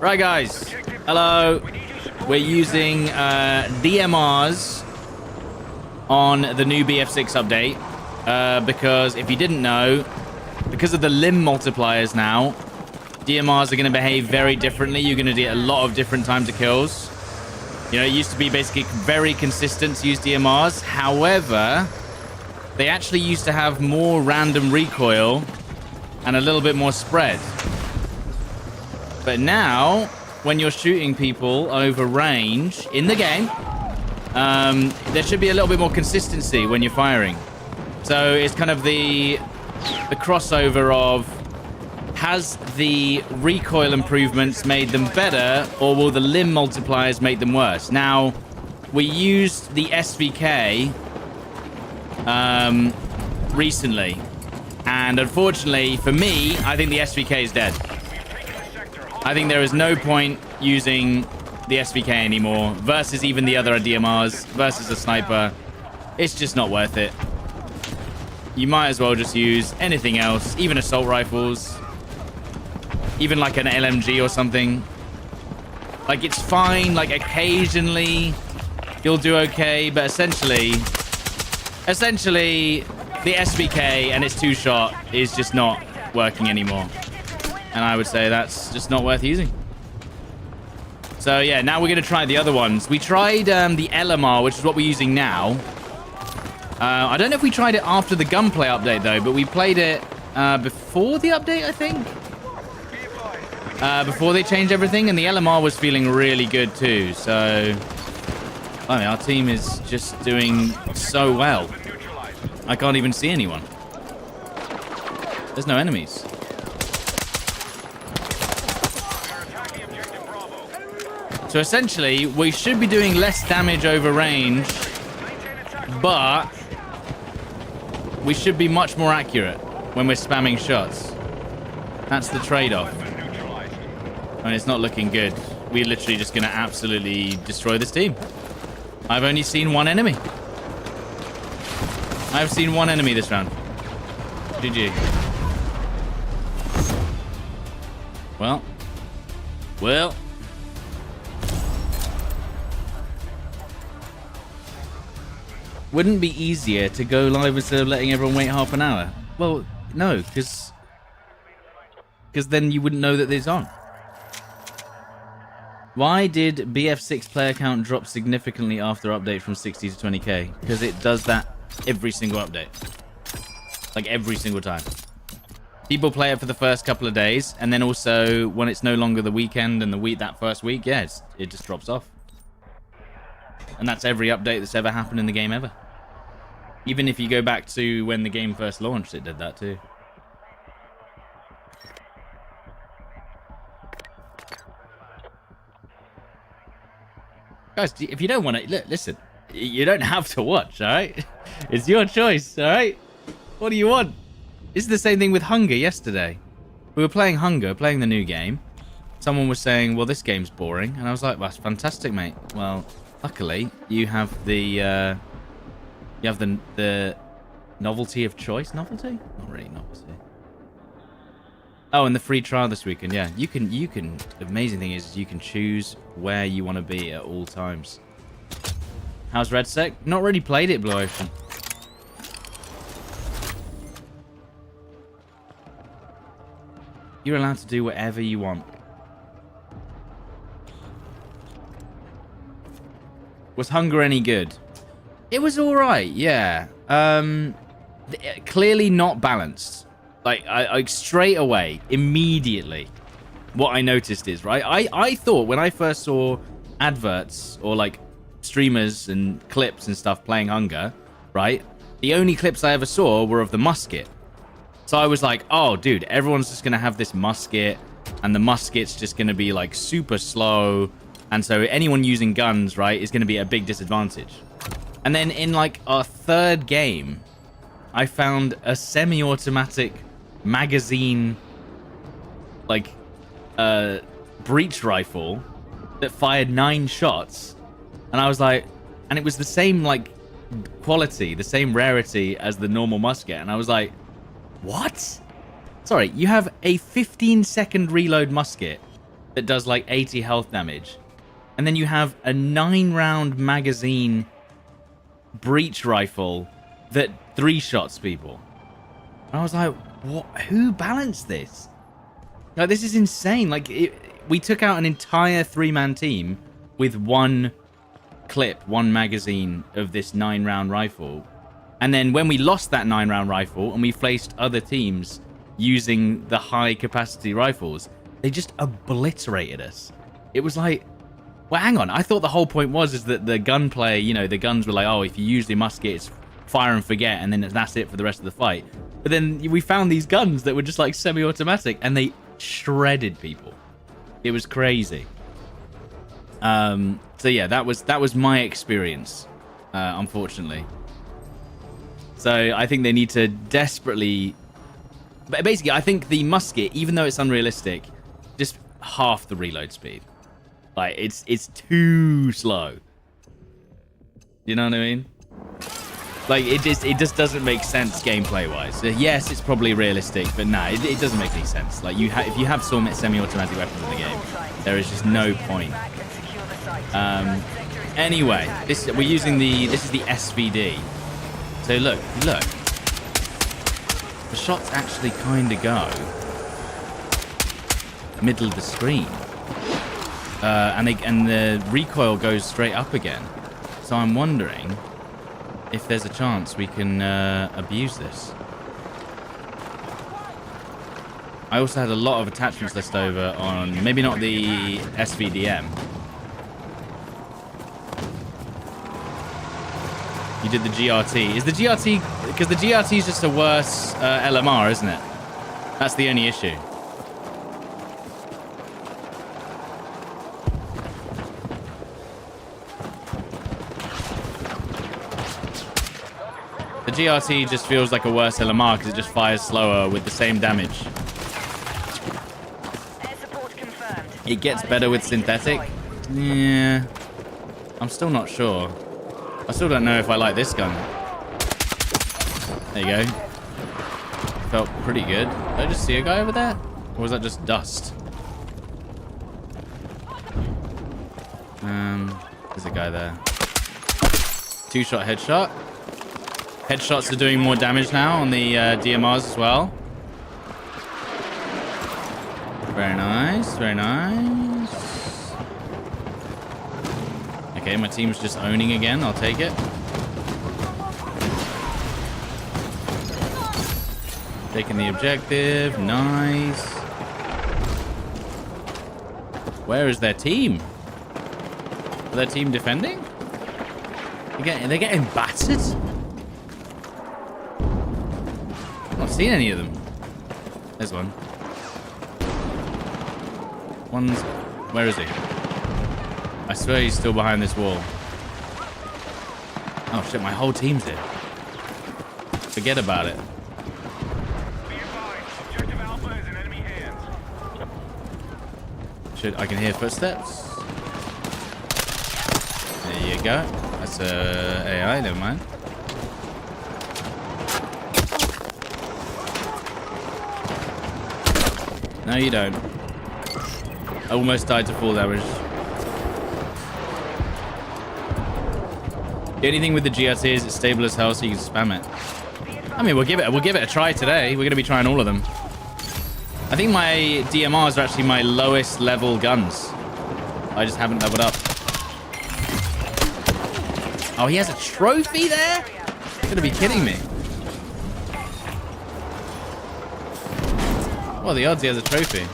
Right, guys. Hello. We're using DMRs on the new BF6 update because if you didn't know, because of the limb multipliers now, DMRs are going to behave very differently. You're going to get a lot of different times of kills. You know, it used to be basically very consistent to use DMRs. However, they actually used to have more random recoil and a little bit more spread. But now, when you're shooting people over range in the game, there should be a little bit more consistency when you're firing. So it's kind of the crossover of, has the recoil improvements made them better, or will the limb multipliers make them worse? Now, we used the SVK recently, and unfortunately for me, I think the SVK is dead. I think there is no point using the SVK anymore versus even the other DMRs versus a sniper. It's just not worth it. You might as well just use anything else, even assault rifles, even like an LMG or something. Like, it's fine. Like, occasionally you'll do okay, but essentially the SVK and its two-shot is just not working anymore. And I would say that's just not worth using. So yeah, now we're going to try the other ones. We tried the LMR, which is what we're using now. I don't know if we tried it after the gunplay update, though, but we played it before the update, I think. Before they changed everything, and the LMR was feeling really good too. So, I mean, our team is just doing so well. I can't even see anyone. There's no enemies. So essentially, we should be doing less damage over range, but we should be much more accurate when we're spamming shots. That's the trade-off. And it's not looking good. We're literally just going to absolutely destroy this team. I've only seen one enemy. I've seen one enemy this round. GG. Well. Wouldn't it be easier to go live instead of letting everyone wait half an hour? Well, no, because then you wouldn't know that it's on. Why did BF6 player count drop significantly after update from 60 to 20k? Because it does that every single update. Like, every single time. People play it for the first couple of days, and then also when it's no longer the weekend and that first week, yeah, it just drops off. And that's every update that's ever happened in the game ever. Even if you go back to when the game first launched, it did that too. Guys, if you don't want to, listen, you don't have to watch, all right? It's your choice, all right? What do you want? This is the same thing with Hunger yesterday. We were playing Hunger, playing the new game. Someone was saying, well, this game's boring. And I was like, well, that's fantastic, mate. Well, luckily, you have the novelty of choice. Novelty? Not really novelty. Oh, and the free trial this weekend. Yeah, you can. The amazing thing is you can choose where you want to be at all times. How's Red Sec? Not really played it, Blue Ocean. You're allowed to do whatever you want. Was Hunger any good? It was all right, yeah. Clearly not balanced. Like, I straight away, immediately, what I noticed is, right, I thought when I first saw adverts or, like, streamers and clips and stuff playing Hunger, right, the only clips I ever saw were of the musket. So I was like, oh, dude, everyone's just going to have this musket, and the musket's just going to be, like, super slow, and so anyone using guns, right, is going to be at a big disadvantage. And then in, like, our third game, I found a semi-automatic magazine, like, breech rifle that fired 9 shots. And I was like, and it was the same, like, quality, the same rarity as the normal musket. And I was like, what? Sorry, you have a 15-second reload musket that does like 80 health damage. And then you have a 9-round magazine breach rifle that 3-shots people. And I was like, what? Who balanced this? Like, this is insane. Like, we took out an entire 3-man team with one clip, one magazine of this 9-round rifle. And then when we lost that 9-round rifle and we faced other teams using the high-capacity rifles, they just obliterated us. It was like, well, hang on. I thought the whole point is that the gunplay, you know, the guns were like, oh, if you use the musket, it's fire and forget, and then that's it for the rest of the fight. But then we found these guns that were just like semi-automatic, and they shredded people. It was crazy. So yeah, that was my experience, unfortunately. So I think they need to desperately... But basically, I think the musket, even though it's unrealistic, just half the reload speed. Like, it's too slow. You know what I mean? Like, it just doesn't make sense gameplay-wise. Yes, it's probably realistic, but nah, it doesn't make any sense. Like, if you have semi-automatic weapons in the game, there is just no point. Anyway, this is the SVD. So look. The shots actually kind of go middle of the screen, and the recoil goes straight up again. So I'm wondering if there's a chance we can abuse this. I also had a lot of attachments left over on, maybe not the SVDM. You did the GRT. Is the GRT... Because the GRT is just a worse LMR, isn't it? That's the only issue. The GRT just feels like a worse LMR because it just fires slower with the same damage. It gets better with synthetic? Yeah. I'm still not sure. I still don't know if I like this gun. There you go. Felt pretty good. Did I just see a guy over there? Or was that just dust? There's a guy there. 2-shot headshot. Headshots are doing more damage now on the DMRs as well. Very nice, very nice. Okay, my team's just owning again. I'll take it. Taking the objective. Nice. Where is their team? Are their team defending? They're getting battered? I've not seen any of them. There's one. Where is he? I swear he's still behind this wall. Oh shit, my whole team's here. Forget about it. I can hear footsteps. There you go. That's AI, never mind. No, you don't. I almost died to full damage. The only thing with the GRT is it's stable as hell, so you can spam it. I mean, we'll give it a try today. We're gonna be trying all of them. I think my DMRs are actually my lowest level guns. I just haven't leveled up. Oh, he has a trophy there? You're gonna be kidding me. Well, the odds he has a trophy.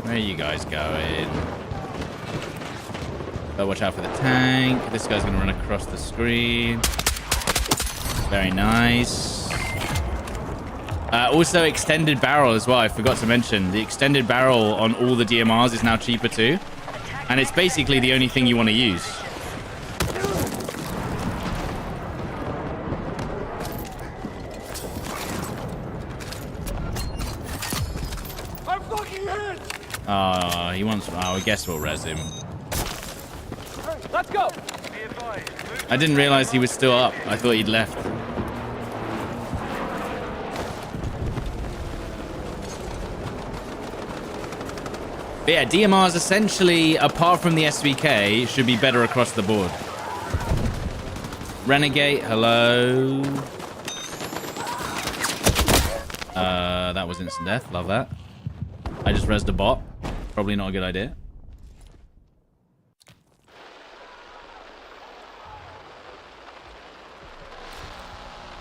Where are you guys going? But watch out for the tank. This guy's gonna run across the screen. Very nice. Also, extended barrel as well. I forgot to mention. The extended barrel on all the DMRs is now cheaper too. And it's basically the only thing you want to use. I'm fucking hit! Oh, he wants... Oh, I guess we'll res him. Let's go! I didn't realize he was still up. I thought he'd left. But yeah, DMRs essentially, apart from the SVK, should be better across the board. Renegade, hello. That was instant death. Love that. I just rezzed a bot. Probably not a good idea.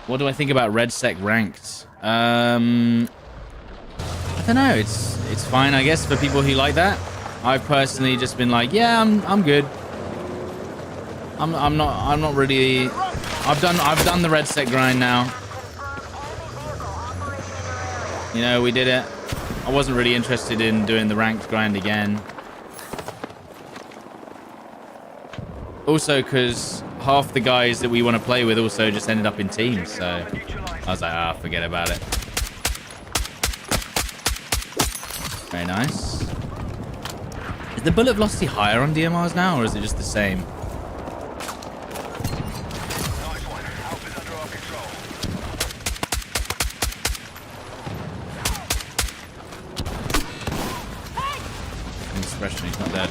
What do I think about RedSec ranked? I don't know. It's fine, I guess, for people who like that. I've personally just been like, yeah, I'm good. I'm not really. I've done the RedSec grind now. You know, we did it. I wasn't really interested in doing the ranked grind again. Also, because half the guys that we want to play with also just ended up in teams, so I was like, forget about it. Very nice. Is the bullet velocity higher on DMRs now, or is it just the same? Expression, he's not dead.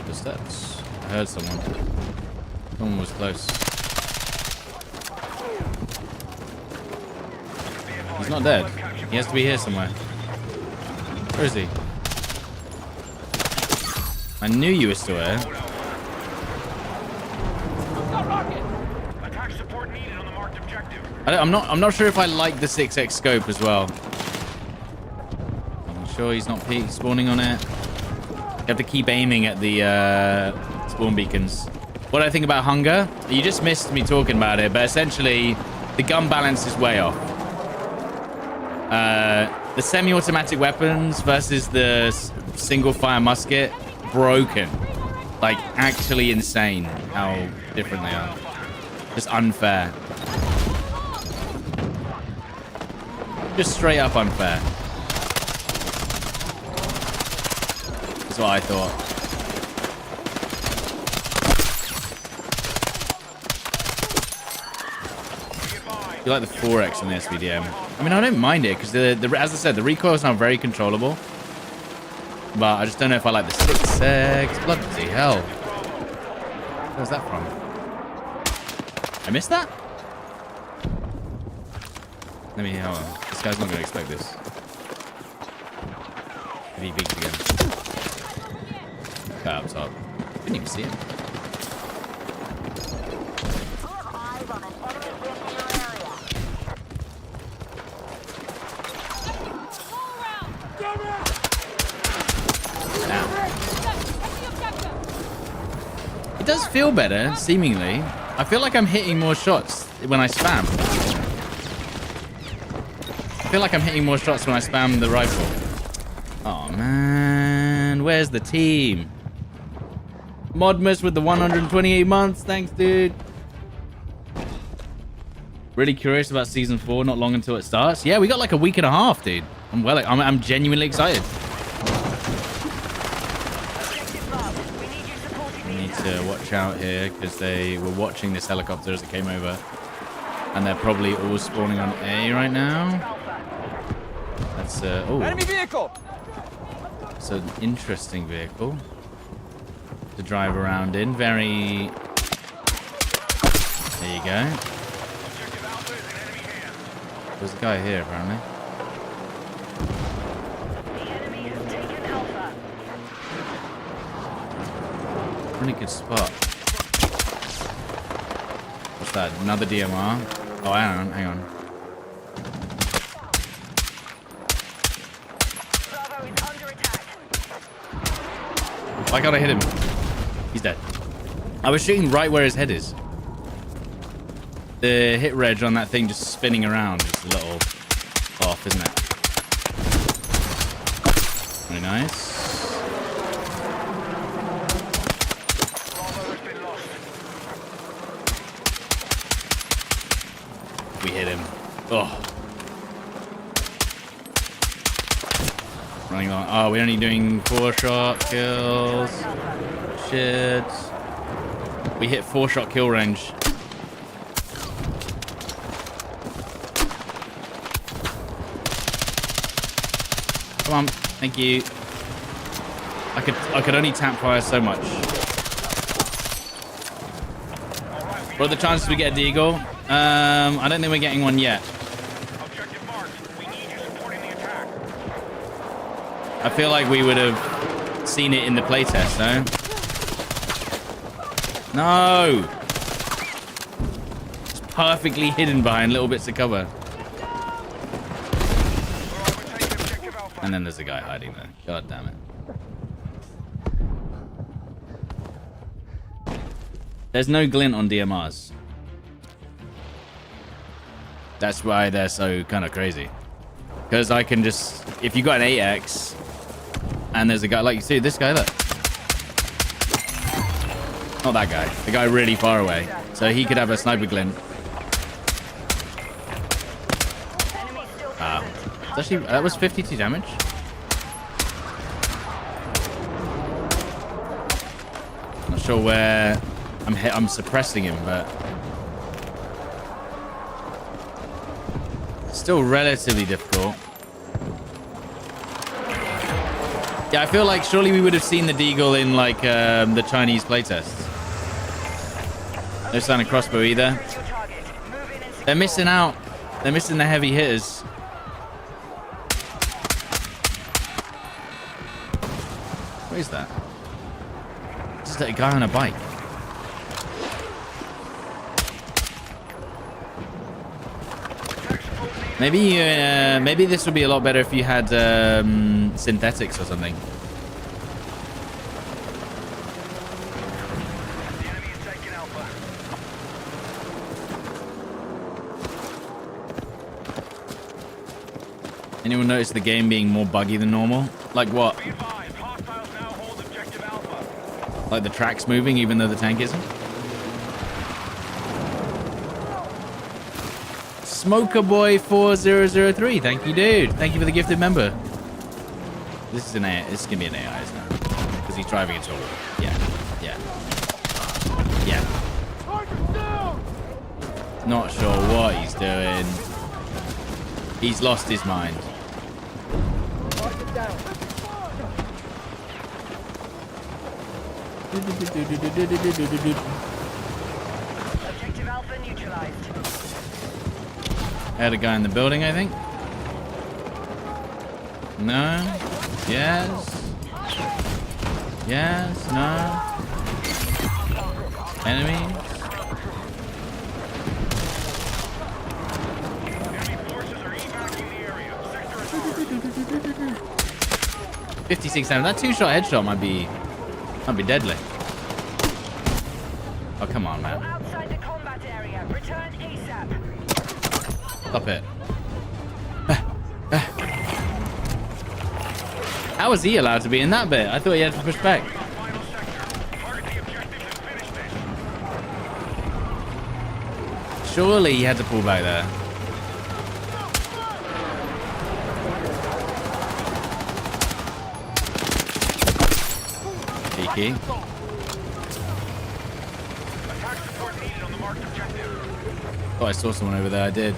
The steps. I heard someone. Someone was close. He's not dead. He has to be here somewhere. Where is he? I knew you were still here. I'm not sure if I like the 6x scope as well. I'm sure he's not spawning on it. You have to keep aiming at the spawn beacons. What I think about hunger? You just missed me talking about it, but essentially the gun balance is way off. The semi-automatic weapons versus the single-fire musket, broken. Like, actually insane how different they are. Just unfair. Just straight up unfair. That's what I thought. You like the 4x on the SVDM. I mean, I don't mind it because as I said, the recoil is now very controllable. But I just don't know if I like the 6x. Bloody hell. Where's that from? I missed that? Let me, hold on. This guy's not going to expect this. If he peeks again. Guy up top. Didn't even see him. It does feel better, seemingly. I feel like I'm hitting more shots when I spam. I feel like I'm hitting more shots when I spam the rifle. Oh, man. Where's the team? Modmus with the 128 months. Thanks, dude. Really curious about Season 4. Not long until it starts. Yeah, we got like a week and a half, dude. I'm genuinely excited. We need to watch out here because they were watching this helicopter as it came over. And they're probably all spawning on A right now. That's oh, Enemy vehicle. it's an interesting vehicle to drive around in. Very. There you go. There's a guy here apparently. Really good spot. What's that? Another DMR? Oh, hang on. Why can't I hit him? He's dead. I was shooting right where his head is. The hit reg on that thing just spinning around is a little off, isn't it? Very nice. We hit him. Oh. Running on. Oh, we're only doing 4-shot kills. Shit. We hit 4-shot kill range. Come on. Thank you. I could only tap fire so much. What are the chances we get a deagle? I don't think we're getting one yet. I feel like we would have seen it in the playtest, no? No! It's perfectly hidden behind little bits of cover. And then there's a guy hiding there. God damn it. There's no glint on DMRs. That's why they're so kind of crazy. Because I can just... If you got an 8x... And there's a guy... Like you see, this guy, look. Not that guy. The guy really far away. So he could have a sniper glint. Wow. Actually, that was 52 damage. Not sure where... I'm suppressing him, but still relatively difficult. Yeah, I feel like surely we would have seen the deagle in like the Chinese playtests. No sign of crossbow either. They're missing out. They're missing the heavy hitters. What is that? This is a guy on a bike. Maybe this would be a lot better if you had synthetics or something. Anyone notice the game being more buggy than normal? Like what? Like the track's moving even though the tank isn't? Smoker Boy 4003, thank you, dude. Thank you for the gifted member. This is an AI. This is gonna be an AI, isn't it? Because he's driving into a wall. Yeah. Not sure what he's doing. He's lost his mind. Objective Alpha neutralized. I had a guy in the building, I think. No. Yes. Yes. No. Enemy. 56 damage. That two-shot headshot might be deadly. Oh, come on, man. Outside the combat area. Return ASAP. Stop it. How was he allowed to be in that bit? I thought he had to push back. Surely he had to pull back there. Cheeky. Oh, I saw someone over there. I did.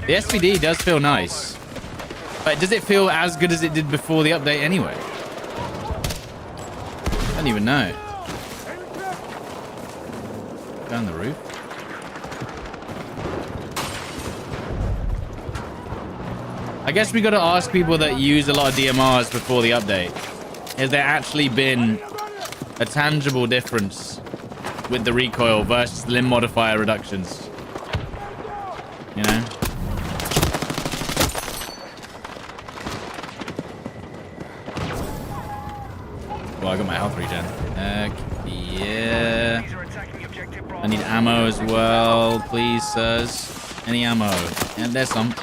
The SVD does feel nice, but does it feel as good as it did before the update anyway? I don't even know. Down the roof. I guess we got to ask people that use a lot of DMRs before the update. Has there actually been a tangible difference with the recoil versus limb modifier reductions? You know? Well, I got my health regen. Yeah. I need ammo as well, please, sirs. Any ammo? And there's some.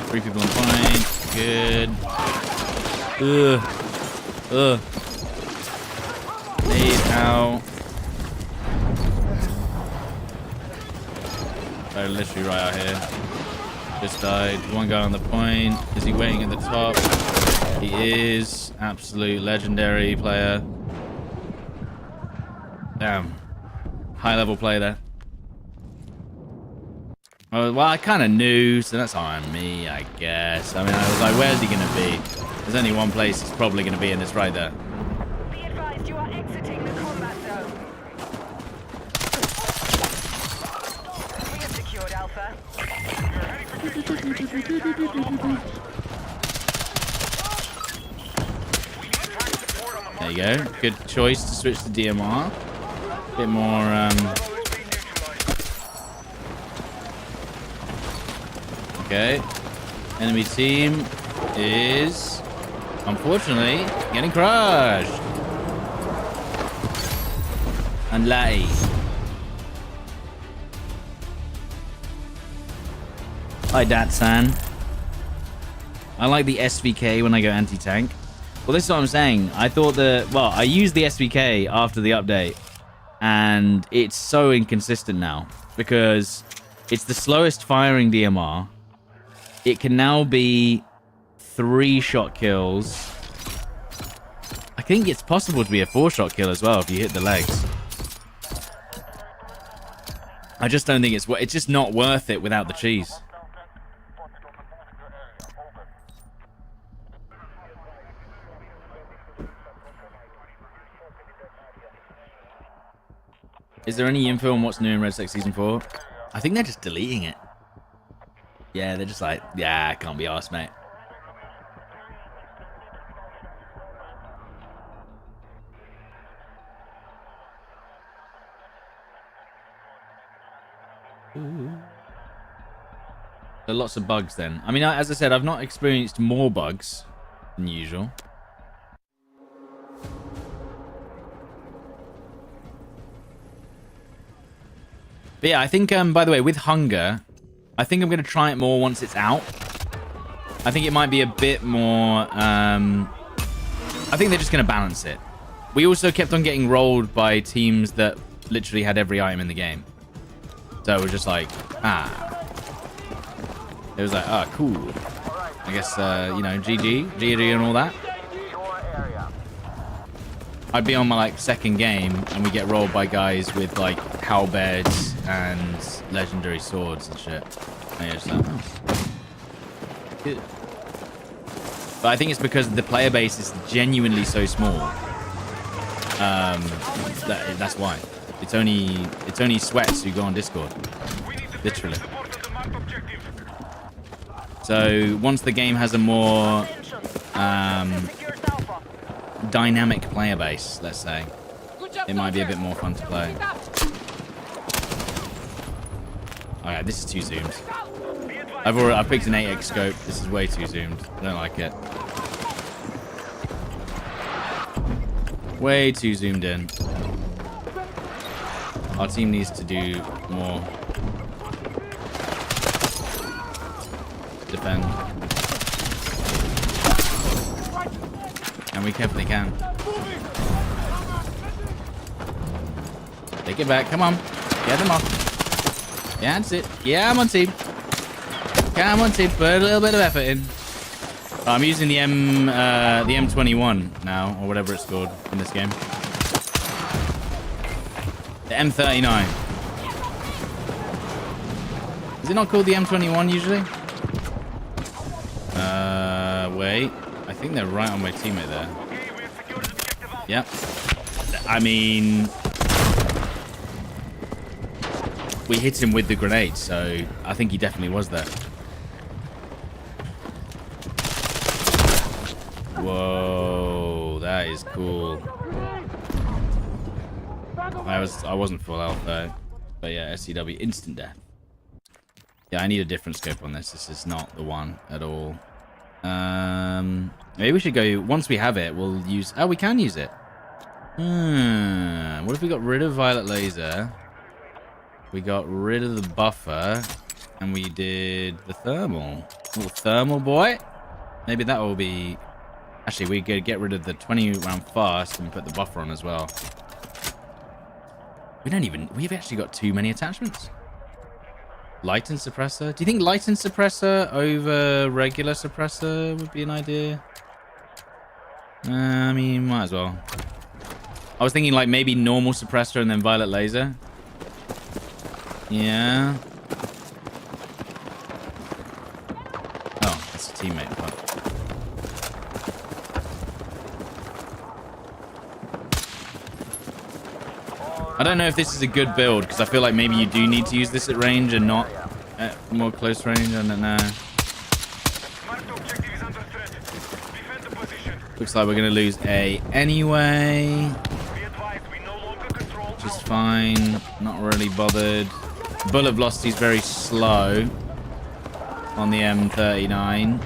Three people on point. Good. Ugh. Need out. They're literally right out here. Just died. One guy on the point. Is he waiting at the top? He is. Absolute legendary player. Damn. High level play there. Oh, well, I kind of knew, so that's on me, I guess. I mean, I was like, where's he going to be? There's only one place he's probably going to be, and it's right there. Be advised, you are exiting the combat zone. We have secured Alpha. There you go. Good choice to switch to DMR. Bit more, Okay. Enemy team is, unfortunately, getting crushed. Unlucky. Hi, Dat-san. I like the SVK when I go anti-tank. Well, this is what I'm saying. I thought that, well, I used the SVK after the update, and it's so inconsistent now because it's the slowest firing DMR. It can now be 3-shot kills. I think it's possible to be a 4-shot kill as well if you hit the legs. I just don't think it's just not worth it without the cheese. Is there any info on what's new in Red Six Season 4? I think they're just deleting it. Yeah, they're just like, yeah, can't be arsed, mate. Ooh. So lots of bugs then. I mean, as I said, I've not experienced more bugs than usual. But yeah, I think, by the way, with Hunger, I think I'm going to try it more once it's out. I think it might be a bit more... I think they're just going to balance it. We also kept on getting rolled by teams that literally had every item in the game. So it was just like, It was like, cool. I guess, you know, GG and all that. I'd be on my, like, second game, and we get rolled by guys with, like, halberds and legendary swords and shit. And you're just like, oh. Good. But I think it's because the player base is genuinely so small. That's why. It's only sweats who go on Discord. Literally. So, once the game has a more... dynamic player base, let's say, it might be a bit more fun to play. Oh yeah, this is too zoomed. I've picked an 8x scope. This is way too zoomed. I don't like it. Way too zoomed in. Our team needs to do more. Defend. And we definitely can. Take it back. Come on. Get them off. Yeah, that's it. Yeah, I'm on team. Come on, team. Put a little bit of effort in. Oh, I'm using the M21 now, or whatever it's called in this game. The M39. Is it not called the M21 usually? Wait. I think they're right on my teammate there. Yep. I mean... we hit him with the grenade, so I think he definitely was there. Whoa, that is cool. I wasn't full health though. But yeah, SCW, instant death. Yeah, I need a different scope on this. This is not the one at all. Maybe we should go, once we have it, we'll use... oh, we can use it. What if we got rid of violet laser? We got rid of the buffer, and we did the thermal. Little thermal boy. Maybe that will be... actually, we could get rid of the 20 round fast and put the buffer on as well. We've actually got too many attachments. Light and suppressor? Do you think light and suppressor over regular suppressor would be an idea? I mean, might as well. I was thinking like maybe normal suppressor and then violet laser. Yeah. Oh, that's a teammate. Fuck. I don't know if this is a good build because I feel like maybe you do need to use this at range and not at more close range. I don't know. Looks like we're going to lose A anyway. Which is fine. Not really bothered. Bullet velocity is very slow on the M39.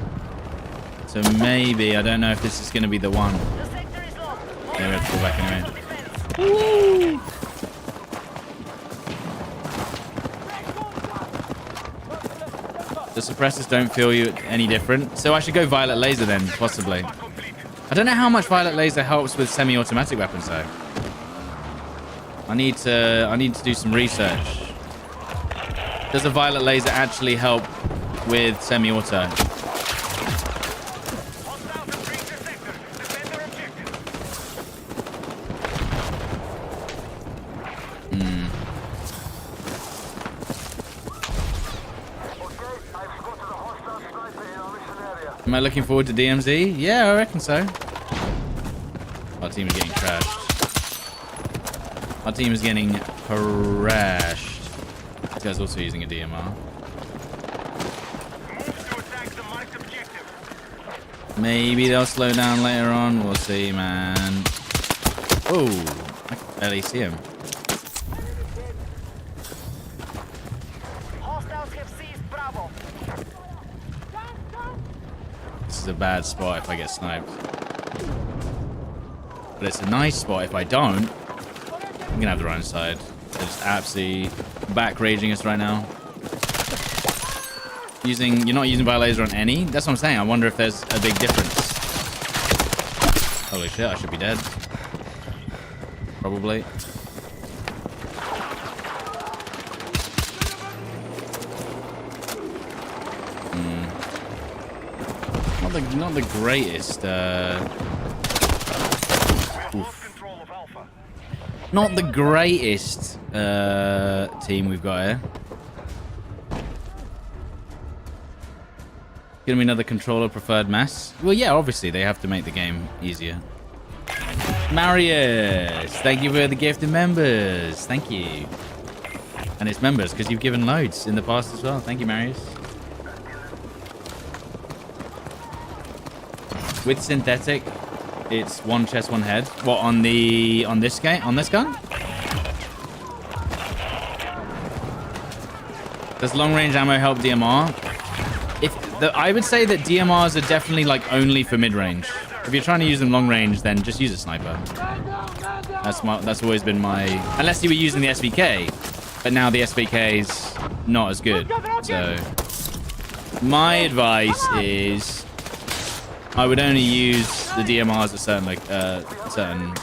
So maybe, I don't know if this is going to be the one. Yeah, we have to go back anyway. Woo! The suppressors don't feel you any different. So I should go violet laser then, possibly. I don't know how much violet laser helps with semi-automatic weapons though. I need to do some research. Does a violet laser actually help with semi-auto? Am I looking forward to DMZ? Yeah, I reckon so. Our team is getting trashed. Our team is getting trashed. This guy's also using a DMR. Maybe they'll slow down later on. We'll see, man. Oh, I can barely see him. This is a bad spot if I get sniped. But it's a nice spot if I don't. I'm gonna have to run inside. They're just absolutely back raging us right now. You're not using violet laser on any? That's what I'm saying. I wonder if there's a big difference. Holy shit, I should be dead. Probably. Not the greatest. Not the greatest team we've got here. Gonna be another controller preferred mess. Well, yeah, obviously they have to make the game easier. Marius, thank you for the gift of members. Thank you. And it's members because you've given loads in the past as well. Thank you, Marius. With synthetic, it's one chest, one head. What, on this game? On this gun? Does long range ammo help DMR? I would say that DMRs are definitely like only for mid range. If you're trying to use them long range, then just use a sniper. That's always been my, unless you were using the SVK, but now the SVK is not as good. So my advice is, I would only use the DMRs at certain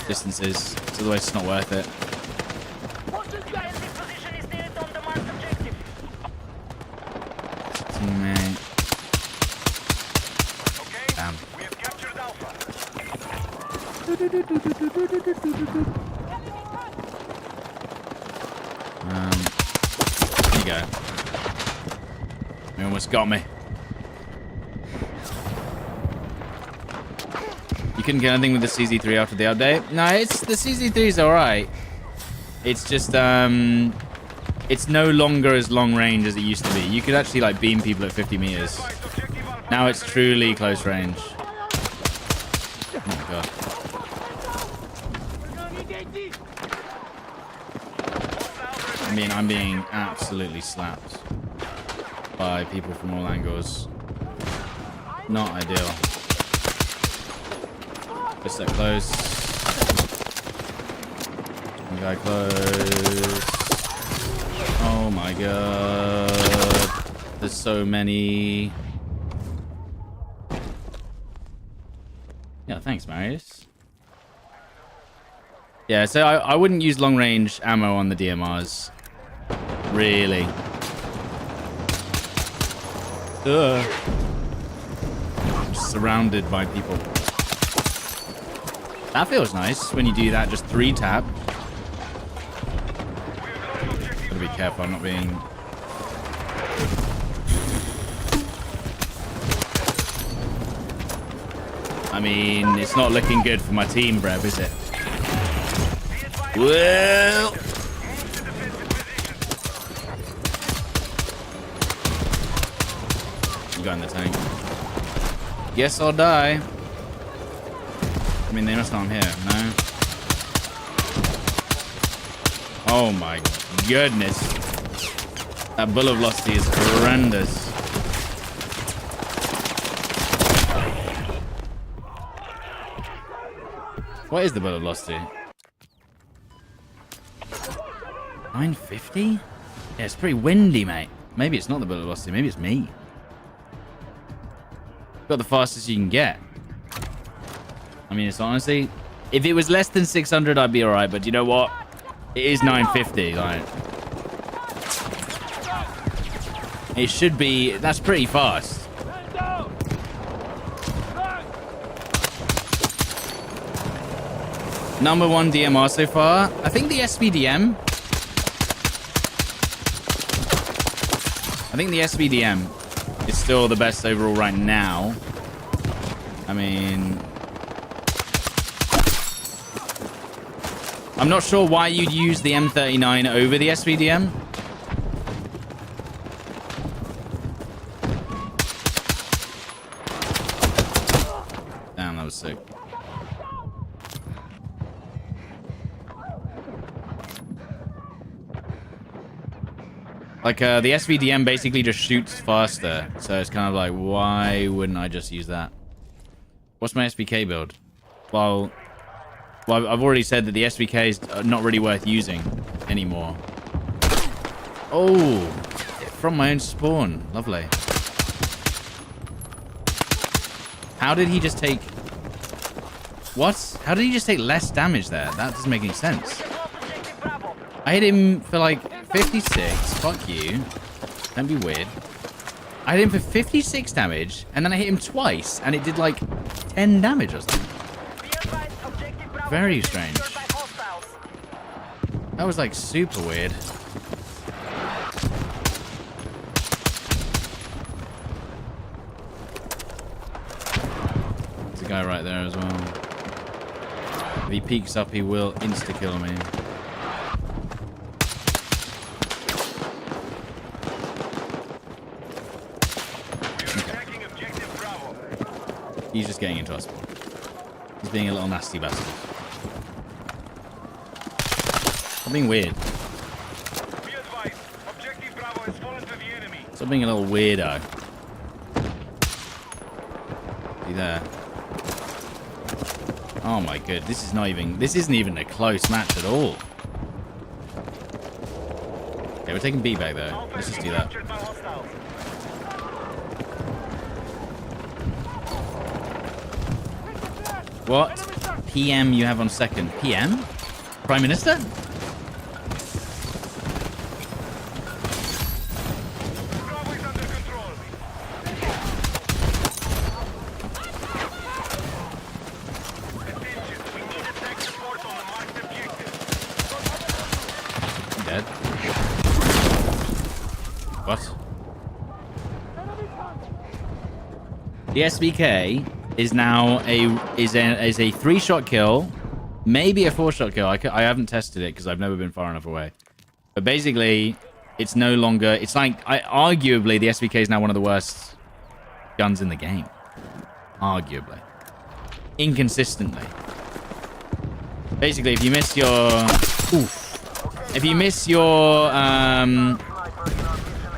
distances, so otherwise it's not worth it. Teammate. Damn. There you go. You almost got me. You couldn't get anything with the CZ3 after the update? No, the CZ3 is alright. It's just it's no longer as long range as it used to be. You could actually like beam people at 50 meters. Now it's truly close range. Oh my god. I'm being absolutely slapped by people from all angles. Not ideal. Just that close. One guy close. Oh my god. There's so many. Yeah, thanks, Marius. Yeah, so I wouldn't use long range ammo on the DMRs. Really? Ugh. I'm surrounded by people. That feels nice when you do that, just 3 tap. Gotta be careful, I'm not being... I mean, it's not looking good for my team, Brev, is it? Well... You got in the tank. Guess I'll die. I mean, they must not here, no? Oh my goodness. That bullet velocity is horrendous. What is the bullet velocity? 950? Yeah, it's pretty windy, mate. Maybe it's not the bullet velocity. Maybe it's me. Got the fastest you can get. I mean, it's honestly... If it was less than 600, I'd be alright. But you know what? It is 950. Like, it should be... That's pretty fast. Number 1 DMR so far. I think the SVDM. I think the SVDM is still the best overall right now. I mean... I'm not sure why you'd use the M39 over the SVDM. Damn, that was sick. Like, the SVDM basically just shoots faster. So it's kind of like, why wouldn't I just use that? What's my SVK build? Well, I've already said that the SVK is not really worth using anymore. Oh, from my own spawn. Lovely. How did he just take... What? How did he just take less damage there? That doesn't make any sense. I hit him for like 56. Fuck you. Don't be weird. I hit him for 56 damage, and then I hit him twice, and it did like 10 damage or something. Very strange. That was like super weird. There's a guy right there as well. If he peeks up, he will insta-kill me. Okay. He's just getting into our spawn. He's being a little nasty bastard. I'm being weird. Stop being a little weirdo. See there. Oh my god, this isn't even a close match at all. Okay, we're taking B back though. Let's just do that. What PM you have on second? PM? Prime Minister? Dead. What? The SBK is now a 3-shot kill, maybe a 4-shot kill. I haven't tested it because I've never been far enough away. But basically, it's no longer. It's like arguably the SBK is now one of the worst guns in the game. Arguably, inconsistently. Basically, if you miss your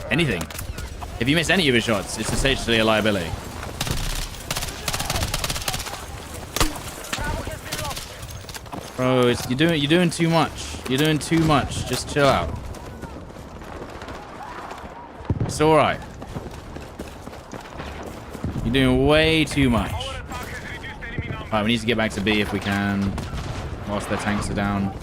anything, if you miss any of your shots, it's essentially a liability. Bro, you're doing too much. You're doing too much. Just chill out. It's all right. You're doing way too much. All right, we need to get back to B if we can, whilst their tanks are down.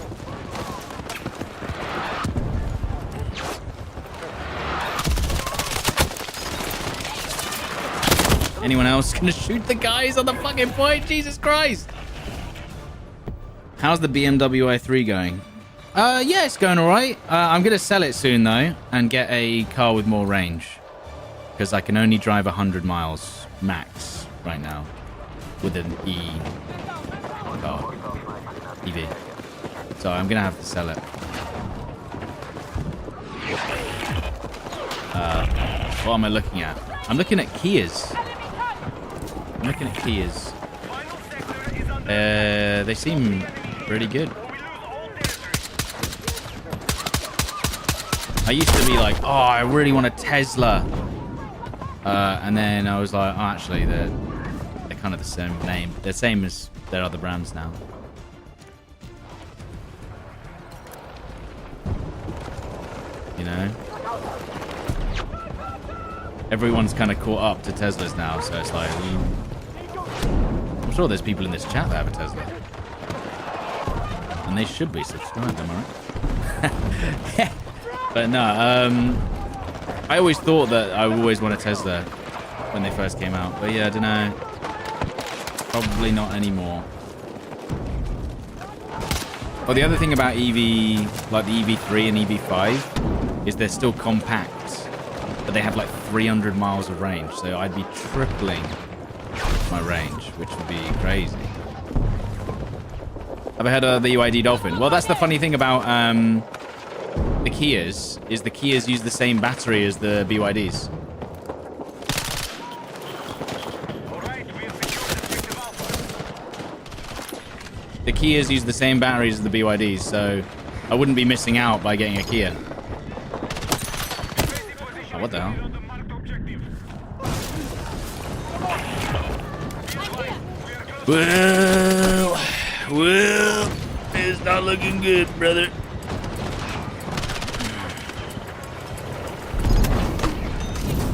Anyone else gonna shoot the guys on the fucking point? Jesus Christ. How's the BMW i3 going? Yeah, it's going all right. I'm gonna sell it soon though and get a car with more range because I can only drive 100 miles max right now with an car, EV. So I'm gonna have to sell it. What am I looking at? I'm looking at Kias. They seem pretty good. I used to be like, oh, I really want a Tesla. And then I was like, oh, actually, they're kind of the same name. They're the same as their other brands now. You know? Everyone's kind of caught up to Teslas now, so it's like... I'm sure there's people in this chat that have a Tesla. And they should be subscribed, am I right? But no, I always thought that I would always want a Tesla when they first came out. But yeah, I don't know. Probably not anymore. Well, the other thing about EV, like the EV3 and EV5, is they're still compact. But they have like 300 miles of range. So I'd be tripling my range, which would be crazy. Have I heard of the BYD Dolphin? Well, that's the funny thing about the Kias, is the Kias use the same battery as the BYDs. The Kias use the same batteries as the BYDs, so I wouldn't be missing out by getting a Kia. Oh, what the hell? Well, it's not looking good, brother.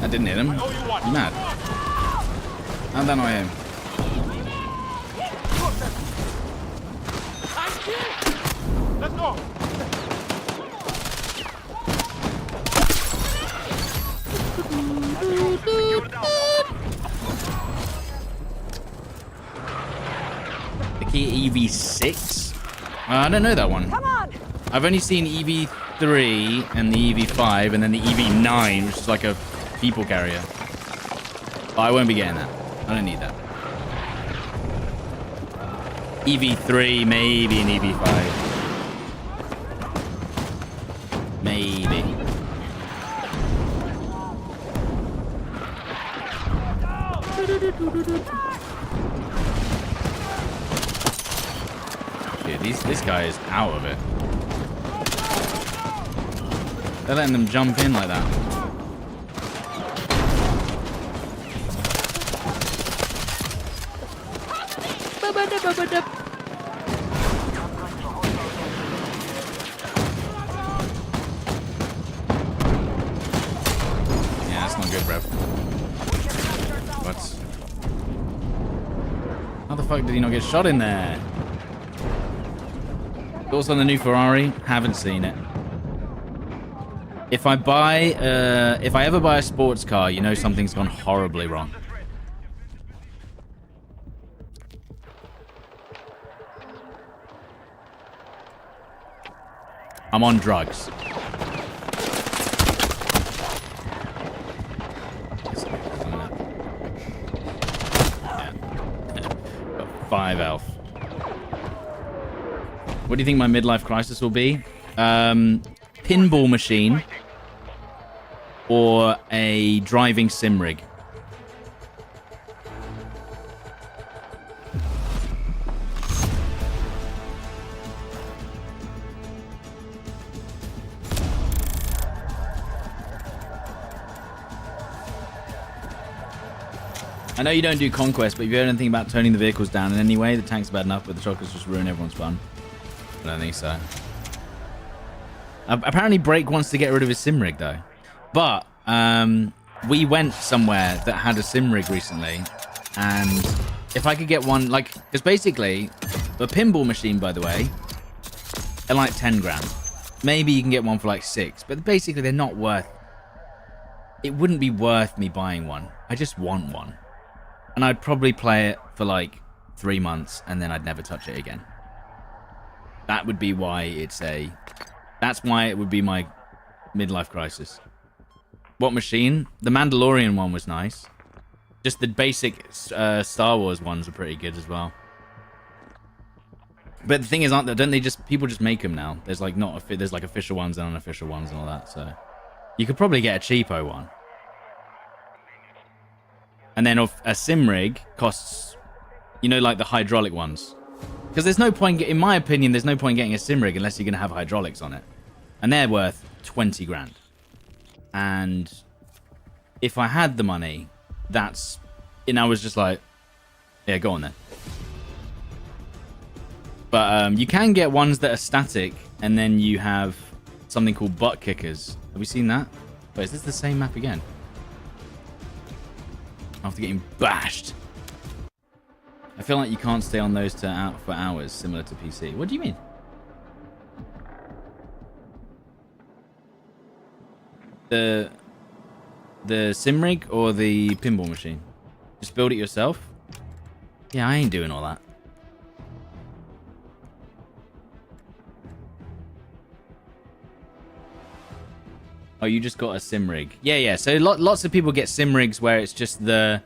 I didn't hit him. You mad? How'd that not hit him? Let's go. The Kia EV6? I don't know that one. Come on! I've only seen EV3 and the EV5 and then the EV9, which is like a people carrier. But I won't be getting that. I don't need that. EV3, maybe an EV5. Maybe. Dude, this guy is out of it. They're letting them jump in like that. Yeah, that's not good, bro. What? How the fuck did he not get shot in there? Thoughts on the new Ferrari? Haven't seen it. If I ever buy a sports car, you know something's gone horribly wrong. I'm on drugs. Yeah. Got 5 health. What do you think my midlife crisis will be? Pinball machine or a driving sim rig? I know you don't do conquest, but have you heard anything about toning the vehicles down in any way? The tank's bad enough, but the chocolates just ruin everyone's fun. I don't think so. Apparently, Break wants to get rid of his sim rig, though. But we went somewhere that had a sim rig recently, and if I could get one, like, because basically, the pinball machine, by the way, they're like 10 grand. Maybe you can get one for like 6, but basically, they're not worth. It wouldn't be worth me buying one. I just want one. And I'd probably play it for like 3 months and then I'd never touch it again. That would be why it's a... That's why it would be my midlife crisis. What machine? The Mandalorian one was nice. Just the basic Star Wars ones are pretty good as well. But the thing is, don't they just... People just make them now. There's like there's like official ones and unofficial ones and all that, so... You could probably get a cheapo one. And then a sim rig costs, you know, like the hydraulic ones. Because there's no point, in my opinion, there's no point getting a sim rig unless you're going to have hydraulics on it. And they're worth 20 grand. And if I had the money, that's... And I was just like, yeah, go on then. But you can get ones that are static, and then you have something called butt kickers. Have we seen that? Wait, is this the same map again? After getting bashed. I feel like you can't stay on those for hours, similar to PC. What do you mean? The sim rig or the pinball machine? Just build it yourself? Yeah, I ain't doing all that. Oh, you just got a sim rig. Yeah. So lots of people get sim rigs where it's just the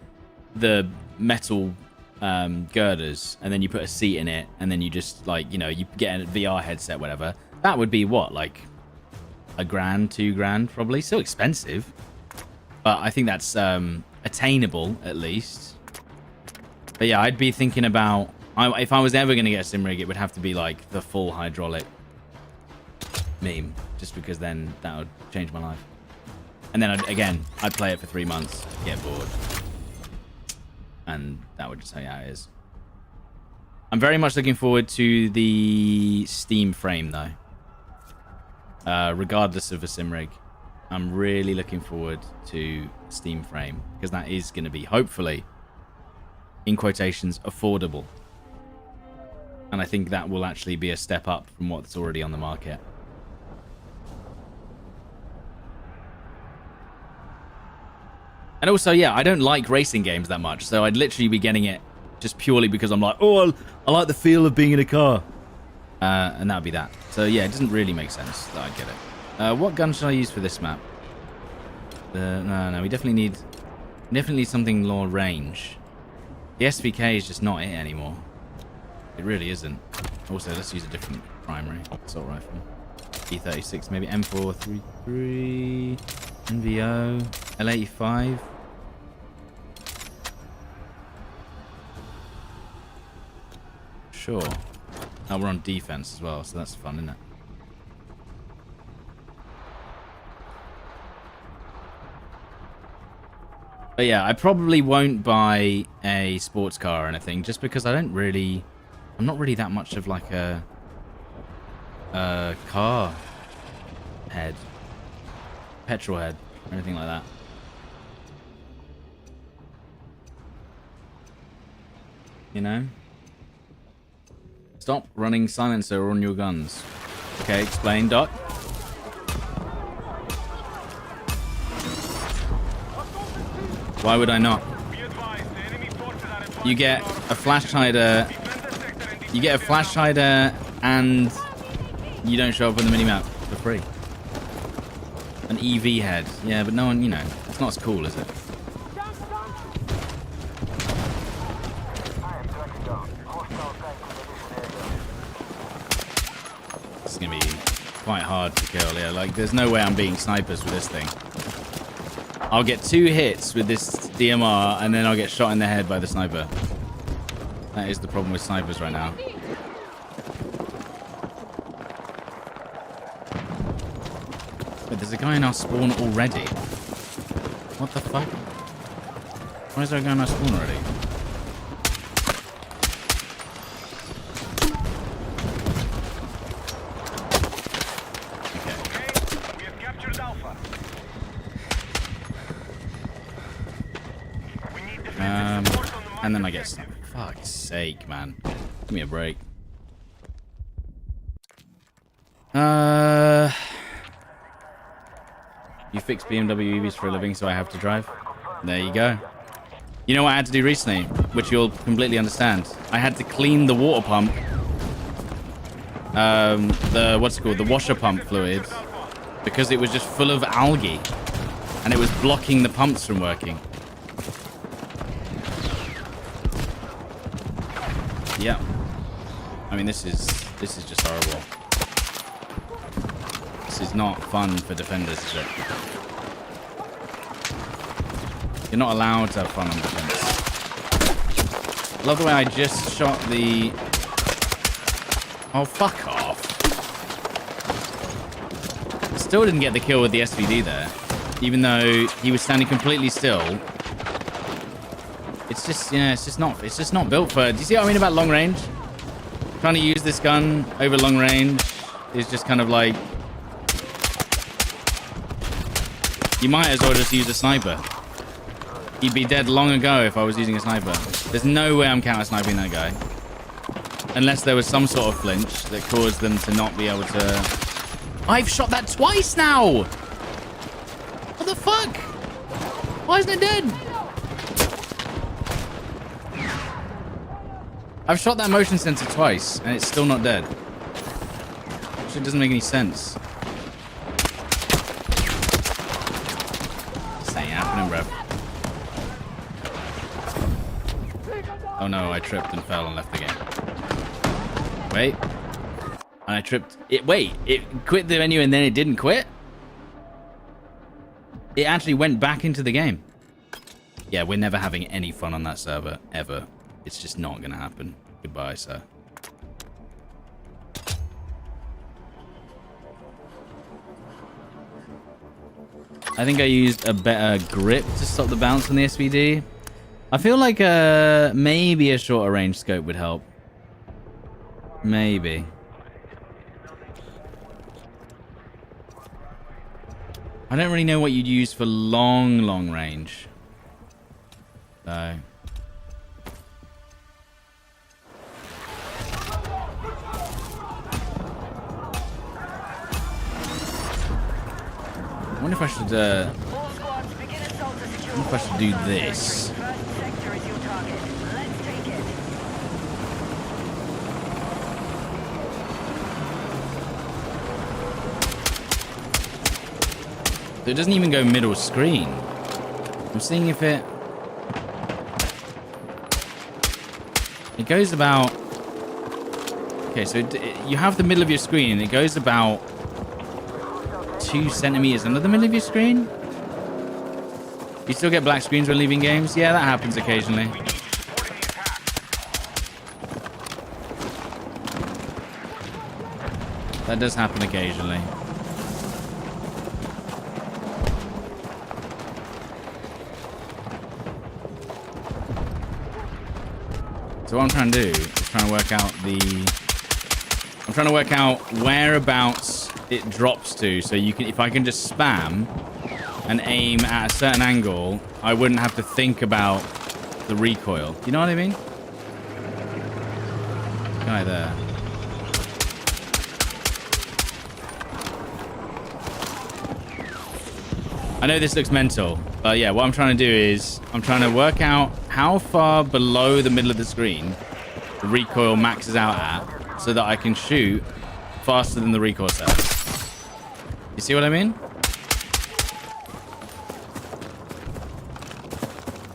metal girders, and then you put a seat in it, and then you just, like, you know, you get a VR headset, whatever. That would be what, like $1 grand, $2 grand, probably. Still expensive, but I think that's attainable at least. But yeah, I'd be thinking about, if I was ever going to get a sim rig, it would have to be like the full hydraulic meme, just because then that would change my life. And then I'd play it for 3 months, get bored, and that would just tell you how it is. I'm very much looking forward to the Steam frame though. Regardless of a sim rig, I'm really looking forward to Steam frame, because that is going to be, hopefully, in quotations, affordable. And I think that will actually be a step up from what's already on the market. And also, yeah, I don't like racing games that much, so I'd literally be getting it just purely because I'm like, oh, I like the feel of being in a car. And that would be that. So yeah, it doesn't really make sense that I get it. What gun should I use for this map? No, we definitely need something long range. The SVK is just not it anymore. It really isn't. Also, let's use a different primary assault rifle. E36, maybe M433, NVO, L85. Sure. Now we're on defense as well, so that's fun, isn't it? But yeah, I probably won't buy a sports car or anything, just because I'm not really that much of like a car head, petrol head, or anything like that. You know? Stop running silencer on your guns. Okay, explain, Doc. Why would I not? You get a flash hider. You get a flash hider, and you don't show up on the minimap for free. An EV head. Yeah, but no one, you know, it's not as cool, is it? This is going to be quite hard to kill, yeah. Like, there's no way I'm beating snipers with this thing. I'll get 2 hits with this DMR, and then I'll get shot in the head by the sniper. That is the problem with snipers right now. But there's a guy in our spawn already. What the fuck? Why is there a guy in our spawn already? Okay, we have captured Alpha. We need defensive support on the And then I market get objective. fuck's sake, man. Give me a break. You fix BMW EVs for a living, so I have to drive. There you go. You know what I had to do recently, which you'll completely understand. I had to clean the water pump. What's it called? The washer pump fluid. Because it was just full of algae. And it was blocking the pumps from working. Yeah. I mean, this is just horrible. This is not fun for defenders, is it? You're not allowed to have fun on defense. I love the way I just shot the... Oh, fuck off. Still didn't get the kill with the SVD there. Even though he was standing completely still. It's just, yeah, it's just not built for... Do you see what I mean about long range? Trying to use this gun over long range is just kind of like... You might as well just use a sniper. He'd be dead long ago if I was using a sniper. There's no way I'm counter-sniping that guy. Unless there was some sort of flinch that caused them to not be able to... I've shot that twice now! What the fuck? Why isn't it dead? I've shot that motion sensor twice, and it's still not dead. It doesn't make any sense. This ain't happening, bro. Oh no, I tripped and fell and left the game. Wait. And I tripped. Wait, it quit the menu and then it didn't quit? It actually went back into the game. Yeah, we're never having any fun on that server, ever. It's just not going to happen. Goodbye, sir. I think I used a better grip to stop the bounce on the SVD. I feel like maybe a shorter range scope would help. Maybe. I don't really know what you'd use for long range. So. I wonder if I should do this. So it doesn't even go middle screen. I'm seeing if it goes about... Okay, so you have the middle of your screen and it goes about 2 centimeters under the middle of your screen. You still get black screens when leaving games? Yeah, that happens occasionally. That does happen occasionally. So what I'm trying to do is trying to work out I'm trying to work out whereabouts it drops to, so you can, if I can just spam and aim at a certain angle, I wouldn't have to think about the recoil. You know what I mean? Guy there. I know this looks mental, but yeah, what I'm trying to do is I'm trying to work out how far below the middle of the screen the recoil maxes out at so that I can shoot faster than the recoil says. You see what I mean?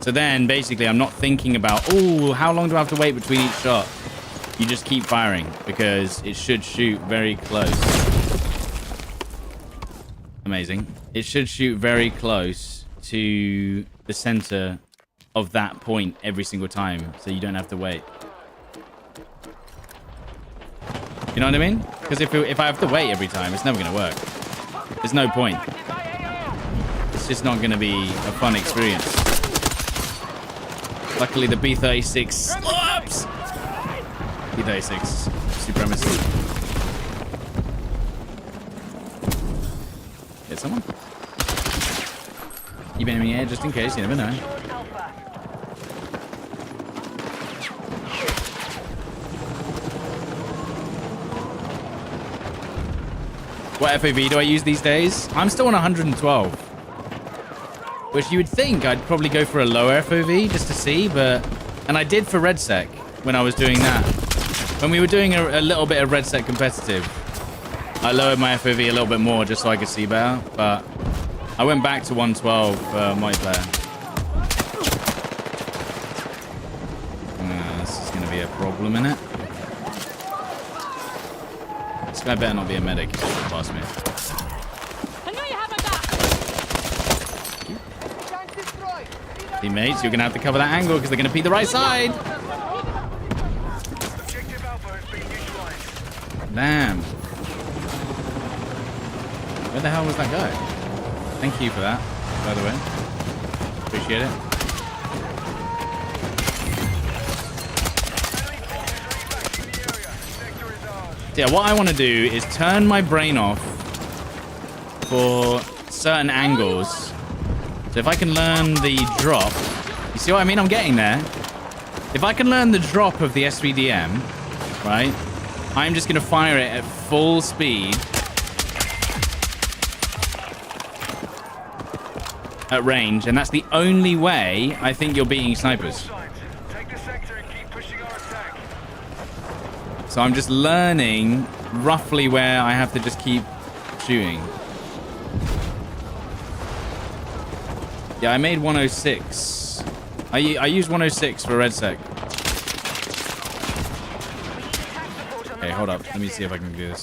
So then basically I'm not thinking about, oh, how long do I have to wait between each shot? You just keep firing because it should shoot very close. Amazing. It should shoot very close to the center of that point every single time, so you don't have to wait. You know what I mean? Because if I have to wait every time, it's never going to work. There's no point. It's just not going to be a fun experience. Luckily, the B36 slaps! B36 supremacy. Get someone? Keep aiming here just in case, you never know. What FAV do I use these days? I'm still on 112. which you would think I'd probably go for a lower FOV just to see, but... And I did for RedSec when I was doing that. When we were doing a little bit of RedSec competitive, I lowered my FOV a little bit more just so I could see better, but I went back to 112 multiplayer. This is going to be a problem, innit? This guy better not be a medic. He should pass me. Teammates, you're going to have to cover that angle because they're going to peek the right side. Damn. Where the hell was that guy? Thank you for that, by the way. Appreciate it. Yeah, what I want to do is turn my brain off for certain angles. So if I can learn the drop, you see what I mean? I'm getting there. If I can learn the drop of the SVDM, right, I'm just going to fire it at full speed at range, and that's the only way I think you're beating snipers. So I'm just learning roughly where I have to just keep shooting. Yeah, I made 106. I used 106 for RedSec. Okay, hold up. Let me see if I can do this.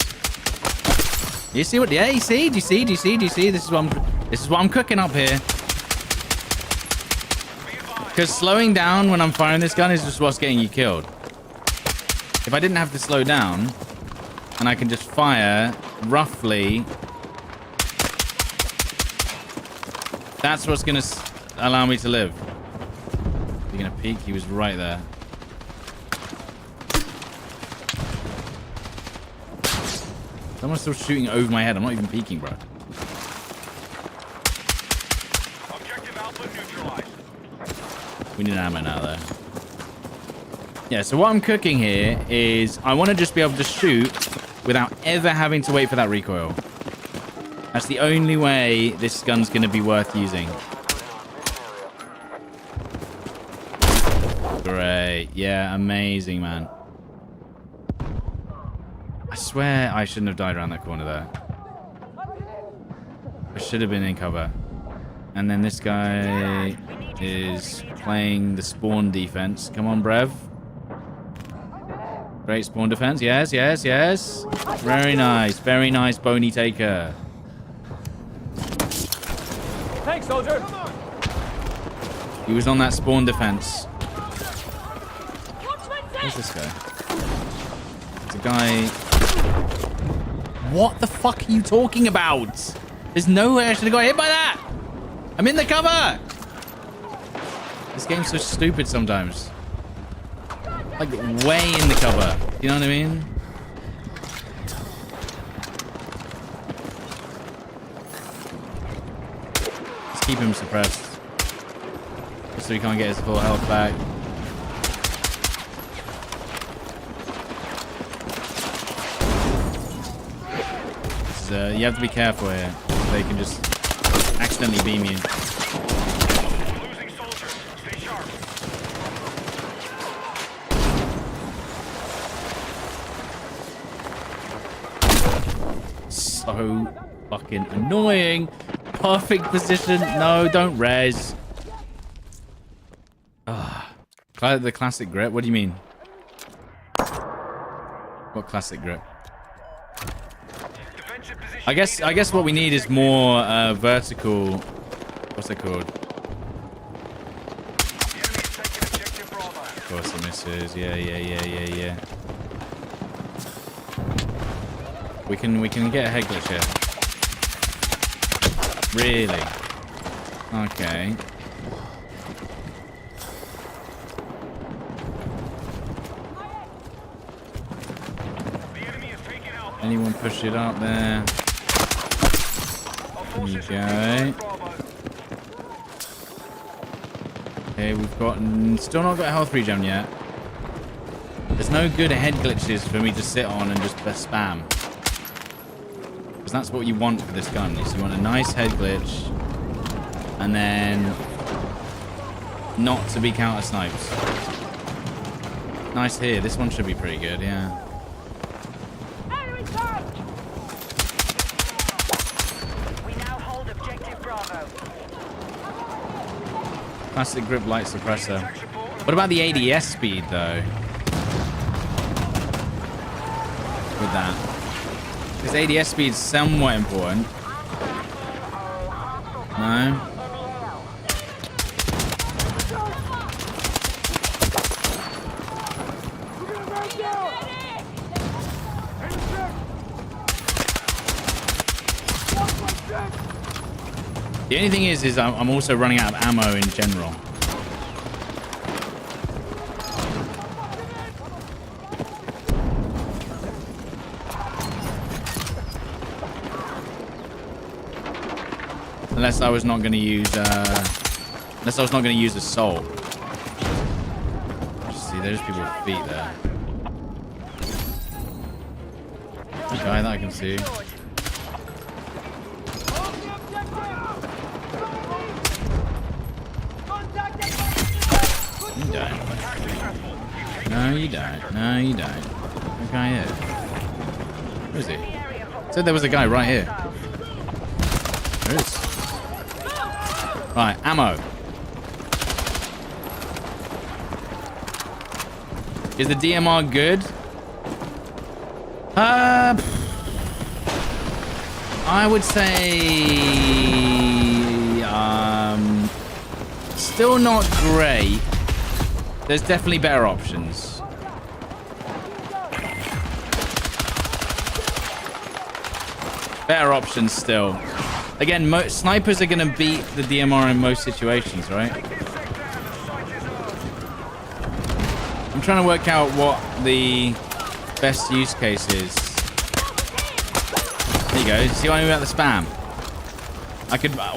You see what? Yeah, you see? Do you see? Do you see? Do you see? This is what I'm cooking up here. Because slowing down when I'm firing this gun is just what's getting you killed. If I didn't have to slow down, and I can just fire roughly, that's what's going to allow me to live. You're going to peek? He was right there. Someone's still shooting over my head. I'm not even peeking, bro. Objective Alpha neutralized. We need ammo now, though. Yeah, so what I'm cooking here is I want to just be able to shoot without ever having to wait for that recoil. That's the only way this gun's going to be worth using. Great. Yeah, amazing, man. I swear I shouldn't have died around that corner there. I should have been in cover. And then this guy is playing the spawn defense. Come on, Brev. Great spawn defense. Yes, yes, yes. Very nice. Very nice, Boney Taker. Thanks, soldier. He was on that spawn defense. Where's this guy? It's a guy... What the fuck are you talking about? There's no way I should have got hit by that. I'm in the cover. This game's so stupid sometimes. Like, way in the cover. You know what I mean? Just keep him suppressed. Just so he can't get his full health back. You have to be careful here. They can just accidentally beam you. Losing soldiers. Stay sharp. So fucking annoying. Perfect position. No, don't res. The classic grip. What do you mean? What classic grip? I guess what we need is more vertical. What's it called? Of course it misses. Yeah. We can get a head glitch here. Really? Okay. Anyone push it up there? There you go. Okay, we've got still not got a health regen yet. There's no good head glitches for me to sit on and just spam. Because that's what you want for this gun. Is you want a nice head glitch And then not to be counter snipes. Nice here. This one should be pretty good, yeah. We now hold objective Bravo. Classic grip light suppressor. What about the ADS speed though? With that. Because ADS speed is somewhat important. No? The only thing is I'm also running out of ammo in general. Unless I was not going to use, assault. Just see, there's people with feet there. The guy that I can see. You don't. No, you don't. No, you don't. What guy is? Where is he? Said there was a guy right here. There is. Right, ammo. Is the DMR good? I would say still not great. There's definitely better options. Better options still. Again, snipers are going to beat the DMR in most situations, right? I'm trying to work out what the best use case is. There you go. See what I mean about the spam?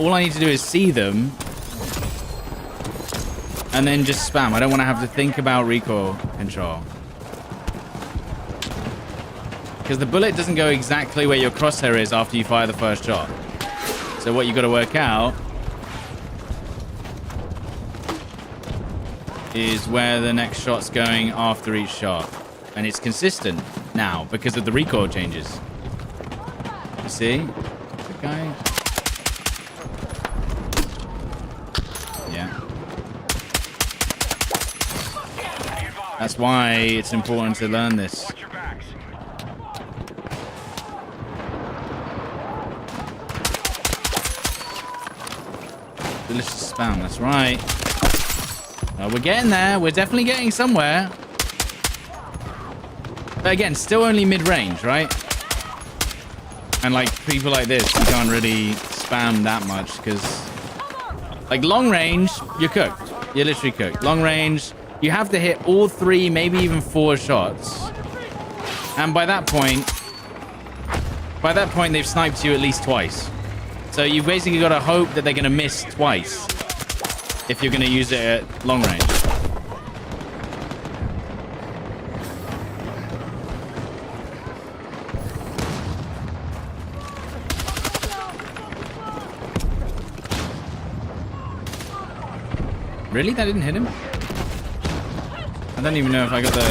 All I need to do is see them and then just spam. I don't want to have to think about recoil control. Because the bullet doesn't go exactly where your crosshair is after you fire the first shot. So what you got to work out is where the next shot's going after each shot. And it's consistent now because of the recoil changes. You see? The guy? Yeah. That's why it's important to learn this. Delicious spam, that's right. We're getting there. We're definitely getting somewhere. But again, still only mid-range, right? And like people like this, you can't really spam that much because like long range, you're cooked. You're literally cooked. Long range, you have to hit all 3, maybe even 4 shots. And by that point, they've sniped you at least twice. So you've basically got to hope that they're going to miss twice if you're going to use it at long range. Really? That didn't hit him? I don't even know if I got the...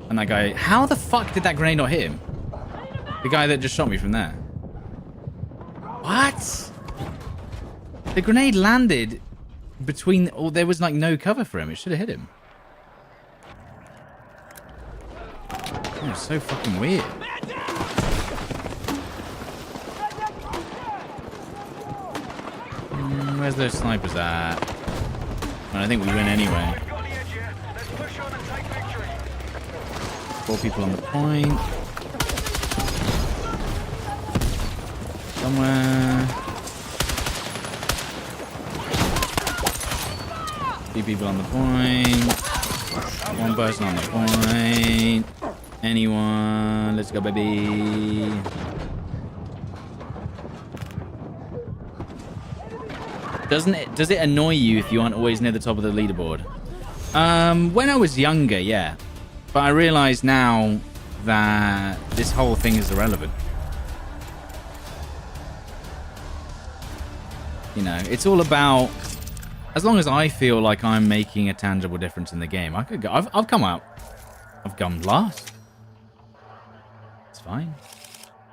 And that guy... How the fuck did that grenade not hit him? The guy that just shot me from there. What? The grenade landed between... Oh, there was like no cover for him. It should have hit him. Oh, it's so fucking weird. Where's those snipers at? Well, I think we win anyway. 4 people on the point. Somewhere. 3 people on the point. 1 person on the point. Anyone? Let's go, baby. Does it annoy you if you aren't always near the top of the leaderboard? When I was younger, yeah. But I realize now that this whole thing is irrelevant. You know, it's all about, as long as I feel like I'm making a tangible difference in the game, I could go. I've come out. I've gone last. It's fine.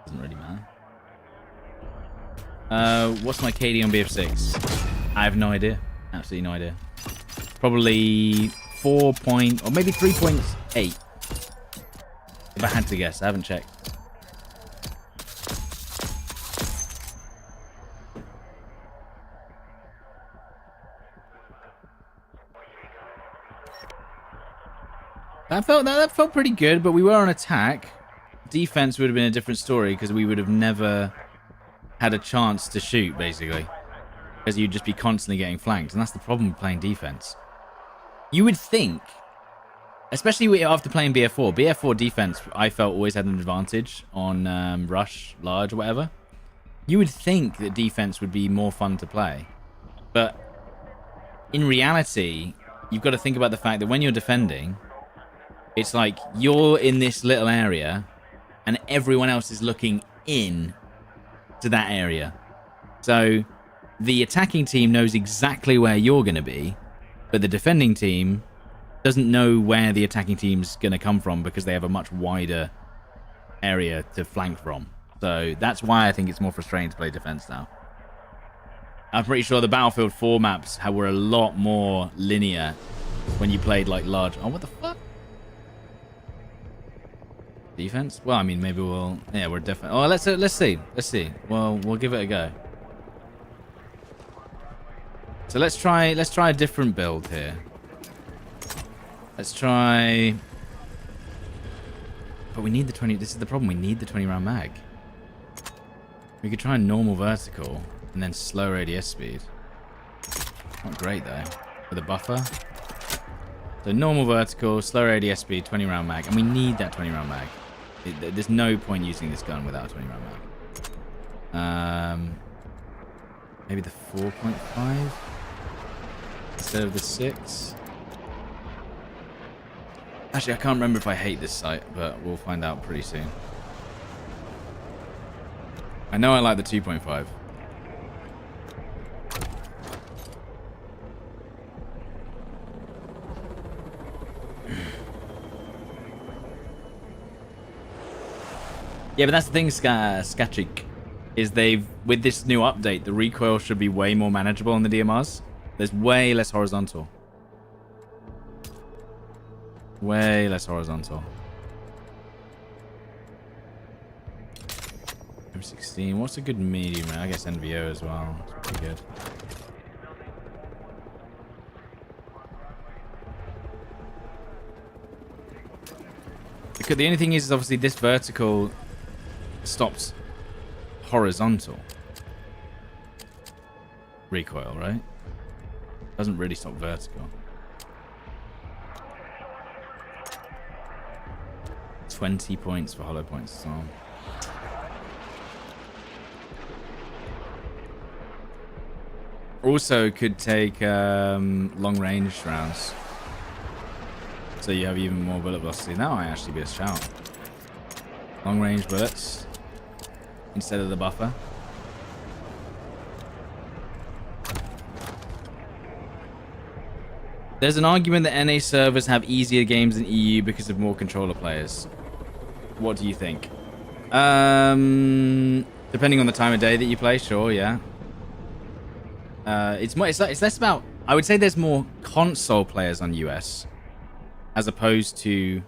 Doesn't really matter. What's my KD on BF6? I have no idea. Absolutely no idea. Probably 4 point, or maybe 3.8. If I had to guess, I haven't checked. That felt pretty good, but we were on attack. Defense would have been a different story because we would have never had a chance to shoot, basically. Because you'd just be constantly getting flanked, and that's the problem with playing defense. You would think, especially after playing BF4, BF4 defense, I felt always had an advantage on rush, large, or whatever. You would think that defense would be more fun to play. But in reality, you've got to think about the fact that when you're defending, it's like you're in this little area and everyone else is looking in to that area. So the attacking team knows exactly where you're going to be, but the defending team doesn't know where the attacking team's going to come from because they have a much wider area to flank from. So that's why I think it's more frustrating to play defense now. I'm pretty sure the Battlefield 4 maps were a lot more linear when you played like large... Oh, what the fuck? Defense? Well, I mean, maybe we'll... Yeah, we're definitely... Oh, let's see. Let's see. Well, we'll give it a go. So let's try a different build here. Let's try... But we need the 20... This is the problem. We need the 20 round mag. We could try a normal vertical and then slow radius speed. Not great though. With a buffer. So normal vertical, slow radius speed, 20 round mag. And we need that 20 round mag. There's no point using this gun without a 20 round mag. Maybe the 4.5 instead of the 6. Actually, I can't remember if I hate this sight, but we'll find out pretty soon. I know I like the 2.5. Yeah, but that's the thing, Skachik, is with this new update, the recoil should be way more manageable on the DMRs. There's way less horizontal. Way less horizontal. M16. What's a good medium? I guess NVO as well. It's pretty good. Because the only thing is obviously this vertical stops horizontal recoil, right? Doesn't really stop vertical. 20 points for hollow points as well. Also could take long range rounds. So you have even more bullet velocity. That might actually be a shout. Long range bullets instead of the buffer. There's an argument that NA servers have easier games than EU because of more controller players. What do you think? Depending on the time of day that you play, sure, yeah. It's less about... I would say there's more console players on US as opposed to...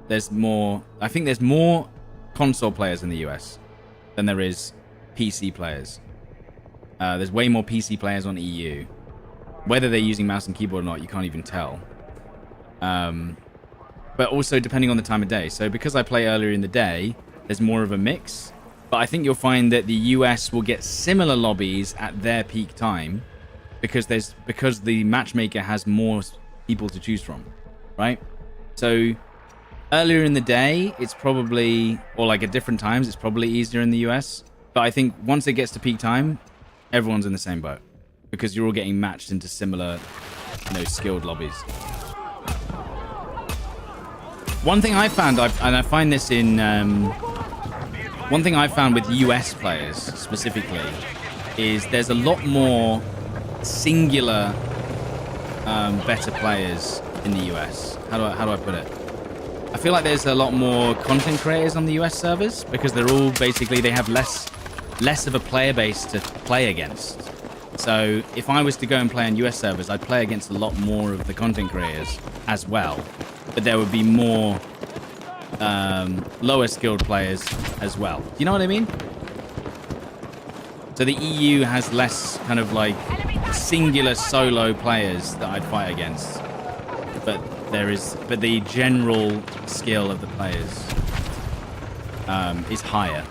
There's more... I think there's more console players in the US than there is PC players. There's way more PC players on EU. Whether they're using mouse and keyboard or not, you can't even tell. But also depending on the time of day. So because I play earlier in the day, there's more of a mix. But I think you'll find that the US will get similar lobbies at their peak time because the matchmaker has more people to choose from, right? So earlier in the day, it's probably, or like at different times, it's probably easier in the US. But I think once it gets to peak time, everyone's in the same boat because you're all getting matched into similar, skilled lobbies. One thing I found, and I find this in, one thing I found with US players specifically, is there's a lot more singular better players in the US. How do I put it? I feel like there's a lot more content creators on the US servers because they're all basically, they have less of a player base to play against. So if I was to go and play on US servers, I'd play against a lot more of the content creators as well. But there would be more lower skilled players as well. Do you know what I mean? So the EU has less kind of like singular solo players that I'd fight against. But the general skill of the players is higher,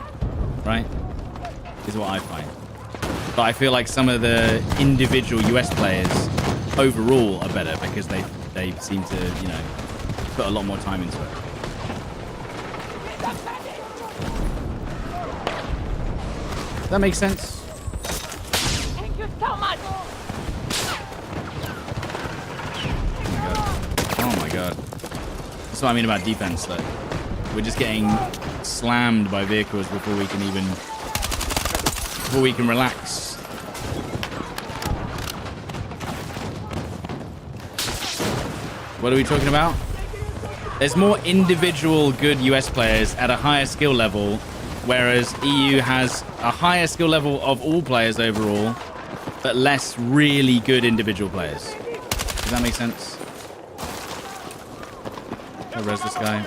right? Is what I find. But I feel like some of the individual US players overall are better because they seem to, you know, put a lot more time into it. Does that make sense? Thank you so much. Oh my god. That's what I mean about defense, though. We're just getting slammed by vehicles before we can relax. What are we talking about? There's more individual good US players at a higher skill level, whereas EU has a higher skill level of all players overall, but less really good individual players. Does that make sense? Can I res this guy?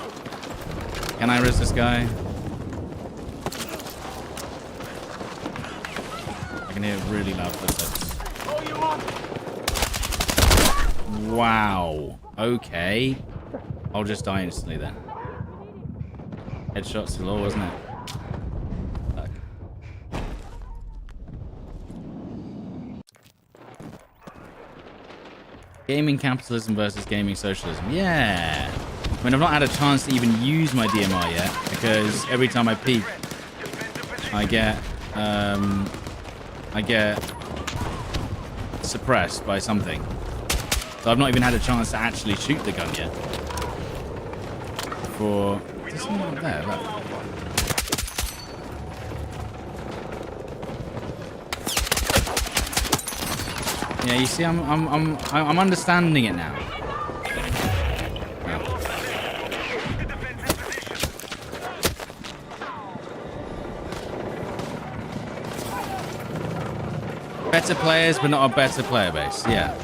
Can I res this guy? I can hear really loud footsteps. Wow. Okay. I'll just die instantly then. Headshots galore, wasn't it? Fuck. Gaming capitalism versus gaming socialism. Yeah. I mean, I've not had a chance to even use my DMR yet because every time I peek, I get suppressed by something. So I've not even had a chance to actually shoot the gun yet. There's someone up there. Look. Yeah, you see, I'm understanding it now. Better players, but not a better player base. Yeah.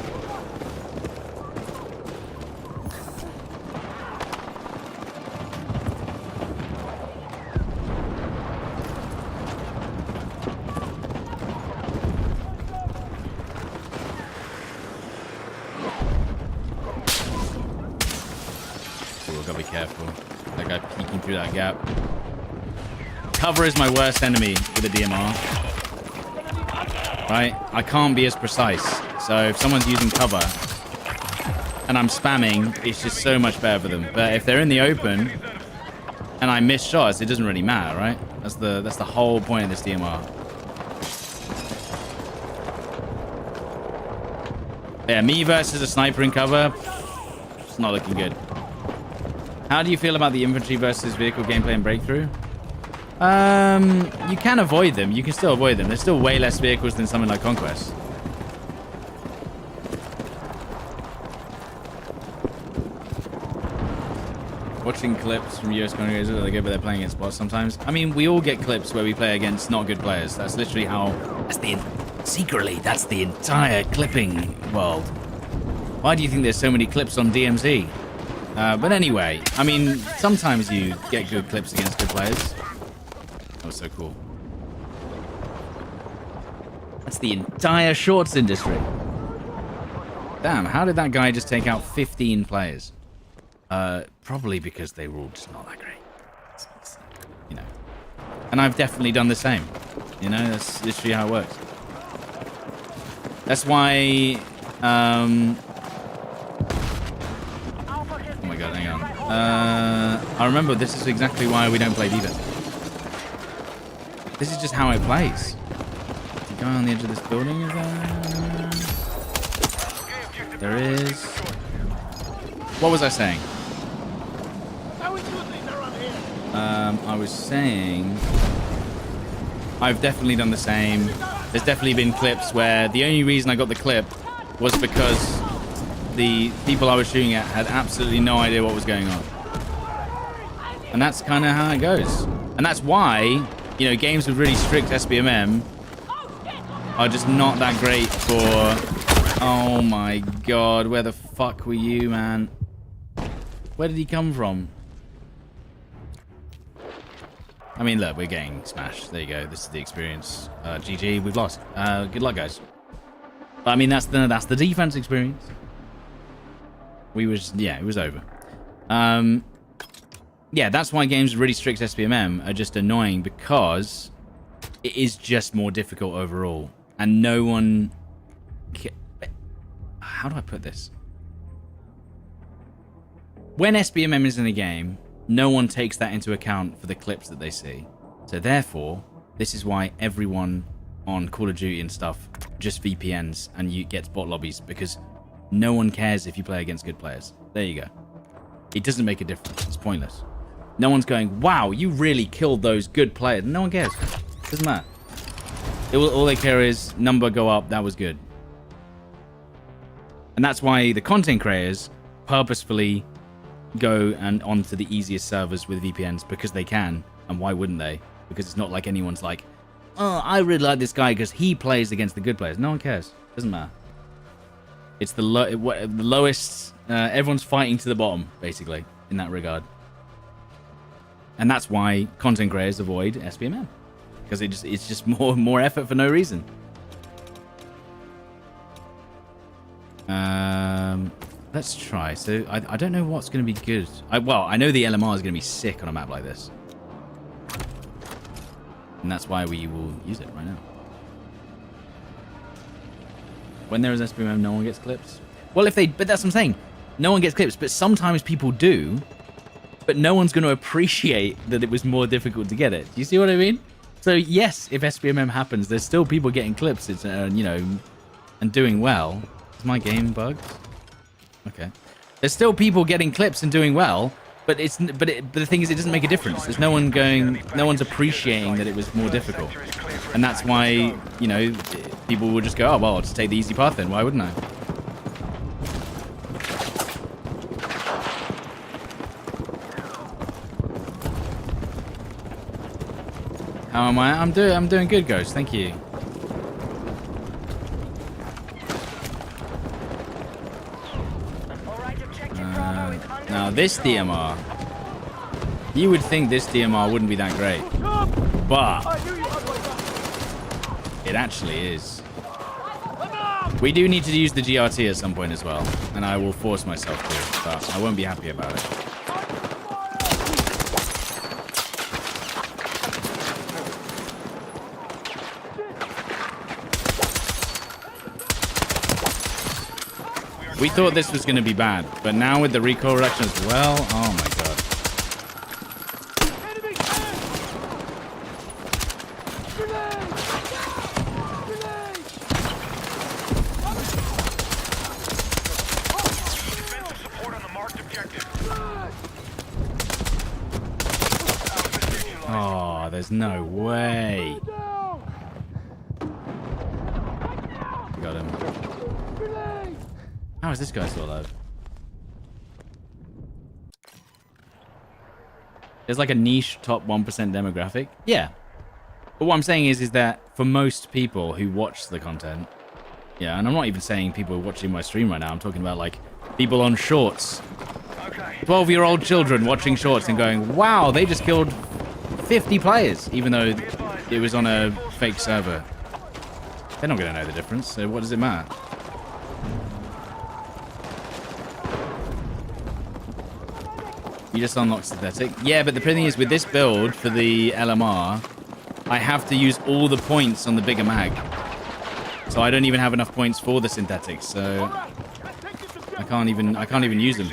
Gotta be careful. That guy peeking through that gap. Cover is my worst enemy with a DMR. Right? I can't be as precise. So if someone's using cover and I'm spamming, it's just so much better for them. But if they're in the open and I miss shots, it doesn't really matter, right? That's the whole point of this DMR. Yeah, me versus a sniper in cover. It's not looking good. How do you feel about the infantry versus vehicle gameplay and breakthrough? You can avoid them. You can still avoid them. There's still way less vehicles than something like Conquest. Watching clips from US countries are good, but they're playing against bots sometimes. I mean, we all get clips where we play against not good players. That's literally how... Secretly, that's the entire clipping world. Why do you think there's so many clips on DMZ? But anyway, I mean, sometimes you get good clips against good players. That was so cool. That's the entire shorts industry. Damn, how did that guy just take out 15 players? Probably because they were all just not that great. You know. And I've definitely done the same. You know, that's literally how it works. That's why... Oh my god, hang on. I remember this is exactly why we don't play defense. This is just how it plays. The guy on the edge of this building is there. There is. What was I saying? I was saying I've definitely done the same. There's definitely been clips where the only reason I got the clip was because the people I was shooting at had absolutely no idea what was going on. And that's kind of how it goes. And that's why, you know, games with really strict SBMM are just not that great for... Oh my god, where the fuck were you, man? Where did he come from? I mean, look, we're getting smashed. There you go. This is the experience. GG, we've lost. Good luck, guys. But, I mean, that's the defense experience. Yeah, it was over. Yeah, that's why games with really strict SBMM are just annoying, because it is just more difficult overall. And no one... How do I put this? When SBMM is in a game, no one takes that into account for the clips that they see. So therefore, this is why everyone on Call of Duty and stuff just VPNs and you get bot lobbies, because no one cares if you play against good players. There you go. It doesn't make a difference. It's pointless. No one's going, wow, you really killed those good players. No one cares. Doesn't matter. All they care is number go up. That was good. And that's why the content creators purposefully go and onto the easiest servers with VPNs, because they can. And why wouldn't they? Because it's not like anyone's like, oh, I really like this guy because he plays against the good players. No one cares. Doesn't matter. It's the lowest. Everyone's fighting to the bottom, basically, in that regard. And that's why content creators avoid SBMM, because it's just more effort for no reason. Let's try. So I don't know what's going to be good. Well, I know the LMR is going to be sick on a map like this, and that's why we will use it right now. When there is SBMM, no one gets clips. Well, but that's what I'm saying. No one gets clips, but sometimes people do. But no one's going to appreciate that it was more difficult to get it. Do you see what I mean? So yes, if SBMM happens, there's still people getting clips. It's you know, and doing well. Is my game bugged? Okay. There's still people getting clips and doing well, but the thing is, it doesn't make a difference. There's no one's appreciating that it was more difficult, and that's why, you know, people will just go, oh well, I'll just take the easy path then. Why wouldn't I? How am I? I'm doing good, Ghost. Thank you. Now this DMR, you would think this DMR wouldn't be that great, but it actually is. We do need to use the GRT at some point as well, and I will force myself to, but I won't be happy about it. We thought this was going to be bad, but now with the recoil reduction as well, oh my god. Defensive support on the marked objective. Oh, there's no way. Got him. How is this guy still alive? There's like a niche top 1% demographic. Yeah. But what I'm saying is that for most people who watch the content, yeah, and I'm not even saying people watching my stream right now, I'm talking about like people on shorts. 12-year-old children watching shorts and going, wow, they just killed 50 players, even though it was on a fake server. They're not going to know the difference, so what does it matter? You just unlock synthetic. Yeah, but the thing is, with this build for the LMR, I have to use all the points on the bigger mag. So I don't even have enough points for the synthetics, so I can't even use them.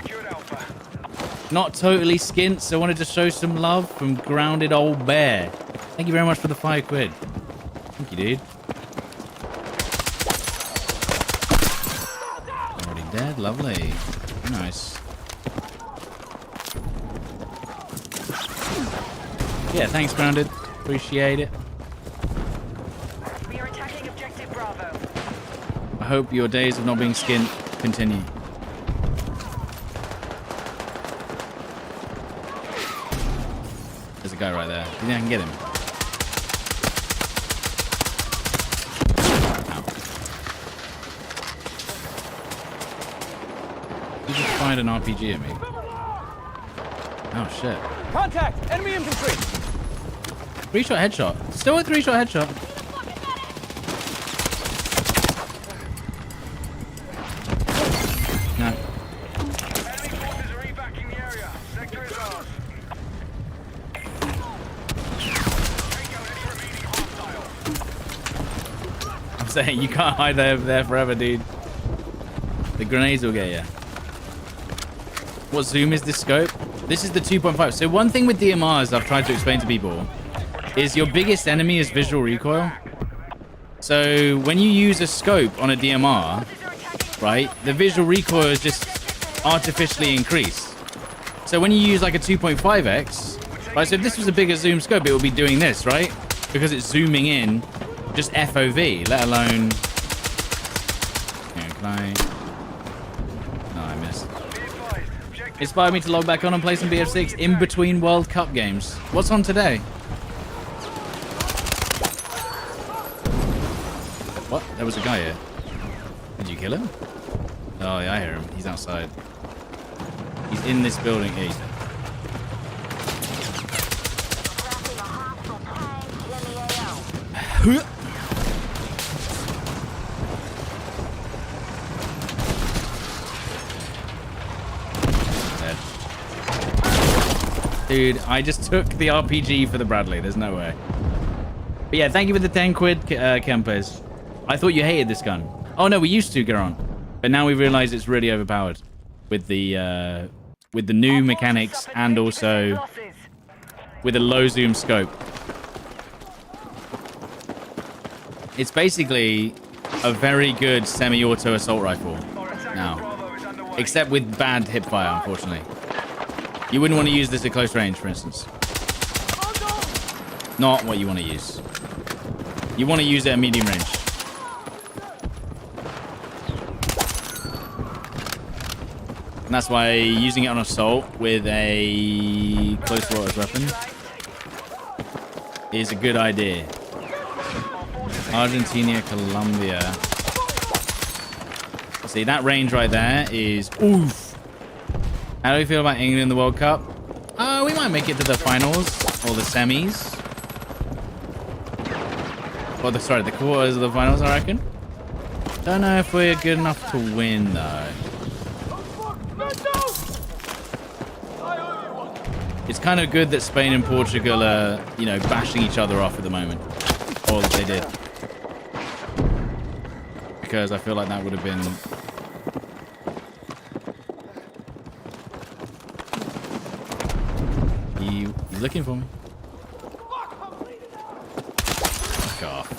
Not totally skint, so I wanted to show some love from Grounded Old Bear. Thank you very much for the £5. Thank you, dude. Already dead, lovely. Nice. Yeah, thanks, Grounded. Appreciate it. We are attacking hope your days of not being skinned continue. There's a guy right there. Do you think I can get him? Ow. He just fired an RPG at me. Oh shit. Contact! Enemy infantry! 3-shot headshot. Still a 3-shot headshot. No. Enemy forces are evacuating the area. Sector is ours. Take out any remaining hostile. I'm saying you can't hide there forever, dude. The grenades will get you. What zoom is this scope? This is the 2.5. So one thing with DMRs I've tried to explain to people is your biggest enemy is visual recoil. So when you use a scope on a DMR, right, the visual recoil is just artificially increased. So when you use like a 2.5x, right, so if this was a bigger zoom scope, it would be doing this, right? Because it's zooming in just FOV, let alone... Can I... No, I missed. Inspired me to log back on and play some BF6 in between World Cup games. What's on today? What? There was a guy here. Did you kill him? Oh, yeah, I hear him. He's outside. He's in this building. Yeah, he's dead. Dude, I just took the RPG for the Bradley. There's no way. But yeah, thank you for the 10 quid, Kempers. I thought you hated this gun. Oh no, we used to, Garon. But now we realize it's really overpowered with the new mechanics and also with a low zoom scope. It's basically a very good semi-auto assault rifle now, except with bad hipfire, unfortunately. You wouldn't want to use this at close range, for instance. Not what you want to use. You want to use it at medium range. And that's why using it on assault with a close quarters weapon is a good idea. Argentina, Colombia. See, that range right there is... Oof! How do we feel about England in the World Cup? We might make it to the finals or the semis. Or the quarters of the finals, I reckon. Don't know if we're good enough to win, though. It's kind of good that Spain and Portugal are, you know, bashing each other off at the moment. Or they did. Because I feel like that would have been... You looking for me? Fuck off.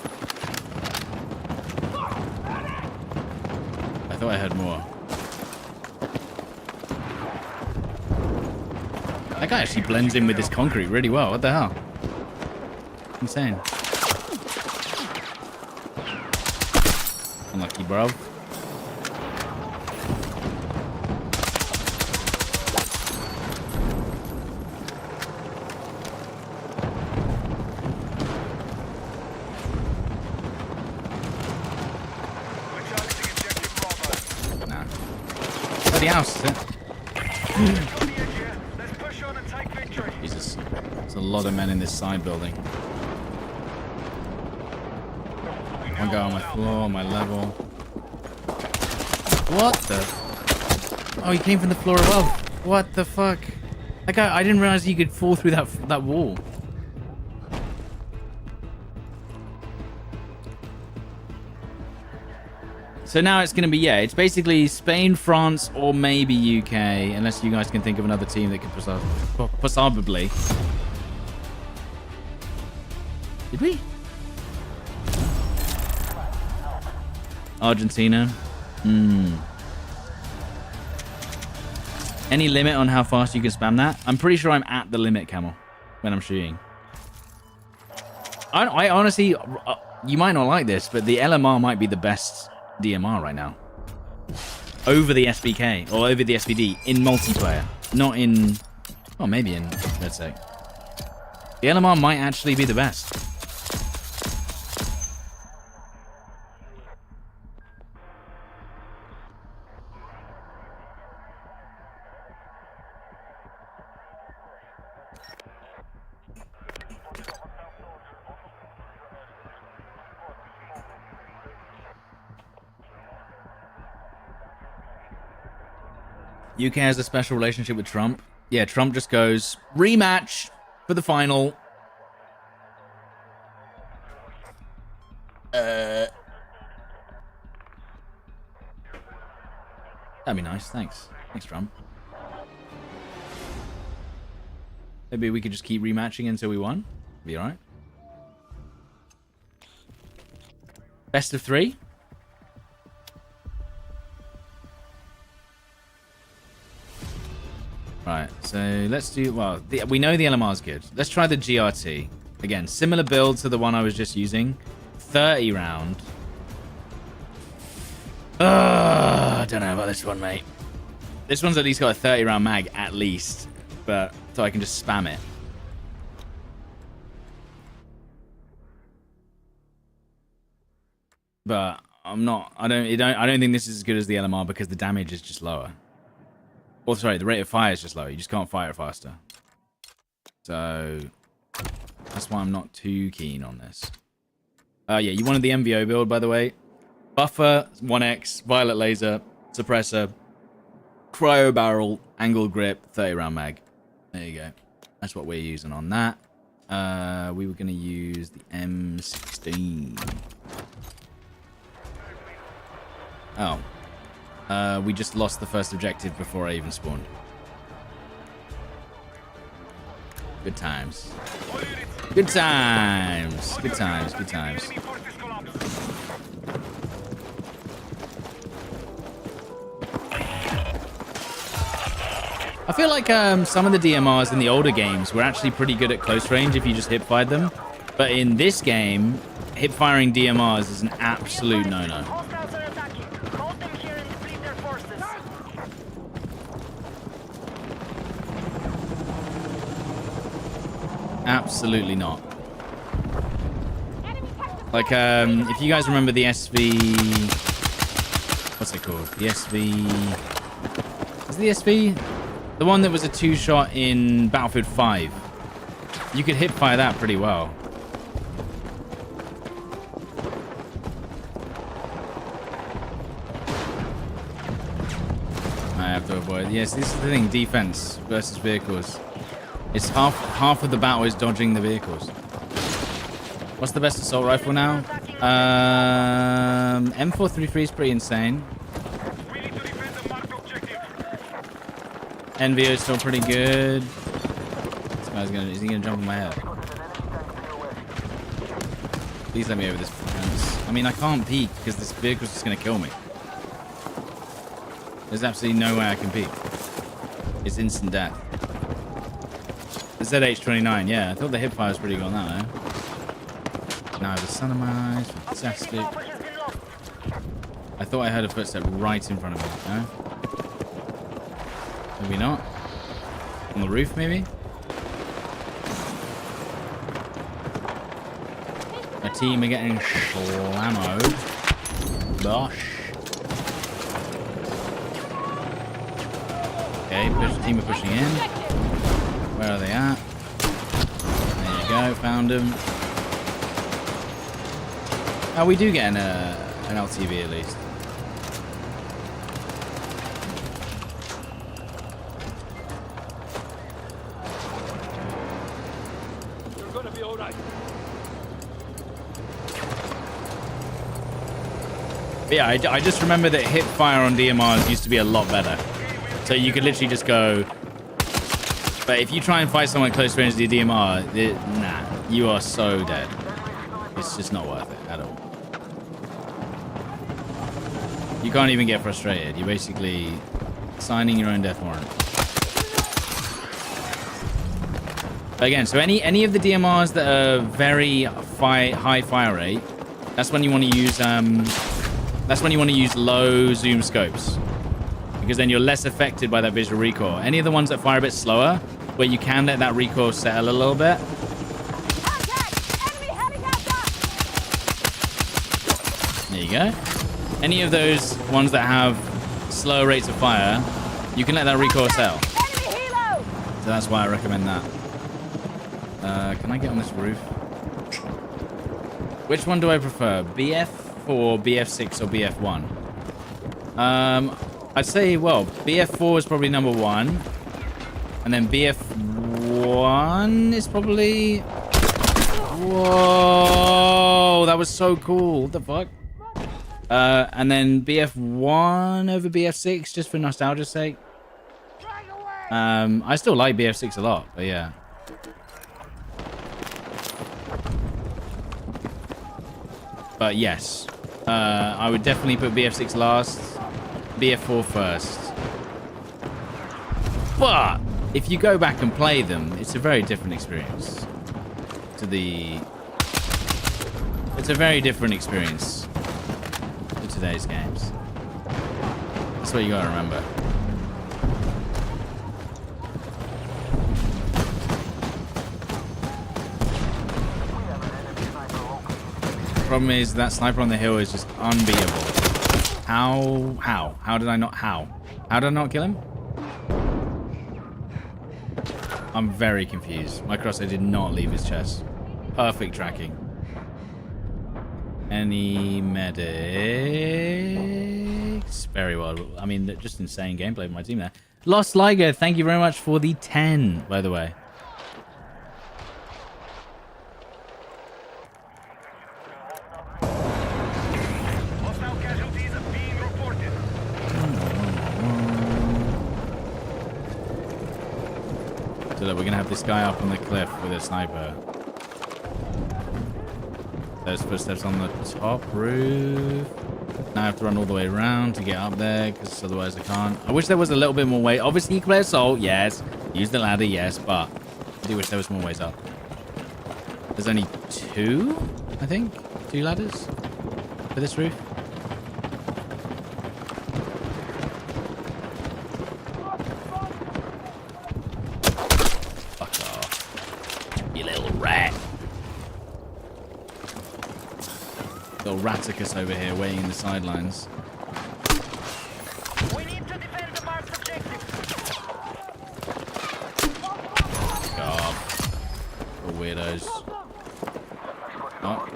I thought I had more. That guy actually blends in with this concrete really well. What the hell? Insane. Unlucky, bro. Nah. Bloody house, is it? Jesus. There's a lot of men in this side building. One guy on my floor, my level. What the? Oh, he came from the floor above. What the fuck? That guy, I didn't realize he could fall through that wall. So now it's going to be, yeah, it's basically Spain, France, or maybe UK, unless you guys can think of another team that could possibly. Did we? Argentina. Any limit on how fast you can spam that? I'm pretty sure I'm at the limit, Camel, when I'm shooting. I honestly, you might not like this, but the LMR might be the best DMR right now. Over the SVK, or over the SVD, in multiplayer. Not in... Well, maybe in... Let's say. The LMR might actually be the best. UK has a special relationship with Trump. Yeah, Trump just goes, rematch for the final. That'd be nice. Thanks. Thanks, Trump. Maybe we could just keep rematching until we won. Be alright. Best of 3? Right, so let's do... Well, we know the LMR's good. Let's try the GRT. Again, similar build to the one I was just using. 30 round. I don't know about this one, mate. This one's at least got a 30 round mag, at least. But, so I can just spam it. But I'm not... I don't think this is as good as the LMR because the damage is just lower. Or sorry, the rate of fire is just lower. You just can't fire it faster. So that's why I'm not too keen on this. Yeah, you wanted the MVO build, by the way. Buffer, 1x, violet laser, suppressor, cryo barrel, angle grip, 30 round mag. There you go. That's what we're using on that. We were going to use the M16. Oh. We just lost the first objective before I even spawned. Good times. Good times. Good times. Good times. I feel like some of the DMRs in the older games were actually pretty good at close range if you just hip-fired them. But in this game, hip-firing DMRs is an absolute no-no. Absolutely not. Like, if you guys remember the SV... What's it called? The SV... Is it the SV? The one that was a 2-shot in Battlefield 5. You could hip-fire that pretty well. I have to avoid... Yes, this is the thing. Defense versus vehicles. It's half of the battle is dodging the vehicles. What's the best assault rifle now? M433 is pretty insane. NVO is still pretty good. This guy's is he gonna jump on my head? Please let me over this fence. I mean, I can't peek because this vehicle's just gonna kill me. There's absolutely no way I can peek. It's instant death. The ZH-29, yeah. I thought the hipfire was pretty good on that, though. Now the Sunamize, fantastic. I thought I heard a footstep right in front of me, no? Maybe not. On the roof, maybe? A team are getting slammoed. Bosh. Okay, team are pushing in. Where are they at? There you go, found them. Oh, we do get an LTV at least. You're gonna be all right. But yeah, I just remember that hip fire on DMRs used to be a lot better. So you could literally just go... But if you try and fight someone close range to the DMR, nah, you are so dead. It's just not worth it at all. You can't even get frustrated. You're basically signing your own death warrant. But again, so any of the DMRs that are very high fire rate, that's when you want to use the That's when you want to use low zoom scopes, because then you're less affected by that visual recoil. Any of the ones that fire a bit slower, where you can let that recoil settle a little bit. There you go. Any of those ones that have slower rates of fire, you can let that recoil settle. So that's why I recommend that. Can I get on this roof? Which one do I prefer? BF4, BF6, or BF1? I'd say, well, BF4 is probably number 1. And then BF1 is probably... Whoa! That was so cool. What the fuck? And then BF1 over BF6, just for nostalgia's sake. I still like BF6 a lot, but yeah. But yes, I would definitely put BF6 last, BF4 first. But if you go back and play them, it's a very different experience. It's a very different experience to today's games. That's what you gotta remember. Problem is that sniper on the hill is just unbeatable. How did I not kill him? I'm very confused. My crosshair did not leave his chest. Perfect tracking. Any medics? Very well. I mean, just insane gameplay from my team there. Lost Liger, thank you very much for the 10, by the way. So look, we're gonna have this guy up on the cliff with a sniper. There's footsteps on the top roof. Now I have to run all the way around to get up there, because otherwise I can't. I wish there was a little bit more way. Obviously, you can play assault, yes. Use the ladder, yes, but I do wish there was more ways up. There's only 2, I think. 2 ladders for this roof. Raticus over here waiting in the sidelines. We need to defend the marked objective. God. The weirdos. Oh.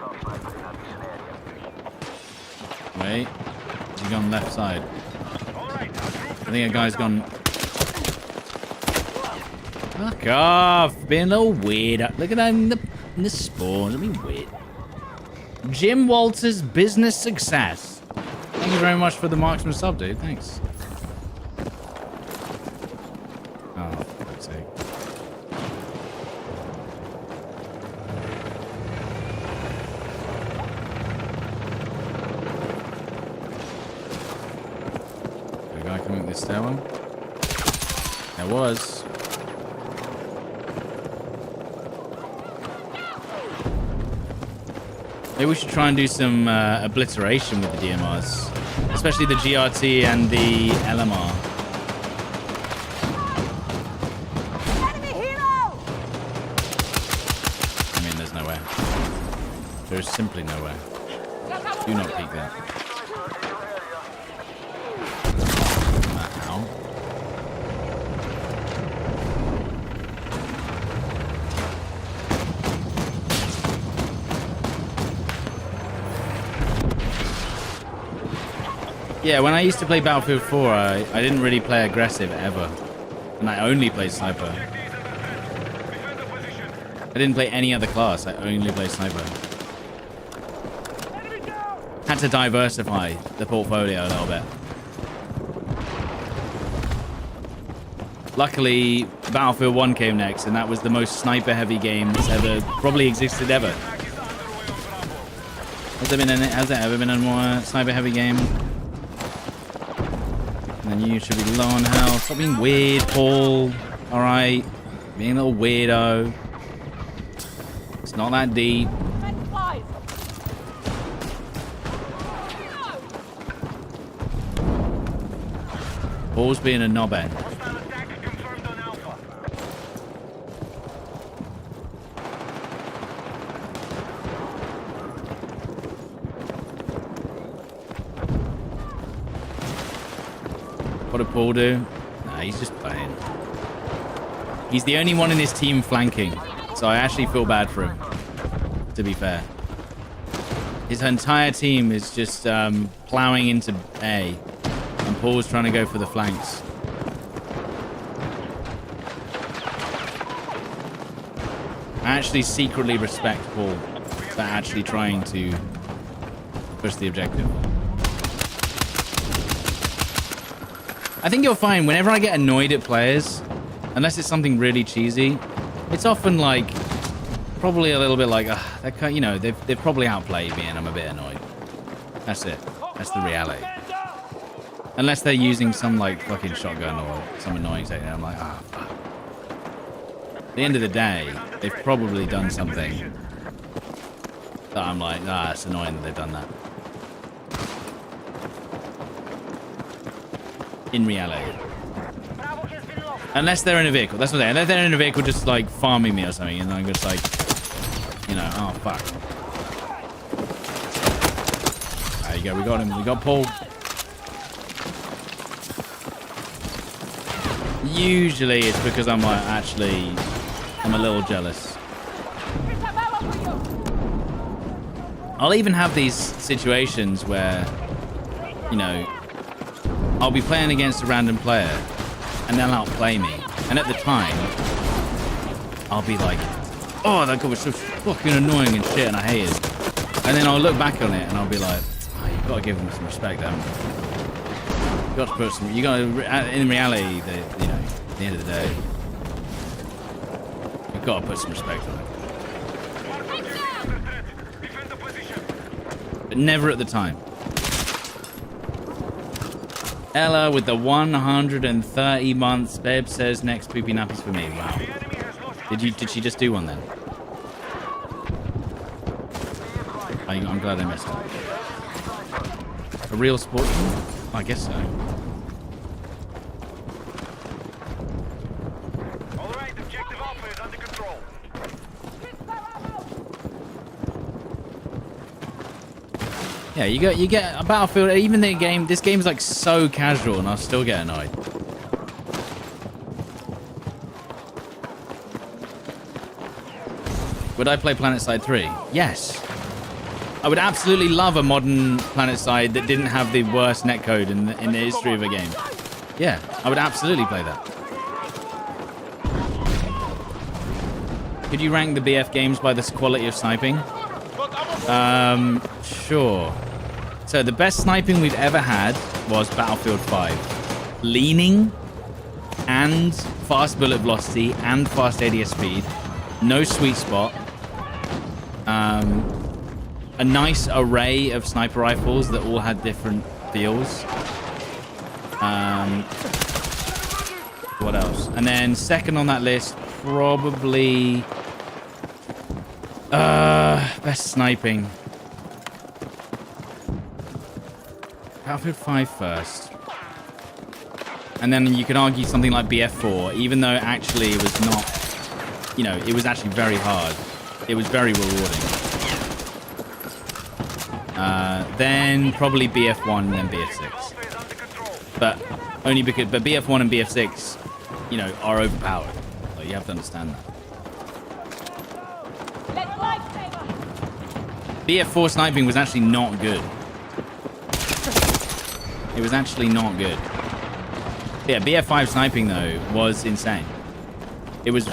Wait. Has he gone left side? I think a guy's gone... Fuck off. Being a little weird. Look at that in the spawn. Let me weird. Jim Walters business success. Thank you very much for the marksman sub, dude. Thanks. Oh, for fuck's sake. The guy coming up this stairwell? There was. Maybe we should try and do some obliteration with the DMRs, especially the GRT and the LMR. I mean, there's no way. There's simply no way. Do not peek that. Ow. Yeah, when I used to play Battlefield 4, I didn't really play aggressive ever. And I only played sniper. I didn't play any other class. I only played sniper. Had to diversify the portfolio a little bit. Luckily, Battlefield 1 came next, and that was the most sniper-heavy game that's ever probably existed ever. Has there ever been a more sniper-heavy game? And then you should be low on health. Stop being weird, Paul. Alright. Being a little weirdo. It's not that deep. Paul's being a knobhead. Hostile attack confirmed on Alpha. What did Paul do? Nah, he's just playing. He's the only one in this team flanking, so I actually feel bad for him, to be fair. His entire team is just plowing into A, and Paul's trying to go for the flanks. I actually secretly respect Paul for actually trying to push the objective. I think you'll find whenever I get annoyed at players, unless it's something really cheesy, it's often like probably a little bit like, you know, they've probably outplayed me and I'm a bit annoyed. That's it. That's the reality. Unless they're using some like fucking shotgun or some annoying technique, I'm like, fuck. At the end of the day, they've probably done something that I'm like, it's annoying that they've done that. In reality. Unless they're in a vehicle. That's what I'm saying. Unless they're in a vehicle just like farming me or something, and I'm just like, you know, oh fuck. There you go, we got him. We got Paul. Usually it's because I'm like, actually, I'm a little jealous. I'll even have these situations where, you know, I'll be playing against a random player and they'll outplay me. And at the time, I'll be like, oh, that guy was so fucking annoying and shit and I hate it. And then I'll look back on it and I'll be like, you've got to give them some respect, haven't you? You've got to put some, you got to, in reality, you know, at the end of the day, you've got to put some respect on it. But never at the time. Ella with the 130 months. Babe says next poopy nappies for me. Wow. Did she just do one then? I'm glad I missed it. A real sportsman? I guess so. All right, objective Alpha is under control. Yeah, you get a Battlefield. Even the game, this game's like so casual, and I'll still get annoyed. Would I play PlanetSide 3? Yes. I would absolutely love a modern PlanetSide that didn't have the worst netcode in the history of a game. Yeah, I would absolutely play that. Could you rank the BF games by the quality of sniping? Sure. So the best sniping we've ever had was Battlefield 5. Leaning and fast bullet velocity and fast ADS speed. No sweet spot. A nice array of sniper rifles that all had different feels. What else? And then second on that list, probably best sniping. Battlefield 5 first. And then you could argue something like BF4, even though actually it was not, you know, it was actually very hard. It was very rewarding. Then probably BF1 and then BF6. But only because, but BF1 and BF6, you know, are overpowered. Like, you have to understand that. BF4 sniping was actually not good. It was actually not good. Yeah, BF5 sniping, though, was insane. It was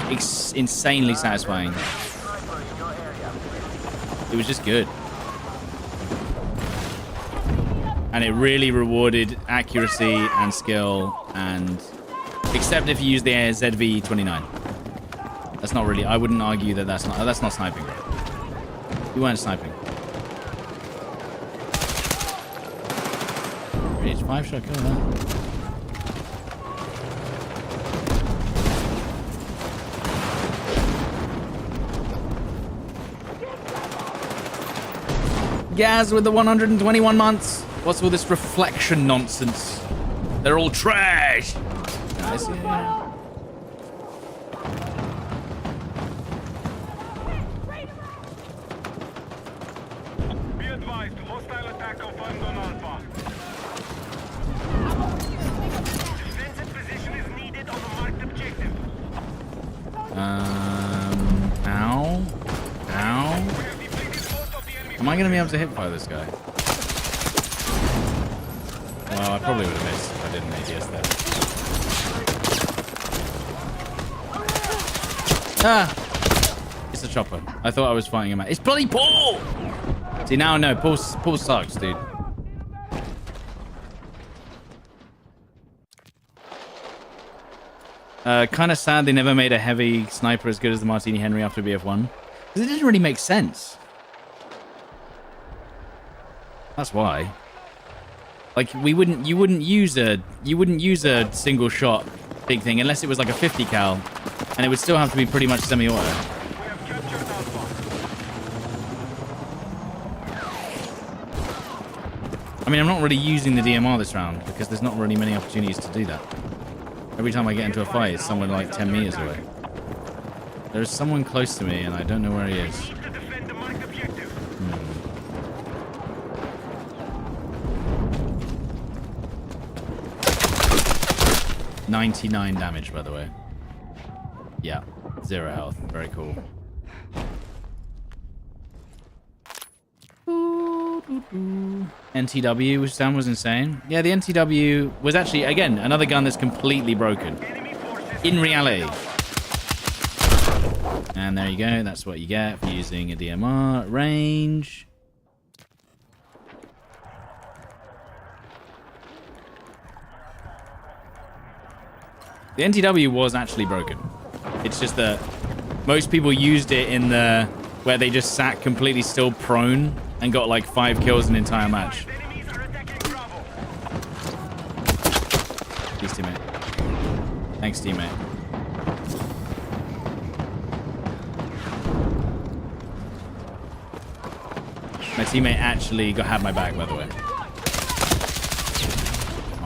insanely satisfying. It was just good. And it really rewarded accuracy and skill, and except if you use the ZV-29. That's not really, I wouldn't argue that that's not sniping. You weren't sniping. Reach 5-shot kill that. Gaz with the 121 months. What's all this reflection nonsense? They're all trash. Nice, yeah. Be advised, hostile attack confirmed on Alpha. Defensive position is needed on the marked objective. Ow. Ow. We have depleted most of the enemy. Am I going to be able to hit fire this guy? Well, I probably would have missed if I didn't ADS there. Ah! It's a chopper. I thought I was fighting him. It's bloody Paul! See, now I know. Paul sucks, dude. Kind of sad they never made a heavy sniper as good as the Martini Henry after BF1. Because it didn't really make sense. That's why. Like, you wouldn't use a single shot big thing unless it was like a 50 cal, and it would still have to be pretty much semi-auto. We have captured Alpha. I mean, I'm not really using the DMR this round because there's not really many opportunities to do that. Every time I get into a fight, it's someone like 10 meters away. There's someone close to me, and I don't know where he is. Need to defend the marked objective. 99 damage, by the way. Yeah, 0 health. Very cool. NTW, which Sam was insane. Yeah, the NTW was actually, again, another gun that's completely broken. In reality. And there you go. That's what you get for using a DMR. Range. The NTW was actually broken. It's just that most people used it in the where they just sat completely still prone and got like 5 kills an entire match. Enemies are attacking Bravo. Peace, teammate. Thanks, teammate. My teammate actually had my back, by the way.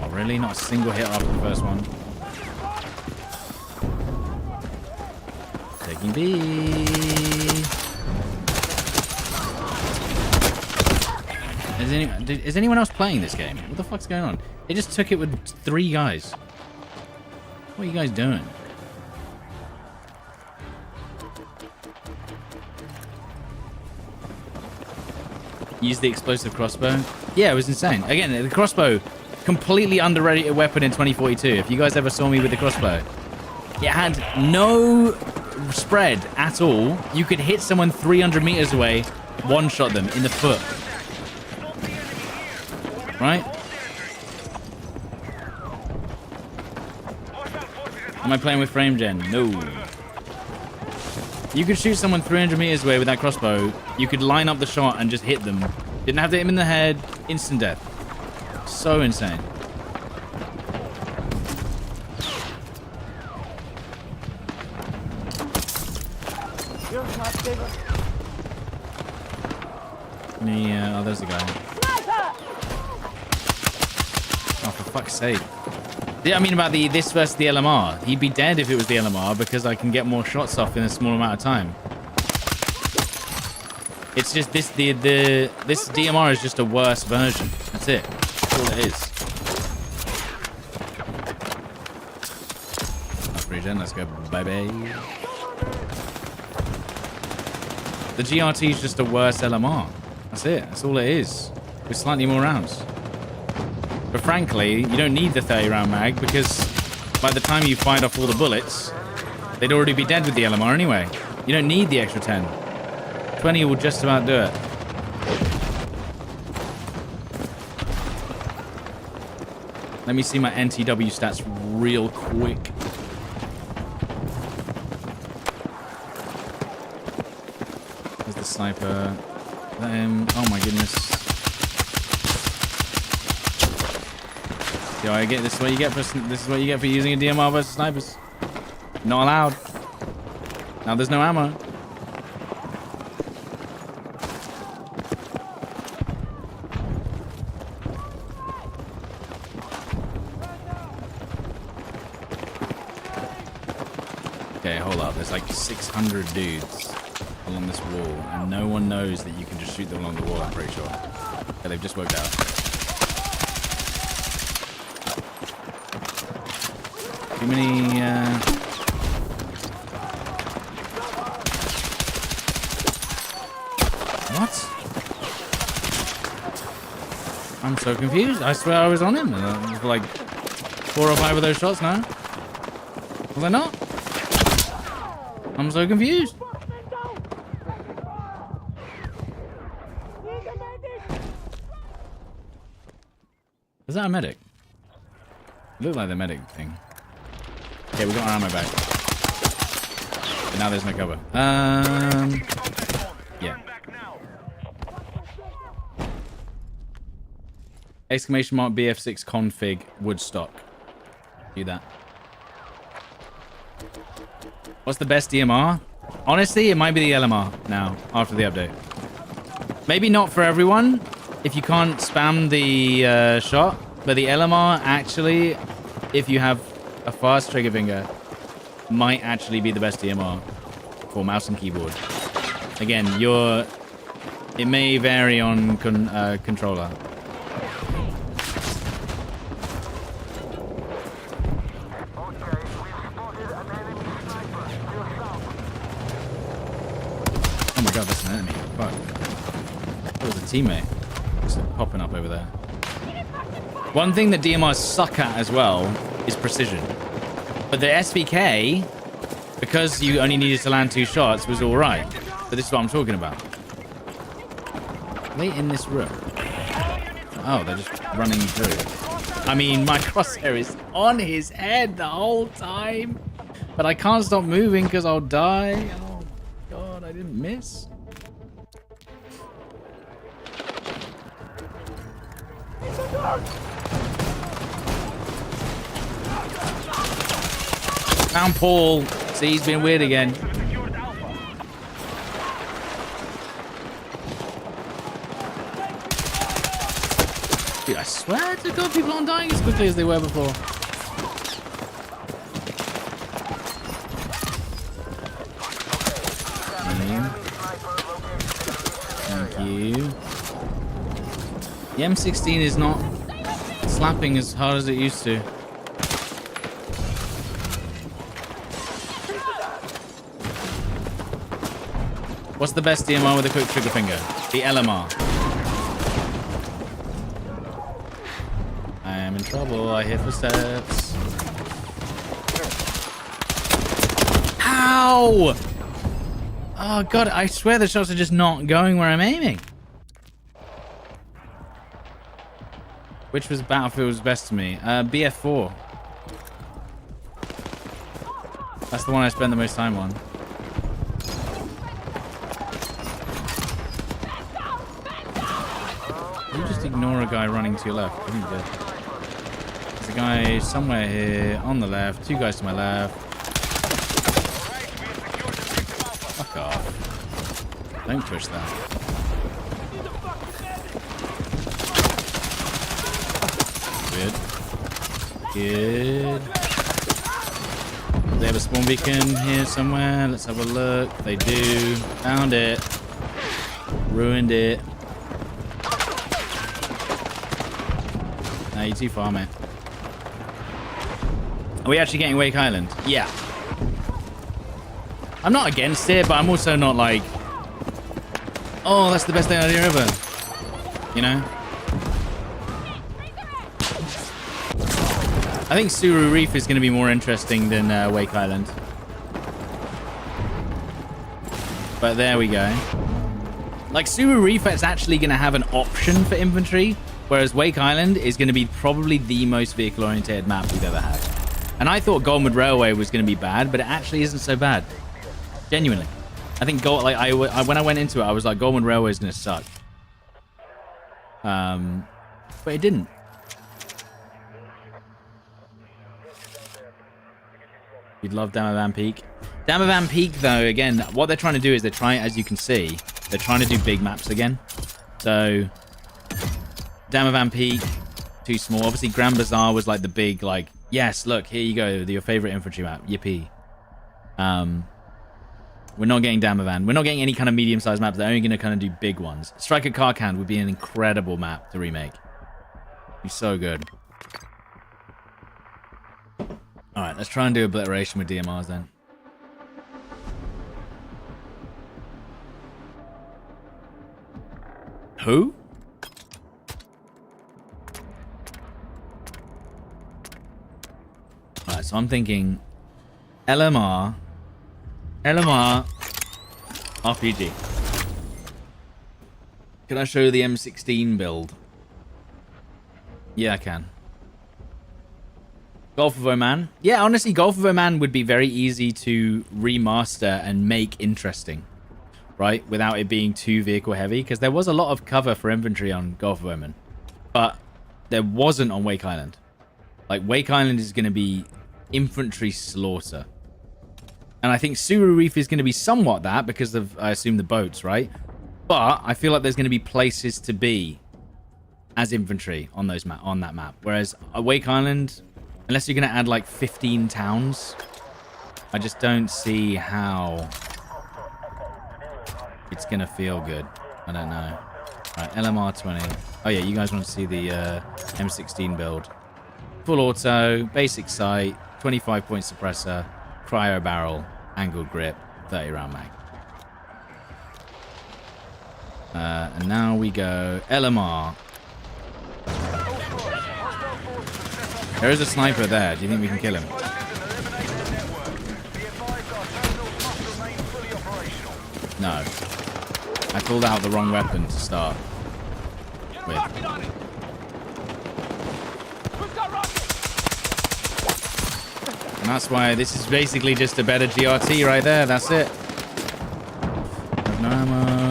Oh, really? Not a single hit after the first one. Taking B. Is anyone else playing this game? What the fuck's going on? They just took it with 3 guys. What are you guys doing? Use the explosive crossbow. Yeah, it was insane. Again, the crossbow, completely underrated weapon in 2042. If you guys ever saw me with the crossbow, it had no spread at all. You could hit someone 300 meters away, one-shot them in the foot. Right? Am I playing with frame gen? No. You could shoot someone 300 meters away with that crossbow. You could line up the shot and just hit them. Didn't have to hit them in the head. Instant death. So insane. Oh, there's the guy. Oh, for fuck's sake. Yeah, I mean about this versus the LMR. He'd be dead if it was the LMR because I can get more shots off in a small amount of time. It's just this DMR is just a worse version. That's it. That's all it is. That's regen. Let's go, baby. The GRT is just a worse LMR. That's it. That's all it is. With slightly more rounds. But frankly, you don't need the 30-round mag because by the time you fired off all the bullets, they'd already be dead with the LMR anyway. You don't need the extra 10. 20 will just about do it. Let me see my NTW stats real quick. There's the sniper. Is that him? Oh my goodness. Yo, I get this is what you get for using a DMR versus snipers. Not allowed. Now there's no ammo. there's like 600 dudes along this wall, and no one knows that you can just shoot them along the wall, I'm pretty sure. Yeah, they've just worked out. Too many, What? I'm so confused. I swear I was on him. For like 4 or 5 of those shots now. Was I not? I'm so confused. Is that a medic? It looked like the medic thing. Okay, we got our ammo back. But now there's no cover. Yeah. Exclamation mark BF6 config Woodstock. Do that. What's the best DMR? Honestly, it might be the LMR now, after the update. Maybe not for everyone, if you can't spam the shot, but the LMR actually, if you have a fast trigger finger, might actually be the best DMR for mouse and keyboard. Again, it may vary on controller. Oh my god, that's an enemy. Fuck. That was a teammate. Just popping up over there. One thing that DMRs suck at as well is precision. But the SVK, because you only needed to land 2 shots, was alright. But this is what I'm talking about. Are they in this room? Oh, they're just running through. I mean, my crosshair is on his head the whole time. But I can't stop moving because I'll die. Oh my god, I didn't miss. Found Paul. See, he's been weird again. Dude, I swear to God, people aren't dying as quickly as they were before. Thank you. The M16 is not slapping as hard as it used to. What's the best DMR with a quick trigger finger? The LMR. I am in trouble. I hear footsteps. Ow! Oh god, I swear the shots are just not going where I'm aiming. Which was Battlefield's best to me? BF4. That's the one I spend the most time on. You just ignore a guy running to your left. I think you did. There's a guy somewhere here on the left. 2 guys to my left. Fuck off. Don't push that. Good. Good. They have a spawn beacon here somewhere. Let's have a look. They do. Found it. Ruined it. Nah, you're too far, mate. Are we actually getting Wake Island? Yeah. I'm not against it, but I'm also not like, oh, that's the best idea ever. You know? I think Suru Reef is going to be more interesting than Wake Island. But there we go. Like, Suru Reef is actually going to have an option for infantry, whereas Wake Island is going to be probably the most vehicle-oriented map we've ever had. And I thought Goldwood Railway was going to be bad, but it actually isn't so bad. Genuinely. I think when I went into it, I was like, Goldwood Railway is going to suck. But it didn't. You'd love Damavan Peak. Damavan Peak, though, again, what they're trying to do is as you can see, they're trying to do big maps again. So, Damavan Peak, too small. Obviously, Grand Bazaar was like the big, like, yes, look, here you go, your favorite infantry map. Yippee. We're not getting Dammervan. We're not getting any kind of medium-sized maps. They're only going to kind of do big ones. Striker Karkand would be an incredible map to remake. Be so good. Alright, let's try and do obliteration with DMRs then. Who? Alright, so I'm thinking LMR, RPG. Can I show you the M16 build? Yeah, I can. Gulf of Oman? Yeah, honestly, Gulf of Oman would be very easy to remaster and make interesting, right? Without it being too vehicle heavy, because there was a lot of cover for infantry on Gulf of Oman, but there wasn't on Wake Island. Like, Wake Island is going to be infantry slaughter. And I think Suru Reef is going to be somewhat that because of, I assume, the boats, right? But I feel like there's going to be places to be as infantry on those on that map. Whereas Wake Island, unless you're going to add like 15 towns, I just don't see how it's going to feel good. I don't know. Right, LMR 20. Oh yeah, you guys want to see the M16 build. Full auto, basic sight, 25-point suppressor, cryo barrel, angled grip, 30-round mag. And now we go LMR. There is a sniper there. Do you think we can kill him? No. I pulled out the wrong weapon to start with. And that's why this is basically just a better GRT right there. That's it. No ammo.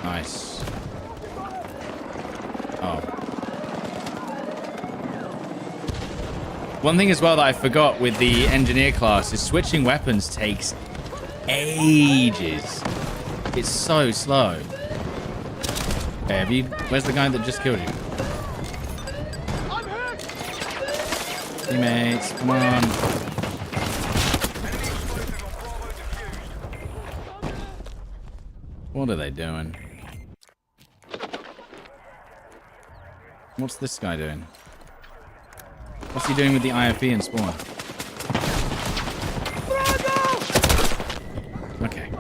Nice. Oh. One thing as well that I forgot with the engineer class is switching weapons takes ages. It's so slow. Okay, where's the guy that just killed you? Teammates, come on. What are they doing? What's this guy doing? What's he doing with the IFE and spawn? Okay.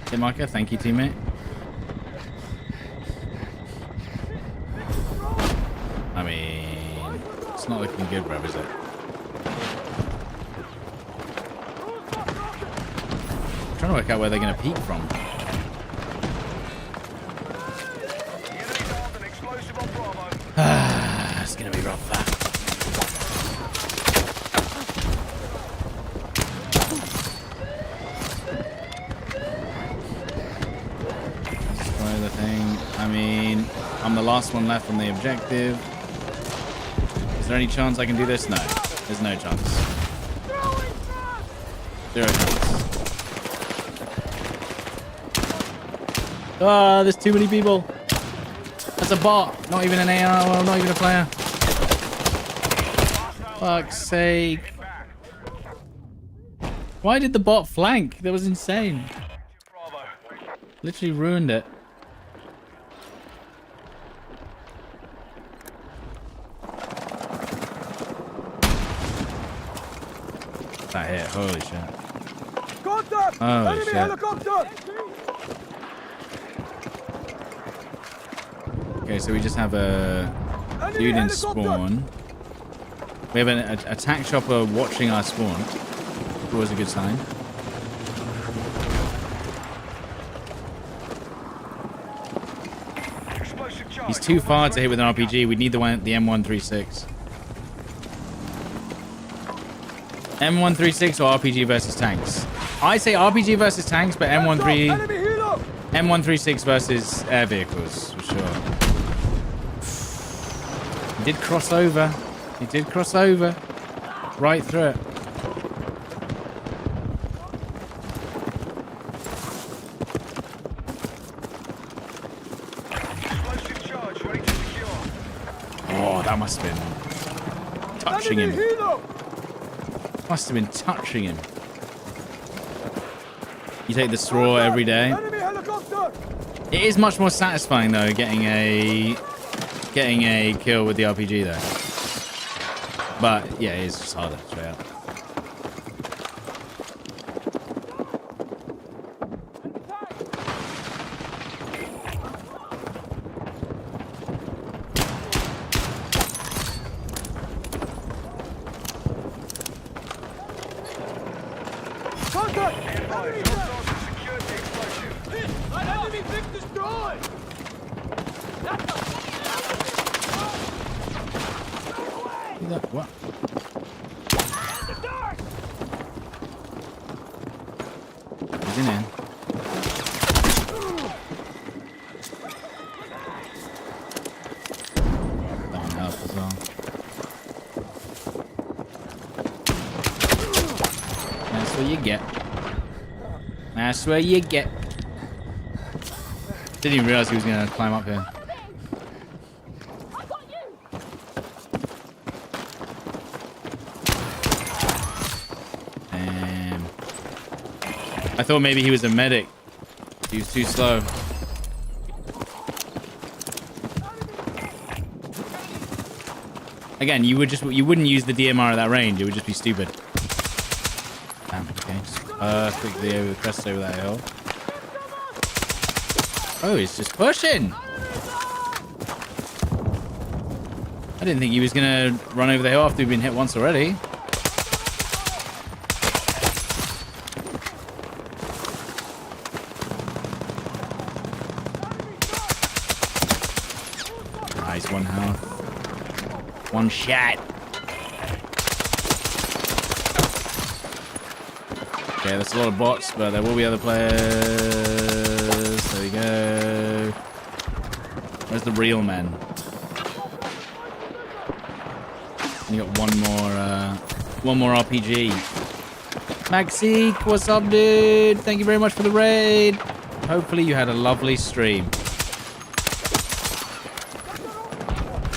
Hit marker, thank you, teammate. I mean, it's not looking good, bro, is it? I'm trying to work out where they're going to peek from. It's going to be rough, that. Destroy the thing. I mean, I'm the last one left on the objective. Is there any chance I can do this? No. There's no chance. 0 chance. Ah, there's too many people. That's a bot. Not even an AR. Well, not even a player. Fuck's sake. Why did the bot flank? That was insane. Literally ruined it. That hit. Holy shit. Contact! Holy Enemy shit. helicopter! Okay, so we just have a dude in spawn. We have an attack chopper watching our spawn. Always a good sign. He's too far to hit with an RPG. We need the M136. M136 or RPG versus tanks? I say RPG versus tanks, but M136 versus air vehicles, for sure. He did cross over. He did cross over. Right through it. that must have been touching Enemy him. helo! Must have been touching him. You take the straw every day. Enemy helicopter! It is much more satisfying though, getting a kill with the RPG though. But yeah, it is just harder straight up. Contact! Enemy down! Secured the explosive. Enemy big destroyed! What? He's in there. That one helped as well. That's what you get. That's what you get. Didn't even realize he was gonna climb up here. I thought maybe he was a medic. He was too slow. Again, you wouldn't use the DMR at that range. It would just be stupid. Damn. Okay. Quickly over the crest over that hill. Oh, he's just pushing. I didn't think he was gonna run over the hill after we've been hit once already. Nice, 1 health. 1 shot. Okay, that's a lot of bots, but there will be other players. There we go. Where's the real men? You got one more RPG. Maxik, what's up, dude? Thank you very much for the raid. Hopefully you had a lovely stream.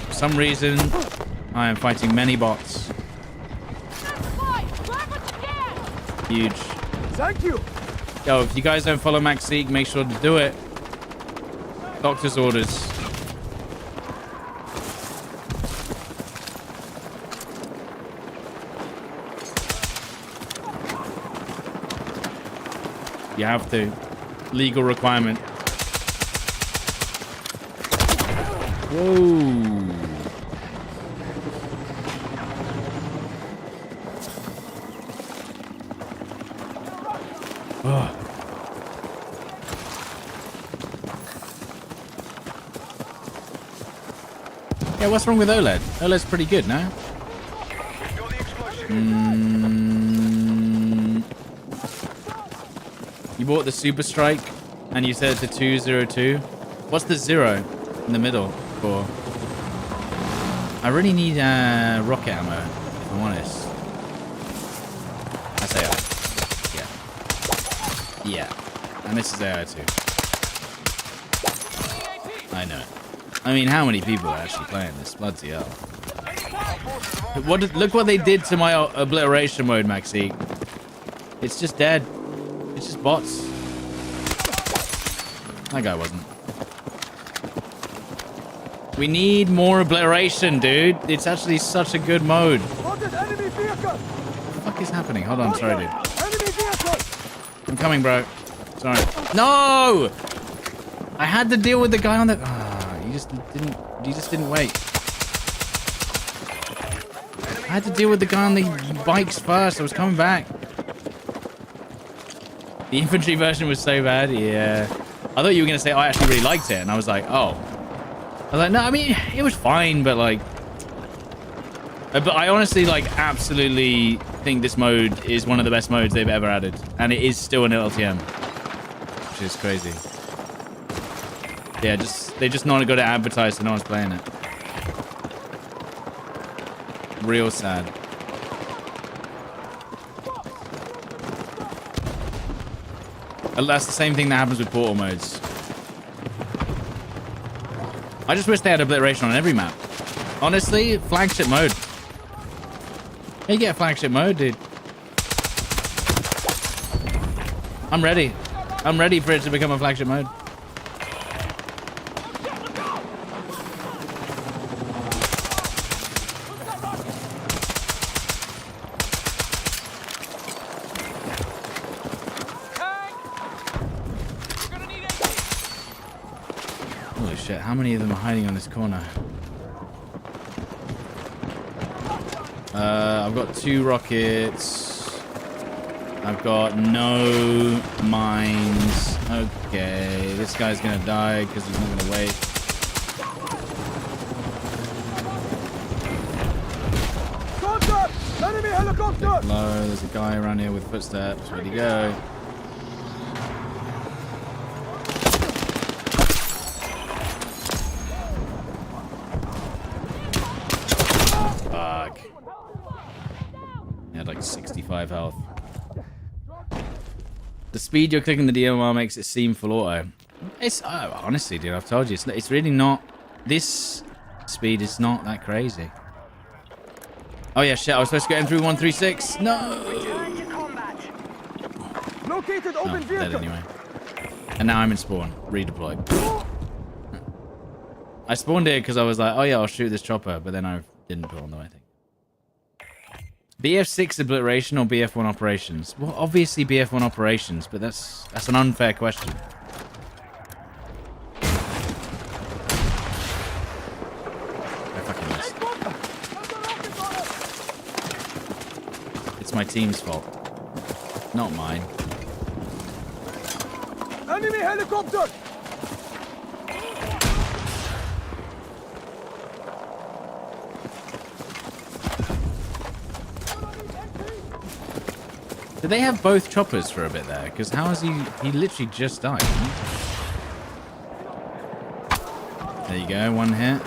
For some reason, I am fighting many bots. Huge. Thank you! Yo, if you guys don't follow Maxik, make sure to do it. Doctor's orders. You have to. Legal requirement. Whoa. Oh. Yeah, what's wrong with OLED? OLED's pretty good, no? You bought the Super Strike and you set it to 202. What's the 0 in the middle for? I really need rocket ammo, if I'm honest. That's AI. Yeah. Yeah. And this is AI too. I know. I mean, how many people are actually playing this? Bloody hell. Look what they did to my obliteration mode, Maxi. It's just dead. It's just bots. That guy wasn't. We need more obliteration, dude. It's actually such a good mode. Spotted enemy vehicle! What the fuck is happening? Hold on, sorry, dude. Enemy vehicle! I'm coming, bro. Sorry. No! I had to deal with the guy on the... you just didn't wait. I had to deal with the guy on the bikes first. I was coming back. The infantry version was so bad. Yeah. I thought you were going to say, I actually really liked it. And I was like, oh. I was like, no, I mean, it was fine, but like... But I honestly, like, absolutely think this mode is one of the best modes they've ever added. And it is still an LTM. Which is crazy. Yeah, they just not got it advertised, so no one's playing it. Real sad. That's the same thing that happens with portal modes. I just wish they had obliteration on every map. Honestly, flagship mode. You get flagship mode, dude. I'm ready. I'm ready for it to become a flagship mode. Holy shit, how many of them are hiding on this corner? I've got 2 rockets. I've got no mines. Okay, this guy's gonna die because he's not gonna wait. Contact! Enemy helicopter! Low, there's a guy around here with footsteps. Where'd he go? Fuck. He had like 65 health. The speed you're clicking the DMR makes it seem full auto. It's honestly, dude, I've told you, it's really not. This speed is not that crazy. Oh yeah, shit! I was supposed to get in through 136. No. Located open Dead vehicle. anyway. And now I'm in spawn. Redeploy. I spawned here because I was like, oh yeah, I'll shoot this chopper, but then I didn't put on the way thing. BF6 obliteration or BF1 operations? Well, obviously BF1 operations, but that's an unfair question. I fucking missed. It's my team's fault, not mine. Enemy helicopter! Did they have both choppers for a bit there? Because how is he literally just died. There you go, 1 hit.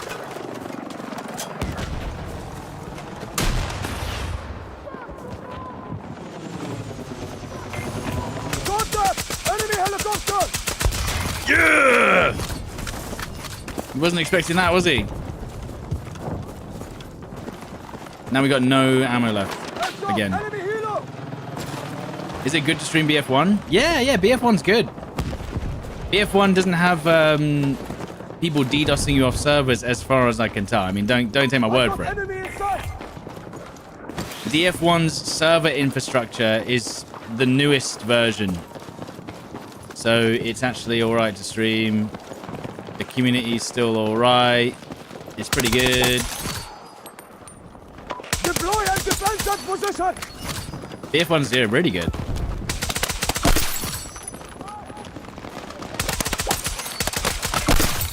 Contact! Enemy helicopter! Yeah! He wasn't expecting that, was he? Now we got no ammo left. Again. Enemy helo! Is it good to stream BF1? Yeah, BF1's good. BF1 doesn't have people DDoSing you off servers as far as I can tell. I mean, don't take my word for it. Enemy in sight! DF1's server infrastructure is the newest version. So it's actually alright to stream. The community's still alright. It's pretty good. Deploy and defend that position! BF1's really good.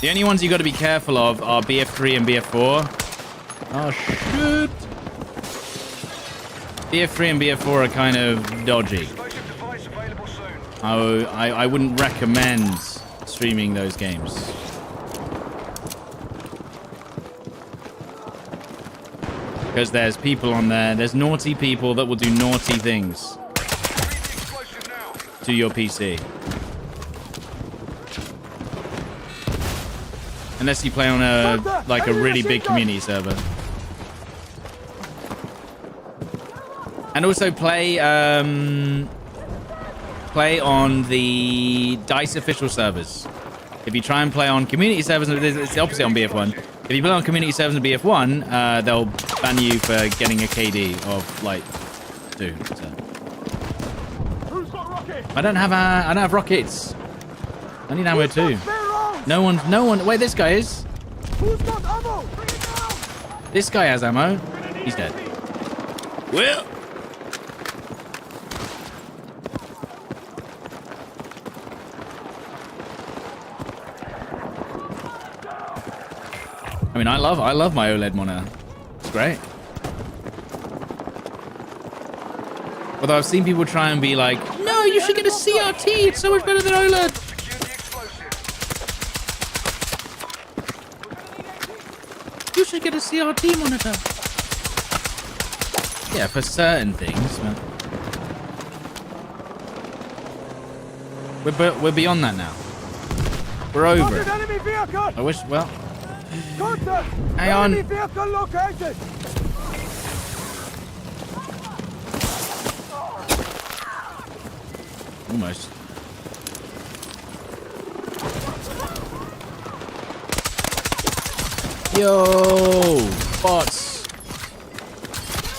The only ones you got to be careful of are BF3 and BF4. Oh shit! BF3 and BF4 are kind of dodgy. I wouldn't recommend streaming those games. Because there's people on there, there's naughty people that will do naughty things to your PC. Unless you play on a really big community server. And also play on the DICE official servers. If you try and play on community servers, it's the opposite on BF1. If you play on community servers in BF1, they'll ban you for getting a KD of like 2. So. Who's got rockets? I don't have rockets. I need ammo too. No one. Wait, this guy is. Who's got ammo? Bring it down! This guy has ammo. He's dead. Well. I mean, I love my OLED monitor. It's great. Although I've seen people try and be like, no, you should get a CRT. It's so much better than OLED. You should get a CRT monitor. Yeah, for certain things. But we're beyond that now. We're over it. Enemy vehicle! I wish, well, Contact! Hang on. Enemy vehicle located! Almost. Yo! Bots! Get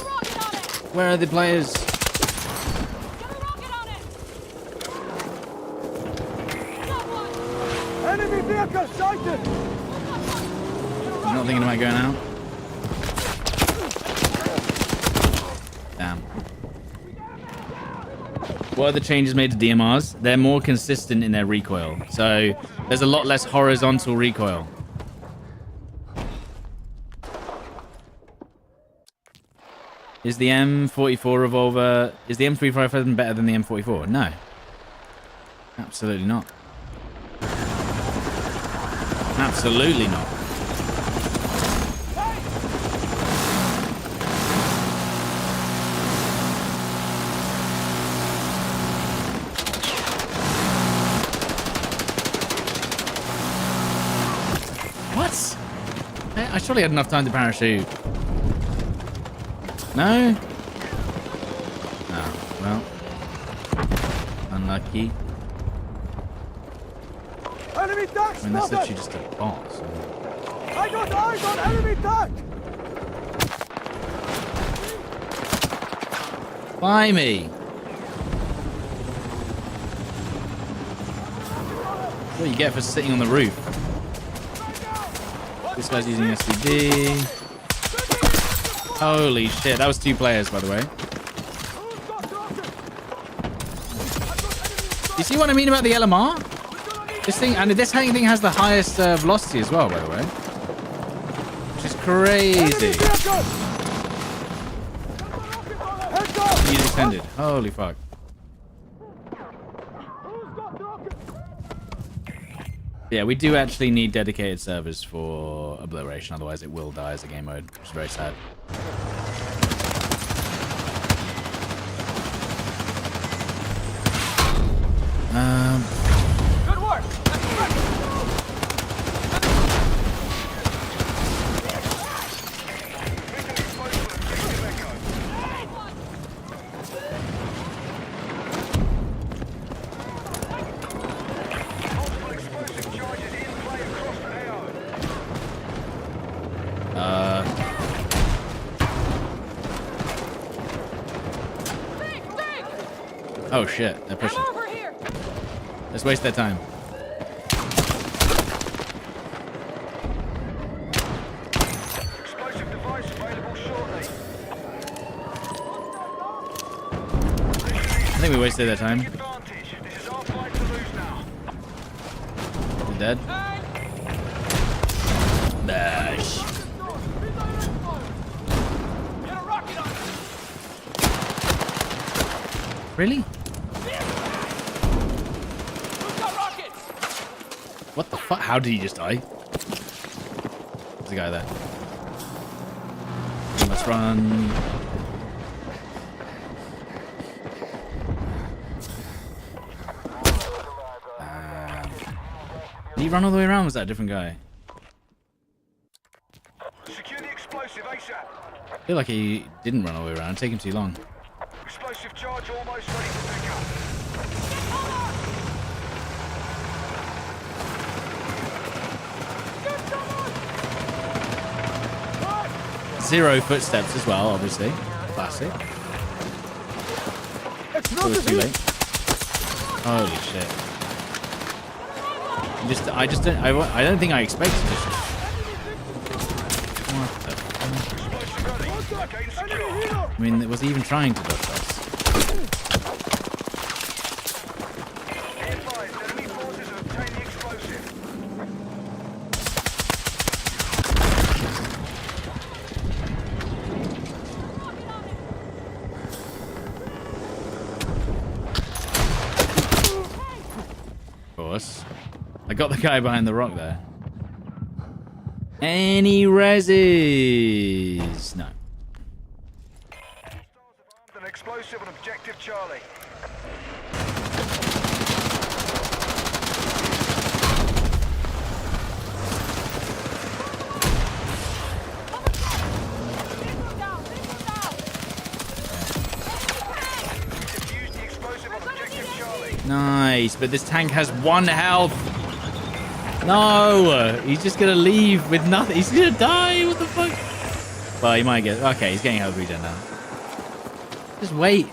a rocket on it! Where are the players? Get a rocket on it! Got one! Enemy vehicle sighted! You're not thinking about going out? Damn. What are the changes made to DMRs? They're more consistent in their recoil. So there's a lot less horizontal recoil. Is the M44 revolver... Is the M357 better than the M44? No. Absolutely not. Absolutely not. What? I surely had enough time to parachute. No? Oh, well. Unlucky. Enemy tank I mean, that's spotted! literally just a bot. So. I got eyes on enemy tank! Buy me. What do you get for sitting on the roof? This guy's using SVD. Holy shit, that was 2 players, by the way. You see what I mean about the LMR? This thing, and this thing has the highest velocity as well, by the way. Which is crazy. He's extended. Holy fuck. Yeah, we do actually need dedicated servers for obliteration, otherwise it will die as a game mode, which is very sad. Good work! Multiple explosive charges in play across the AO. Oh shit, they're pushing. I'm over here! Let's waste their time. Explosive device available shortly. I think we wasted their time. Advantage. This is our fight to lose now. They're dead. Dash. Get a rocket on it! Really? Who's got rockets? What the fuck? How did he just die? There's a guy there. Let's run. Did he run all the way around? Was that a different guy? Secure the explosive ASAP. I feel like he didn't run all the way around. It'd take him too long. Explosive charge almost ready for pickup. Zero footsteps as well, obviously. Classic. It was too late. Holy shit. I don't think I expected this. What the fuck? I mean, was he even trying to dodge us? Be advised, enemy forces have obtained the explosive. Of course. I got the guy behind the rock there. Any reses? No. An explosive on objective Charlie. Nice, but this tank has 1 health. No, he's just gonna leave with nothing. He's gonna die. What the fuck? Well, he might get. Okay, he's getting health regen now. Just wait.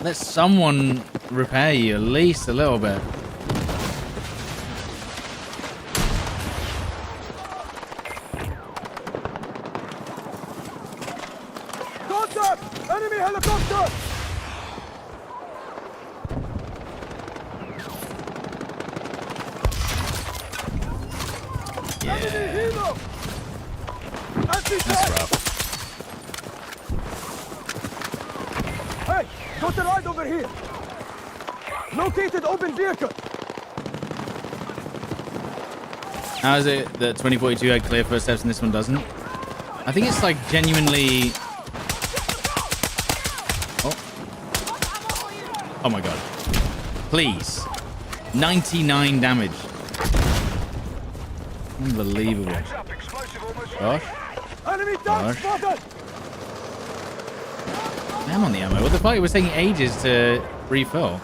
Let someone repair you at least a little bit. Contact! Enemy helicopter! Enemy helo! That's rough. Hey, got a ride over here. Located open vehicle. How is it that 2042 had clear first steps and this one doesn't? I think it's like genuinely. Oh my god. Please. 99 damage. Unbelievable. Heads up, explosive almost Gosh. Enemy tank Gosh. spotted. I'm on the ammo. What the fuck? It was taking ages to refill.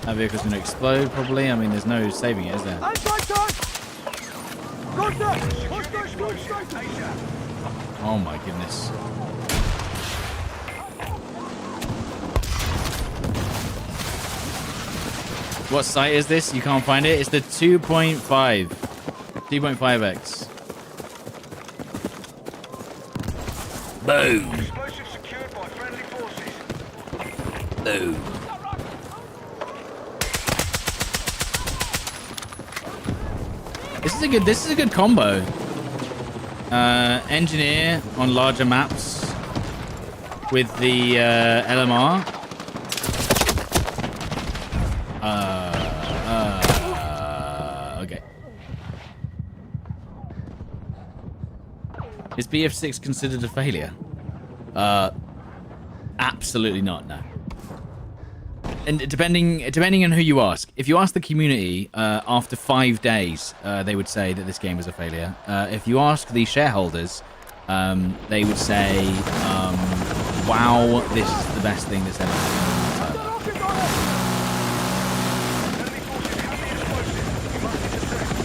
That vehicle's going to explode, probably. I mean, there's no saving it, is there? Anti-tank! Contact! Hostile cruise strike! Oh my goodness. What site is this? You can't find it? It's the 2.5. 2.5x. Boom. explosive secured by friendly forces. Boom. This is a good combo. Engineer on larger maps with the LMR. Okay. Is BF6 considered a failure? Absolutely not, no. And depending on who you ask. If you ask the community, after 5 days, they would say that this game is a failure. If you ask the shareholders, they would say, wow, this is the best thing that's ever happened. Enemy forces have the explosive. You must intercept.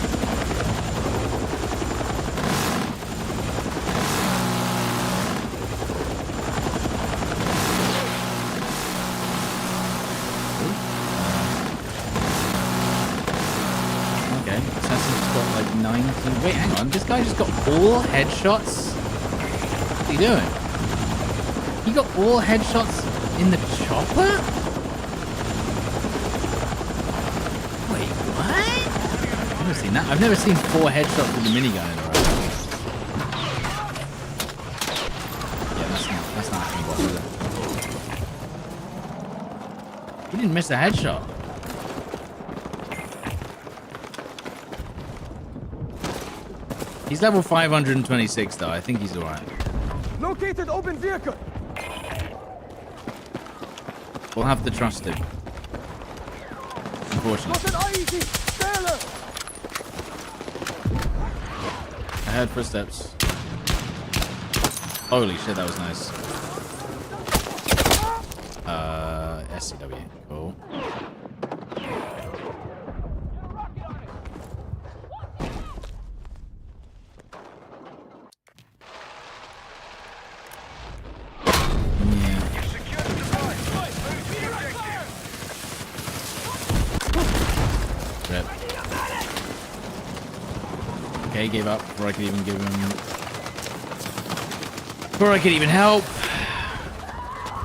Okay, Assassin's got like 19. Wait, hang on. This guy just got all headshots? What's he doing? He got all headshots in the chopper? Wait, what? I've never seen that. I've never seen 4 headshots with the minigun in a row. Yeah, that's not actually what is it? He didn't miss a headshot. He's level 526 though. I think he's alright. Located open vehicle. We'll have to trust him. Unfortunately. Got an IED. Sailor. I heard footsteps. Holy shit, that was nice. SCW. Cool. You've secured the device. Move to the objective. Rip. Okay, gave up before I could even give him. Before I could even help.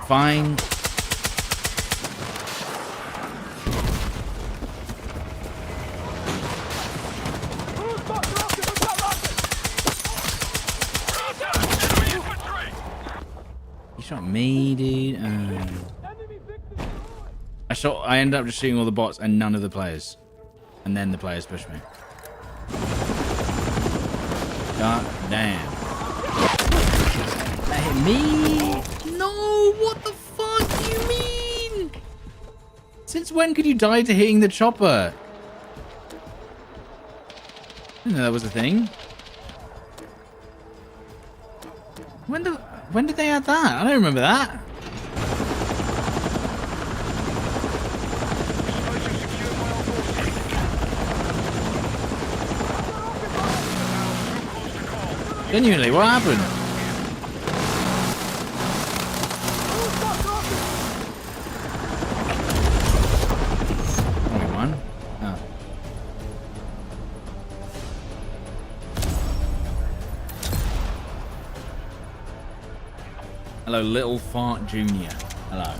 Fine. He shot me, dude. I ended up just shooting all the bots and none of the players. And then the players pushed me. God damn. That hit me? No, what the fuck do you mean? Since when could you die to hitting the chopper? I didn't know that was a thing. When did they add that? I don't remember that. Genuinely, what happened? Only one? Oh. Hello, Little Fart Junior. Hello.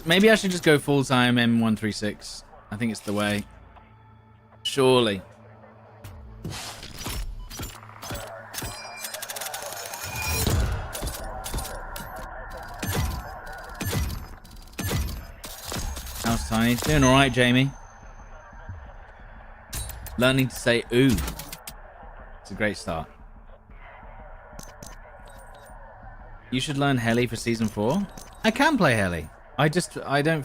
Maybe I should just go full-time M136. I think it's the way. Surely. How's Tiny? Doing alright, Jamie. Learning to say ooh. It's a great start. You should learn heli for season 4. I can play heli. I just don't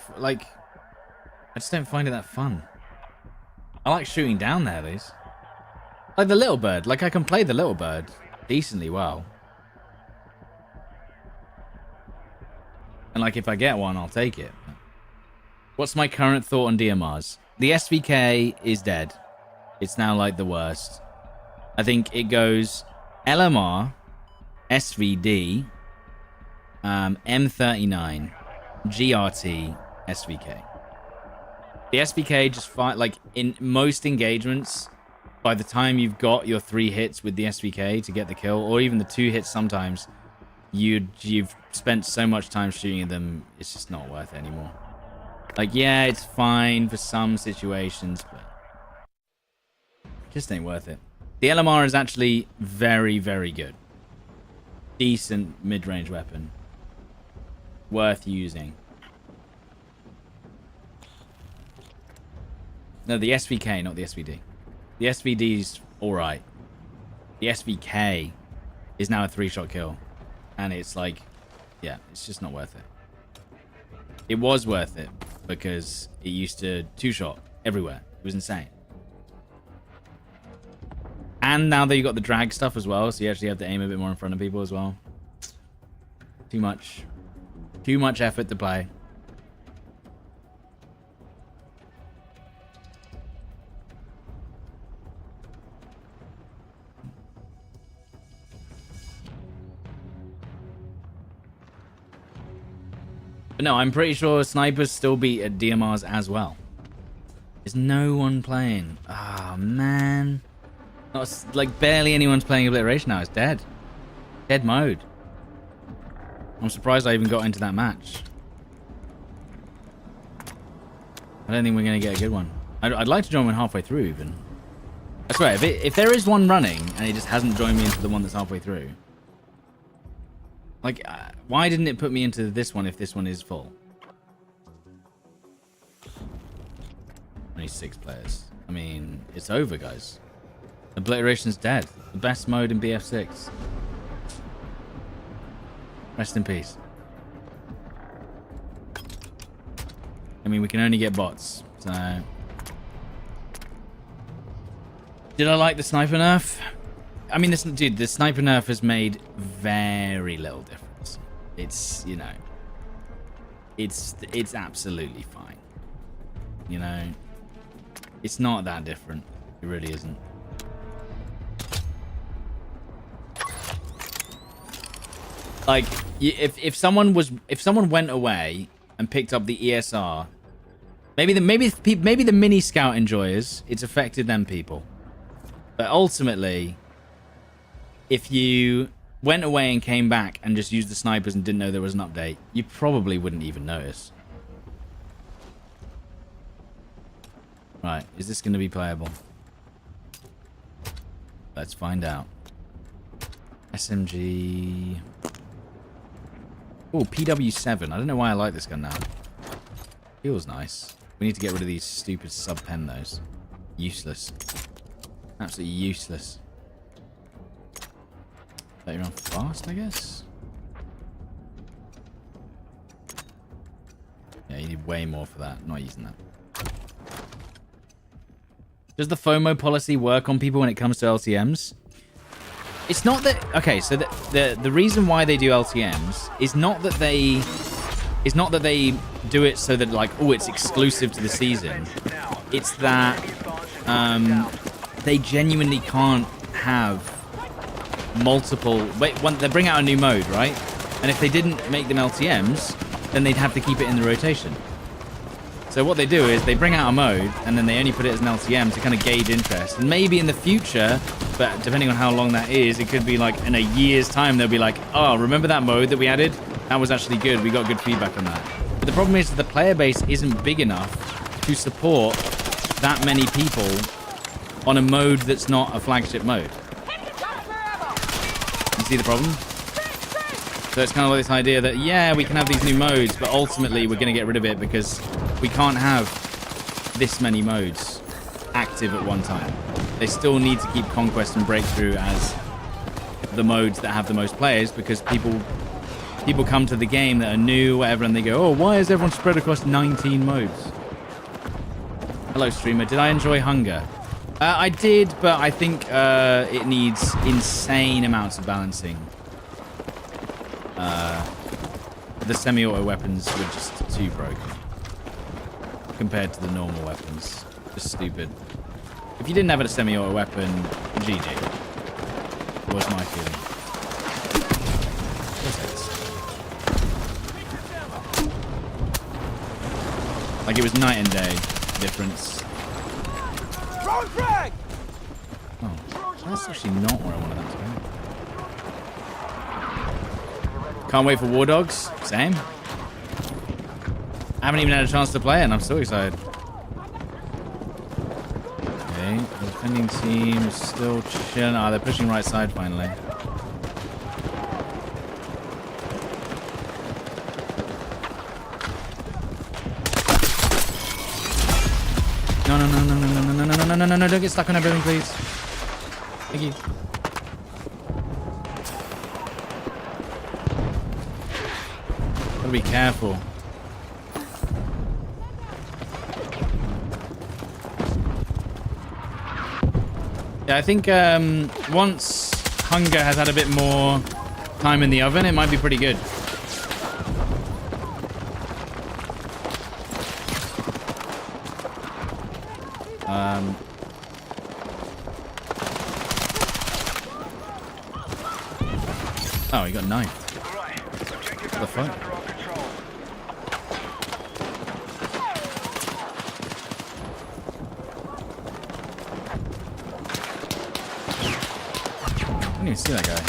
find it that fun. I like shooting down the helis. Like the little bird. Like I can play the little bird decently well. And like if I get one, I'll take it. What's my current thought on DMRs? The SVK is dead. It's now like the worst. I think it goes LMR, SVD, M39, GRT, SVK. The SVK just fight like in most engagements. By the time you've got your 3 hits with the SVK to get the kill, or even the 2 hits, sometimes you've spent so much time shooting them, it's just not worth it anymore. Like yeah, it's fine for some situations, but it just ain't worth it. The LMR is actually very, very good. Decent mid-range weapon. Worth using. No, the SVK, not the SVD. The SVD's alright. The SVK is now a 3-shot kill. And it's like, yeah, it's just not worth it. It was worth it because it used to 2-shot everywhere. It was insane. And now that you got the drag stuff as well, so you actually have to aim a bit more in front of people as well. Too much. Too much effort to play. But no, I'm pretty sure snipers still beat at DMRs as well. There's no one playing. Ah, oh, man. Not, like, barely anyone's playing Obliteration now. It's dead. Dead mode. I'm surprised I even got into that match. I don't think we're going to get a good one. I'd like to join one halfway through, even. I swear, if there is one running, and it just hasn't joined me into the one that's halfway through... Like, why didn't it put me into this one if this one is full? Only 6 players. I mean, it's over, guys. Obliteration's dead. The best mode in BF6. Rest in peace. I mean, we can only get bots, so... Did I like the sniper nerf? I mean, dude, the sniper nerf has made very little difference. It's, you know... It's absolutely fine. You know? It's not that different. It really isn't. Like, if someone went away and picked up the ESR, maybe the mini scout enjoyers, it's affected them people. But ultimately, if you went away and came back and just used the snipers and didn't know there was an update, you probably wouldn't even notice. Right, is this going to be playable? Let's find out. SMG... Oh, PW7. I don't know why I like this gun now. Feels nice. We need to get rid of these stupid sub-pen, those. Useless. Absolutely useless. Let you run fast, I guess? Yeah, you need way more for that. I'm not using that. Does the FOMO policy work on people when it comes to LTMs? It's not that... Okay, so the reason why they do LTMs is not that they do it so that like, oh, it's exclusive to the season. It's that they genuinely can't have multiple. They bring out a new mode, right? And if they didn't make them LTMs, then they'd have to keep it in the rotation. So what they do is they bring out a mode and then they only put it as an LTM to kind of gauge interest. And maybe in the future, but depending on how long that is, it could be like in a year's time, they'll be like, oh, remember that mode that we added? That was actually good. We got good feedback on that. But the problem is that the player base isn't big enough to support that many people on a mode that's not a flagship mode. You see the problem? So it's kind of like this idea that, yeah, we can have these new modes, but ultimately we're going to get rid of it because we can't have this many modes active at one time. They still need to keep Conquest and Breakthrough as the modes that have the most players because people come to the game that are new, whatever, and they go, oh, why is everyone spread across 19 modes? Hello, streamer. Did I enjoy Hunger? I did, but I think it needs insane amounts of balancing. The semi-auto weapons were just too broken compared to the normal weapons. Just stupid. If you didn't have a semi-auto weapon, GG. Was my feeling. Like it was night and day difference. Oh, that's actually not where I wanted that to go. Can't wait for War Dogs. Same. I haven't even had a chance to play it, and I'm so excited. Okay, the defending team is still chilling. Oh, they're pushing right side finally. No, don't get stuck on everything, please. Thank you. Gotta be careful. Yeah, I think once Hunger has had a bit more time in the oven, it might be pretty good. Oh, he got knifed. What the fuck? I didn't even see that guy.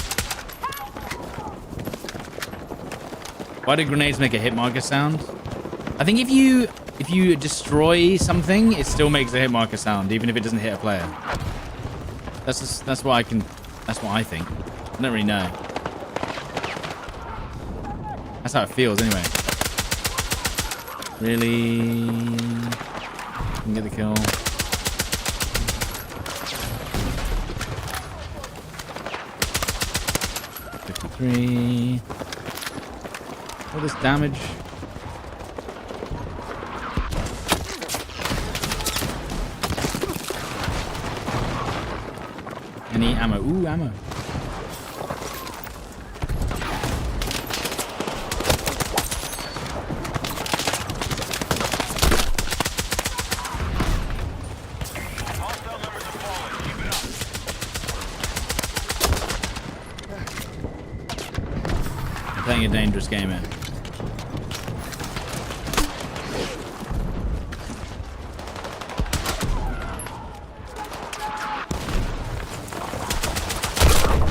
Why do grenades make a hit marker sound? I think if you destroy something, it still makes a hit marker sound, even if it doesn't hit a player. That's what I think. I don't really know. That's how it feels, anyway. Really? Can get the kill. .53. All this damage. Any ammo? Ooh, ammo. Playing a dangerous game here.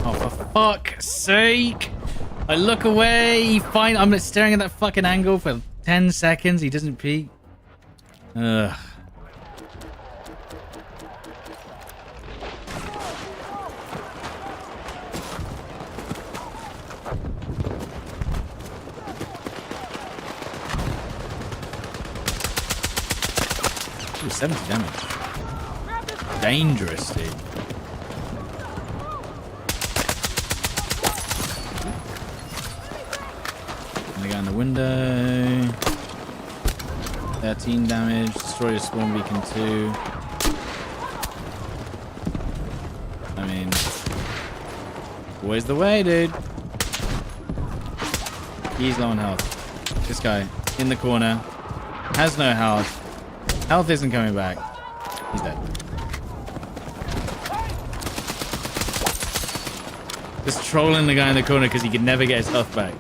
Oh, for fuck's sake! I look away. I'm staring at that fucking angle for 10 seconds. He doesn't peek. Ugh. Ooh, 70 damage. Dangerous, dude. Gonna go in the window. 13 damage. Destroy a spawn beacon 2. I mean, always the way, dude. He's low on health. This guy. in the corner. Has no health. Health isn't coming back. He's dead. Just trolling the guy in the corner because he could never get his health back.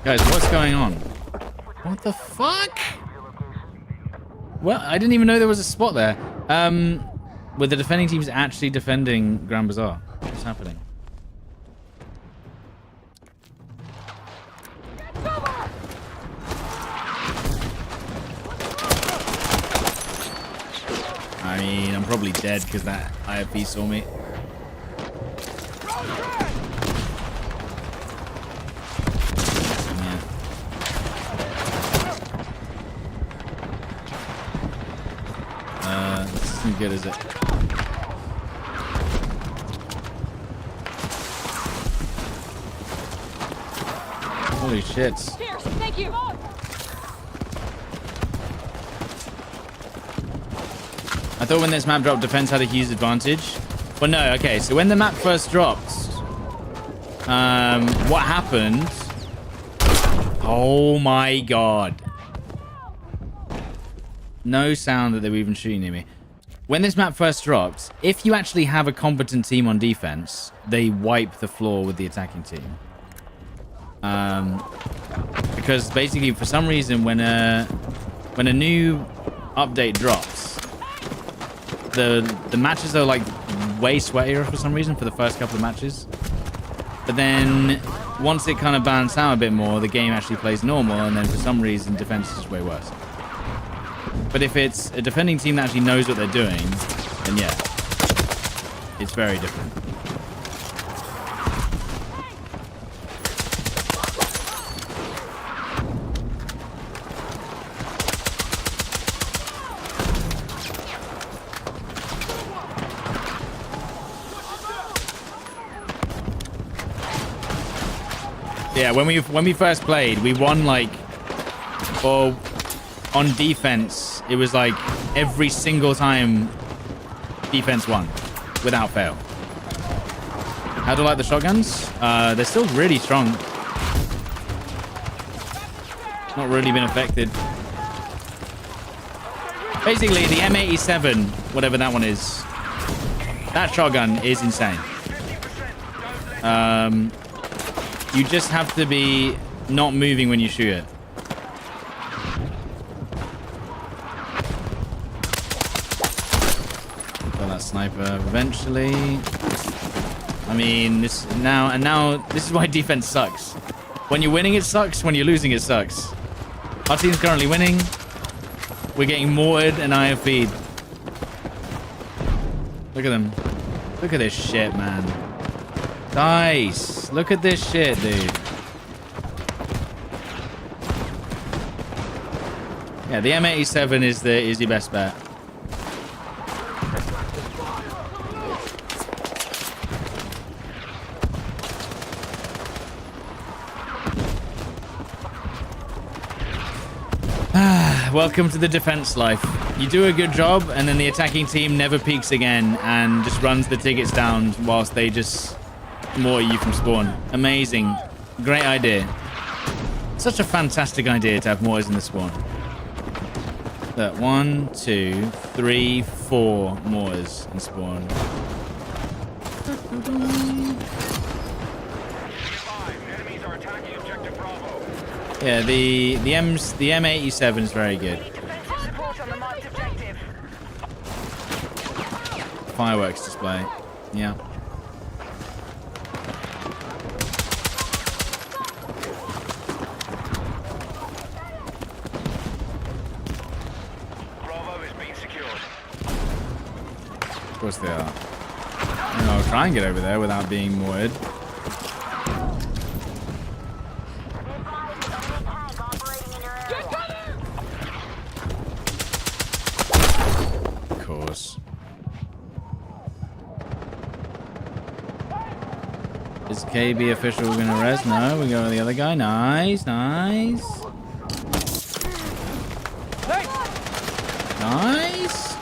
Guys, what's going on? What the fuck? Well, I didn't even know there was a spot there. Were the defending teams actually defending Grand Bazaar? What's happening? I mean, I'm probably dead because that IFP saw me. This isn't good, is it? Holy shit. Here, thank you. I thought when this map dropped, defense had a huge advantage. Well, no, okay. So when the map first dropped, what happened? Oh my god. No sound that they were even shooting near me. When this map first dropped, if you actually have a competent team on defense, they wipe the floor with the attacking team. Because basically, for some reason, when a new update drops, the matches are like way sweatier for some reason for the first couple of matches. But then once it kind of balances out a bit more, the game actually plays normal, and then for some reason, defense is way worse. But if it's a defending team that actually knows what they're doing, then yeah, it's very different. Yeah, when we first played, we won like, or on defense, it was like every single time defense won without fail. How do I like the shotguns? They're still really strong. Not really been affected. Basically, the M87, whatever that one is, that shotgun is insane. You just have to be not moving when you shoot it. Got that sniper eventually. I mean, this is why defense sucks. When you're winning, it sucks. When you're losing, it sucks. Our team's currently winning. We're getting mortared and IFP'd. Look at them. Look at this shit, man. Nice. Look at this shit, dude. Yeah, the M87 is your best bet. Welcome to the defense life. You do a good job, and then the attacking team never peeks again and just runs the tickets down whilst they just mortar you from spawn. Amazing. Great idea. Such a fantastic idea to have mortars in the spawn. Look, 1, 2, 3, 4 mortars in spawn. Yeah, the M87 is very good. Fireworks display. Yeah. Bravo is being secured. Of course they are. And I'll try and get over there without being mortared. Of course. Is KB official gonna rest? No, we go to the other guy. Nice, nice. Nice.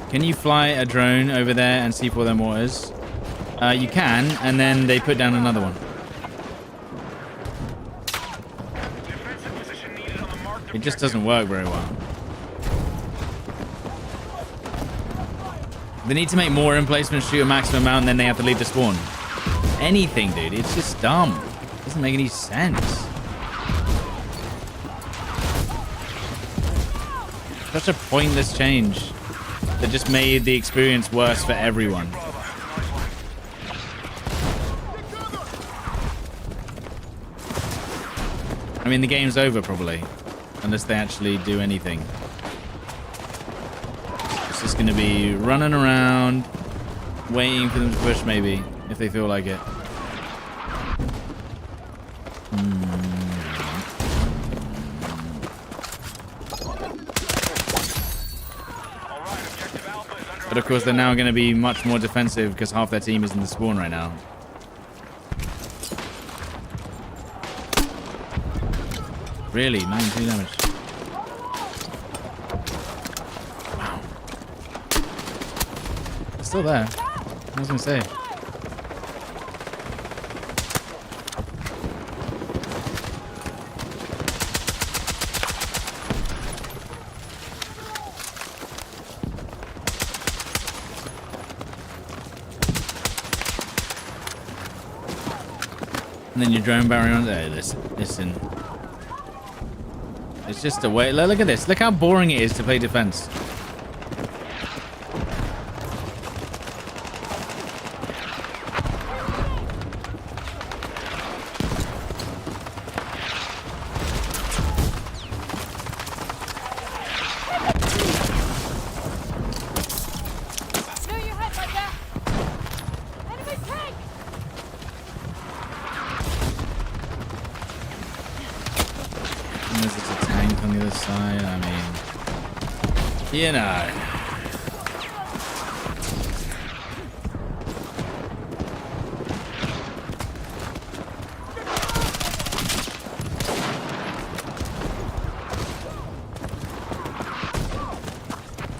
Can you fly a drone over there and C4 their mortars? You can, and then they put down another one. Defensive position needed on the marked It just doesn't work very well. They need to make more emplacements, shoot a maximum amount, and then they have to leave the spawn. Anything, dude. It's just dumb. It doesn't make any sense. Such a pointless change that just made the experience worse for everyone. I mean, the game's over probably, unless they actually do anything. It's just going to be running around, waiting for them to push maybe, if they feel like it. But of course, they're now going to be much more defensive because half their team is in the spawn right now. Really? 92 damage. Wow. It's still there. I was going to say. And then your drone barrier on there. Listen. It's just a way. Look at this. Look how boring it is to play defense. Know your head like that. Enemy tank. Unless it's a tank on the other side, I mean, you know.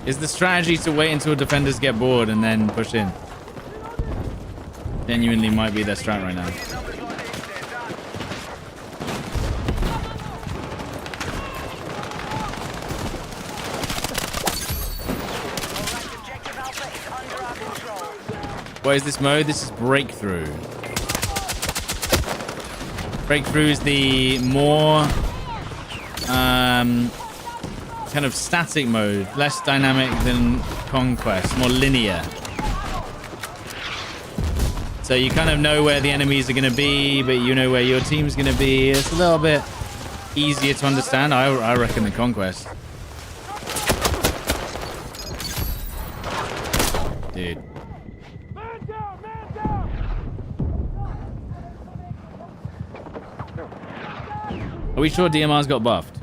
Is the strategy to wait until defenders get bored and then push in? Genuinely might be their strat right now. What is this mode? This is Breakthrough. Breakthrough is the more kind of static mode, less dynamic than Conquest, more linear. So you kind of know where the enemies are going to be, but you know where your team's going to be. It's a little bit easier to understand, I reckon, than Conquest. Dude. Man down! Man down! Are we sure DMRs got buffed?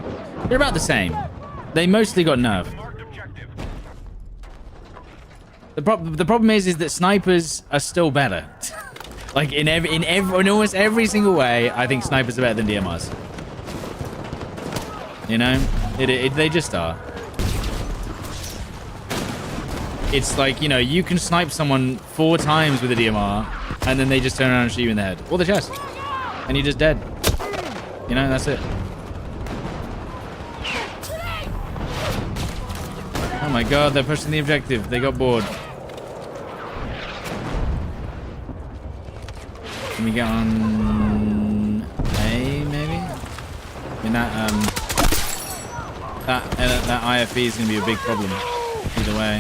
They're about the same. They mostly got nerfed. The problem is that snipers are still better. Like in almost every single way, I think snipers are better than DMRs. You know, they just are. It's like, you know, you can snipe someone 4 times with a DMR, and then they just turn around and shoot you in the head or the chest, and you're just dead. You know, that's it. Oh my god, they're pushing the objective. They got bored. Can we get on A, maybe? I mean, that IFE is going to be a big problem either way.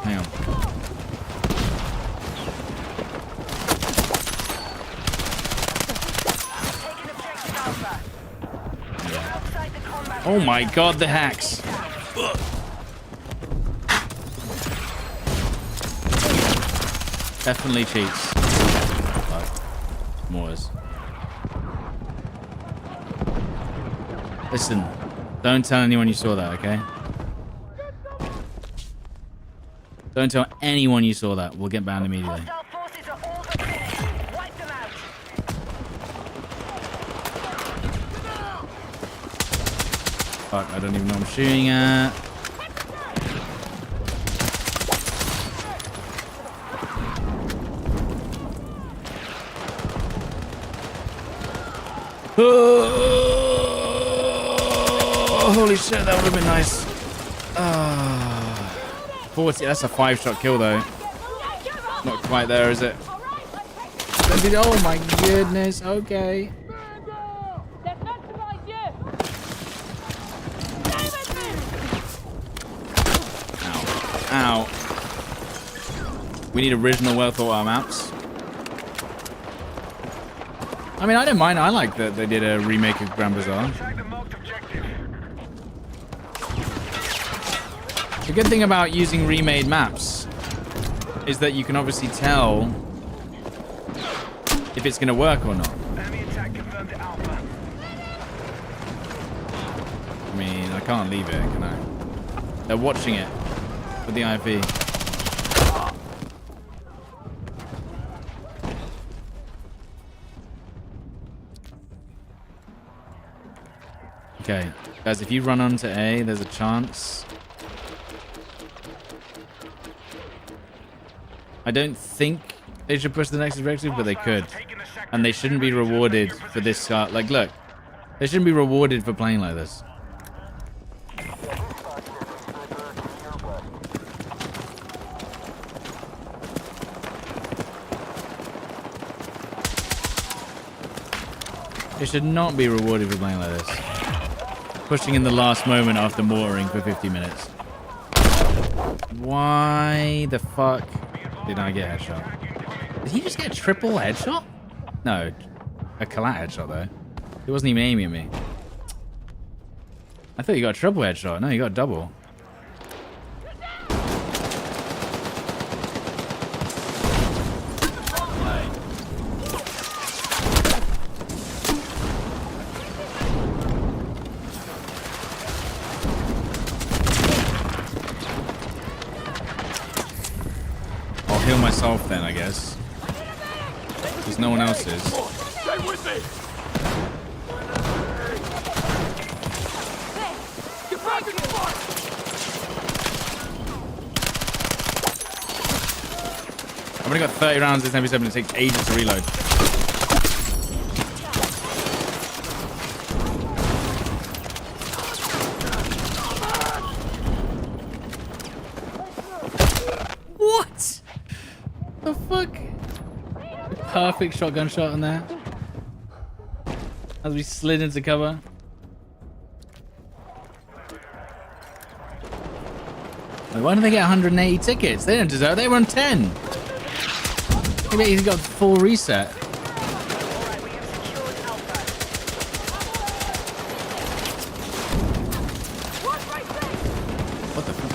Hang on. Oh my god, the hacks. Definitely cheats. Moors. Listen, don't tell anyone you saw that, okay? Don't tell anyone you saw that. We'll get banned immediately. Hostile forces are all but finished. Wipe them out. Fuck, I don't even know what I'm shooting at. Oh, holy shit, that would have been nice. 40, that's a 5-shot kill though. Not quite there, is it? Oh my goodness, okay. They're not behind you! Stay with me! Ow. We need original well thought out maps. I mean, I don't mind. I like that they did a remake of Grand Bazaar. Attack the marked objective. The good thing about using remade maps is that you can obviously tell if it's going to work or not. Enemy attack confirmed at Alpha. I mean, I can't leave it, can I? They're watching it with the IV. Okay, guys, if you run onto A, there's a chance. I don't think they should push the next objective, but they could. And they shouldn't be rewarded for this. Like, look, they shouldn't be rewarded for playing like this. They should not be rewarded for playing like this. Pushing in the last moment after mortaring for 50 minutes. Why the fuck did I get a headshot? Did he just get a triple headshot? No, a collat headshot though. He wasn't even aiming at me. I thought you got a triple headshot. No, you got a double. Heal myself then, I guess. Because no one else is. Stay with me! Get back in the fight! I've only got 30 rounds this MP7. It takes ages to reload. What? The fuck? Perfect shotgun shot on there. As we slid into cover. Wait, why do they get 180 tickets? They don't deserve it. They were on 10. Maybe he's got full reset. Alright, we have secured Alpha. What the fuck?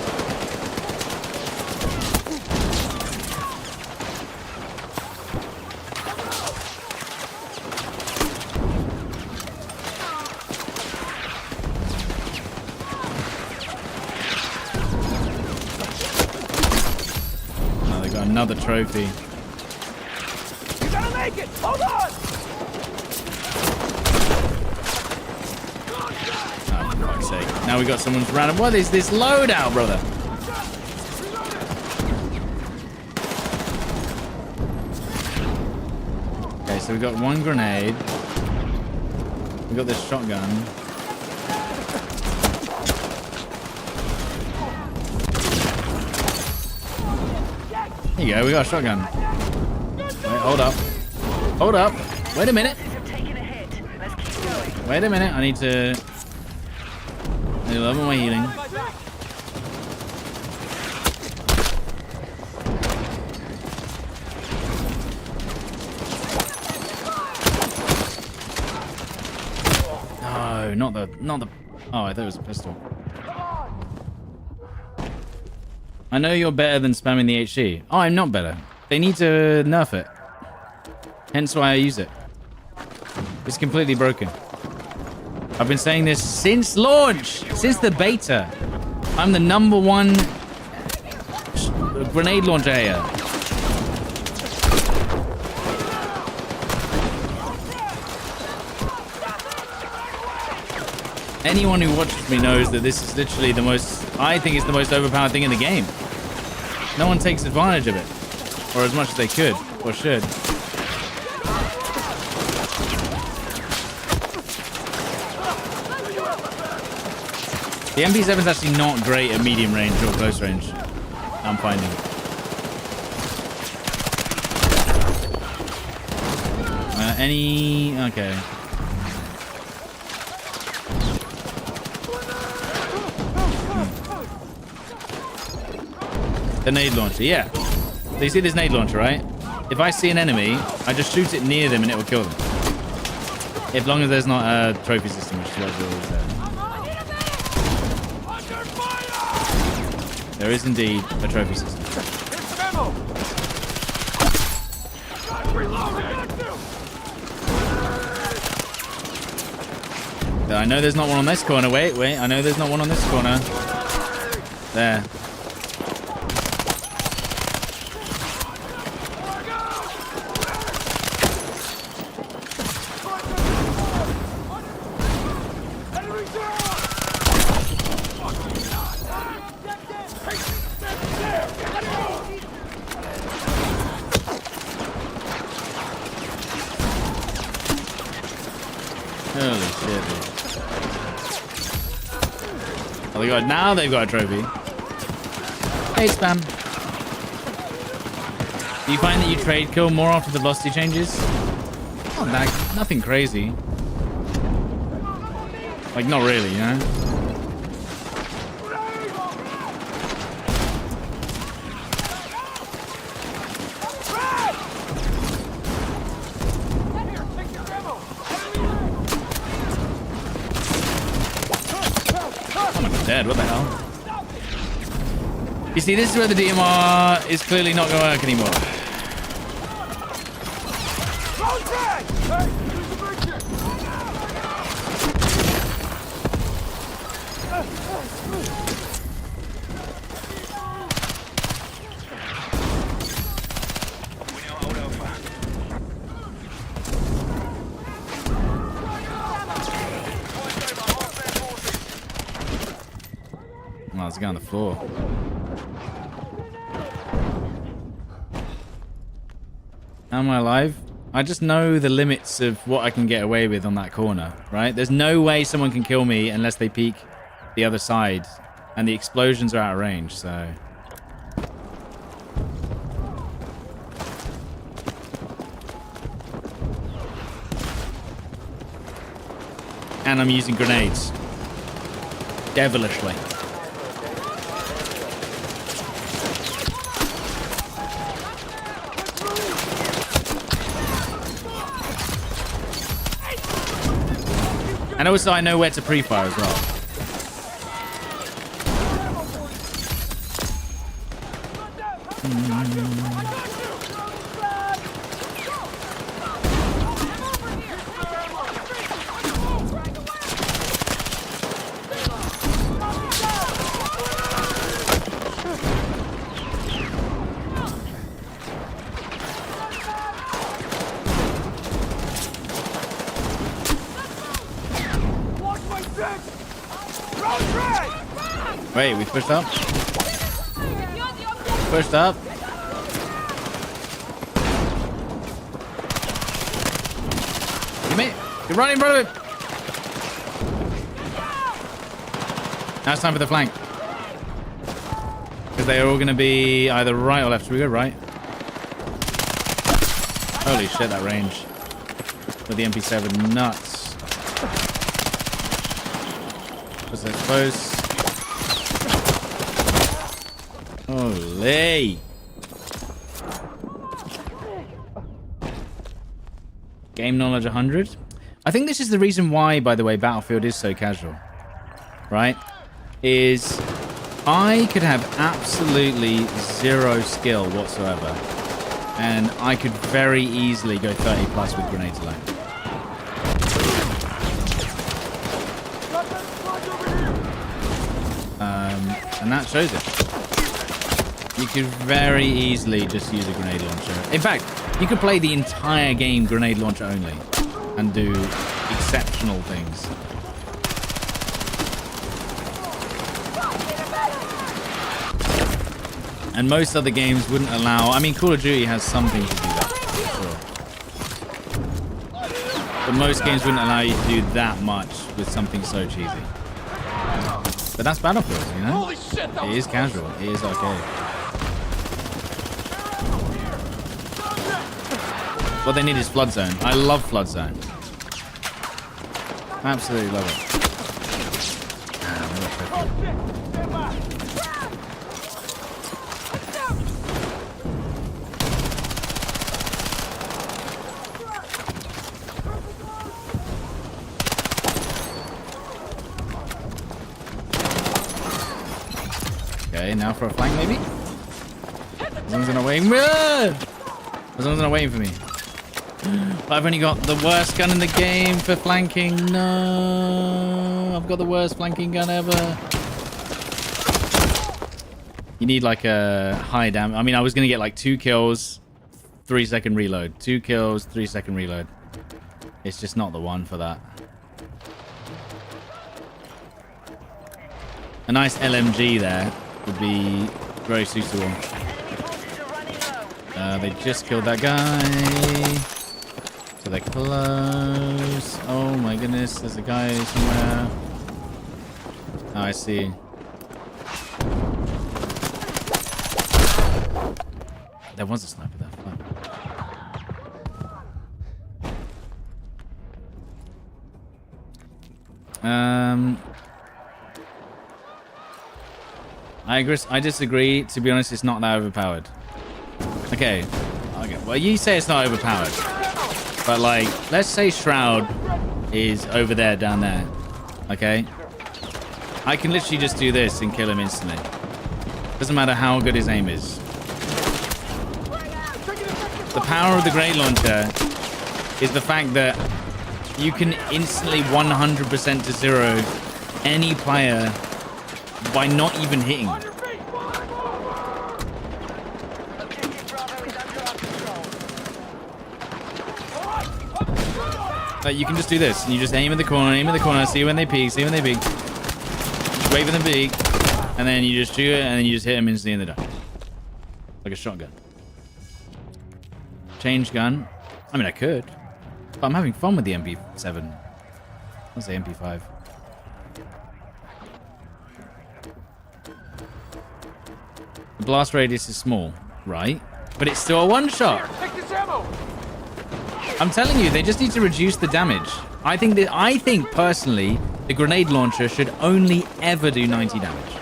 Oh, they got another trophy. You gotta make it! Hold on! Oh, for fuck's sake. Now we got someone's random. What is this loadout, brother? Okay, so we got one grenade. We got this shotgun. There you go, we got a shotgun. Wait, hold up. Hold up. Wait a minute. Wait a minute, I need to level my healing. No, not the. Oh, I thought it was a pistol. I know you're better than spamming the HE. Oh, I'm not better. They need to nerf it. Hence why I use it. It's completely broken. I've been saying this since launch, since the beta. I'm the #1 grenade launcher here. Anyone who watches me knows that this is literally the most, I think it's the most overpowered thing in the game. No one takes advantage of it. Or as much as they could, or should. The MP7 is actually not great at medium range or close range, I'm finding. Okay. The nade launcher, yeah. So you see this nade launcher, right? If I see an enemy, I just shoot it near them and it will kill them. As long as there's not a trophy system, which is what it always says. There is indeed a trophy system. I know there's not one on this corner. Wait. I know there's not one on this corner. There. Holy shit, dude. Oh, now they've got a trophy. Hey, spam. Do you find that you trade kill more after the velocity changes? Not that, nothing crazy. Like, not really, you know? Dead, what the hell? You see, this is where the DMR is clearly not going to work anymore. Oh, there's a guy on the floor. How am I alive? I just know the limits of what I can get away with on that corner, right? There's no way someone can kill me unless they peek the other side. And the explosions are out of range, so... And I'm using grenades. Devilishly. And also I know where to pre-fire as well. Wait, we pushed up? Pushed up? You're running, brother! Now it's time for the flank. Because they are all going to be either right or left. Should we go right? Holy shit, that range. With the MP7, nuts. Was that close? Holy! Game knowledge 100. I think this is the reason why, by the way, Battlefield is so casual. Right? Is I could have absolutely zero skill whatsoever. And I could very easily go 30 plus with grenades alone. And that shows it. You could very easily just use a grenade launcher. In fact, you could play the entire game grenade launcher only and do exceptional things. And most other games wouldn't allow... I mean, Call of Duty has something to do that. Sure. But most games wouldn't allow you to do that much with something so cheesy. But that's Battlefield, you know? Holy shit, It is casual. It is arcade. What they need is Flood Zone. I love Flood Zone. Absolutely love it. Okay, now for a flank maybe? Someone's gonna wait. Someone's not waiting for me. I've only got the worst gun in the game for flanking. No, I've got the worst flanking gun ever. You need like a high damage. I mean, I was gonna get like 2 kills, 3-second reload. 2 kills, 3-second reload. It's just not the one for that. A nice LMG there would be very suitable. They just killed that guy. So they're close. Oh my goodness, there's a guy somewhere. Oh, I see. There was a sniper there. I agree. I disagree. To be honest, it's not that overpowered. Okay. Well, you say it's not overpowered. But, like, let's say Shroud is over there, down there. Okay? I can literally just do this and kill him instantly. Doesn't matter how good his aim is. The power of the grenade launcher is the fact that you can instantly 100% to 0 any player by not even hitting them. Like, you can just do this, and you just aim in the corner, see when they peek, just wait for them to peek, and then you just shoot it, and then you just hit them instantly in the dark. Like a shotgun. Change gun. I mean, I could, but I'm having fun with the MP7. What's the MP5? The blast radius is small, right? But it's still a one-shot. I'm telling you, they just need to reduce the damage. I think personally, the grenade launcher should only ever do 90 damage,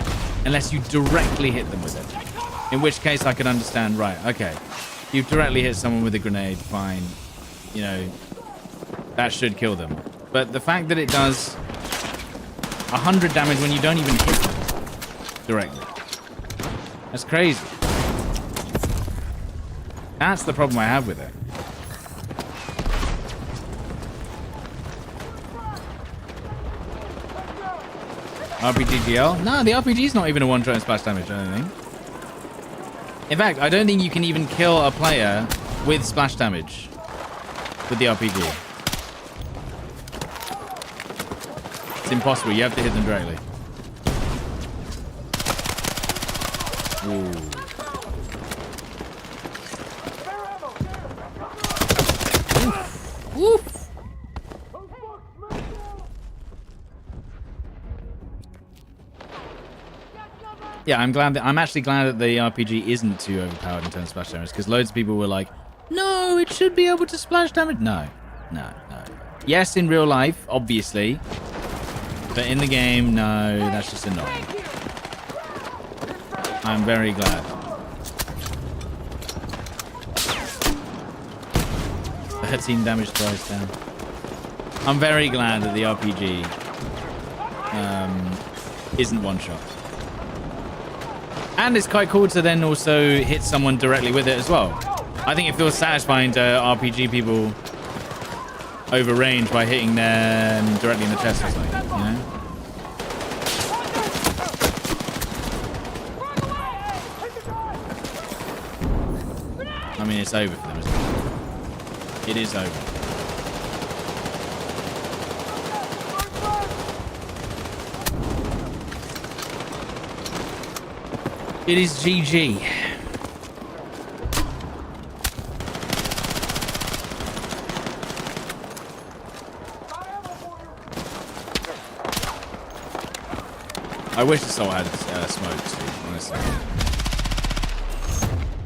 unless you directly hit them with it. In which case, I could understand. Right? Okay, you directly hit someone with a grenade, fine. You know, that should kill them. But the fact that it does 100 damage when you don't even hit them directly, that's crazy. That's the problem I have with it. RPGGL? No, the RPG's not even a one-shot splash damage, I don't think. In fact, I don't think you can even kill a player with splash damage with the RPG. It's impossible. You have to hit them directly. Ooh. Oof. Oof. Yeah, I'm actually glad that the RPG isn't too overpowered in terms of splash damage, because loads of people were like, no, it should be able to splash damage. No. Yes, in real life, obviously, but in the game, no, that's just annoying. I'm very glad. 13 damage twice down. I'm very glad that the RPG isn't one shot. And it's quite cool to then also hit someone directly with it as well. I think it feels satisfying to RPG people over range by hitting them directly in the chest or something, you know? I mean, it's over for them, isn't it? It is over. It is GG. I wish Assault had smokes, dude, honestly.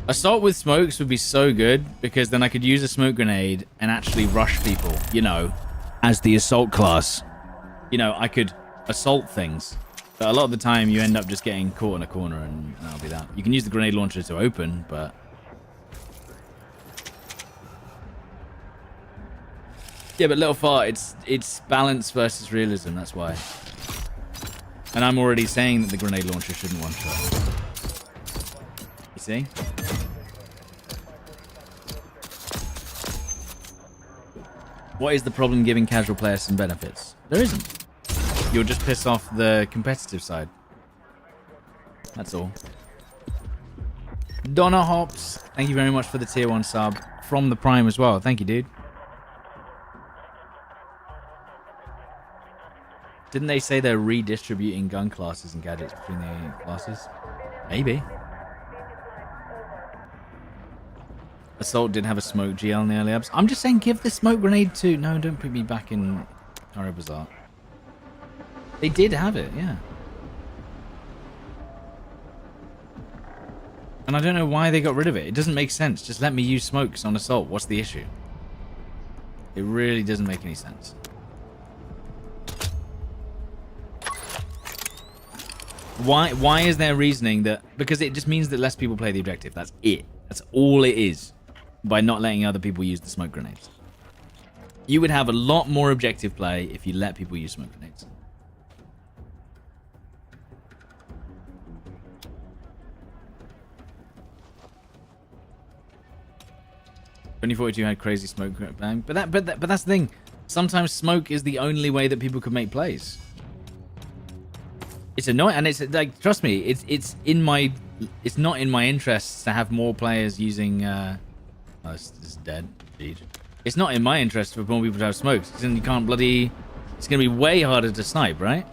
Assault with smokes would be so good because then I could use a smoke grenade and actually rush people, you know, as the Assault class. You know, I could assault things. But a lot of the time you end up just getting caught in a corner and that'll be that. You can use the grenade launcher to open, but... Yeah, but Little Fart, it's balance versus realism, that's why. And I'm already saying that the grenade launcher shouldn't one-shot. You see? What is the problem giving casual players some benefits? There isn't. You'll just piss off the competitive side. That's all. Donna Hops, thank you very much for the tier 1 sub. From the Prime as well. Thank you, dude. Didn't they say they're redistributing gun classes and gadgets between the classes? Maybe. Assault did have a smoke GL in the early ups. I'm just saying give the smoke grenade to... No, don't put me back in Cairo Bazaar. They did have it, yeah. And I don't know why they got rid of it. It doesn't make sense. Just let me use smokes on Assault. What's the issue? It really doesn't make any sense. Why is there reasoning that... Because it just means that less people play the objective. That's it. That's all it is. By not letting other people use the smoke grenades. You would have a lot more objective play if you let people use smoke grenades. 2042 had crazy smoke bang, but that's the thing. Sometimes smoke is the only way that people could make plays. It's annoying, and it's like, trust me, it's not in my interests to have more players using. Oh, it's dead. Jeez. It's not in my interest for more people to have smokes, because then you can't bloody. It's gonna be way harder to snipe, right?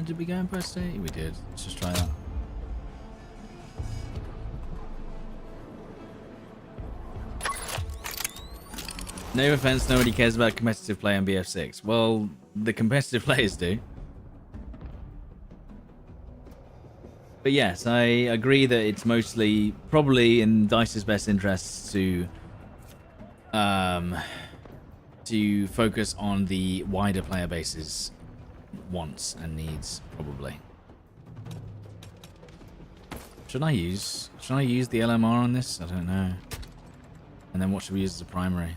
Did we go in press state? We did. Let's just try that. No offense, nobody cares about competitive play on BF6. Well, the competitive players do. But yes, I agree that it's mostly probably in DICE's best interests to focus on the wider player base's wants and needs, probably. Should I use the LMR on this? I don't know. And then what should we use as a primary?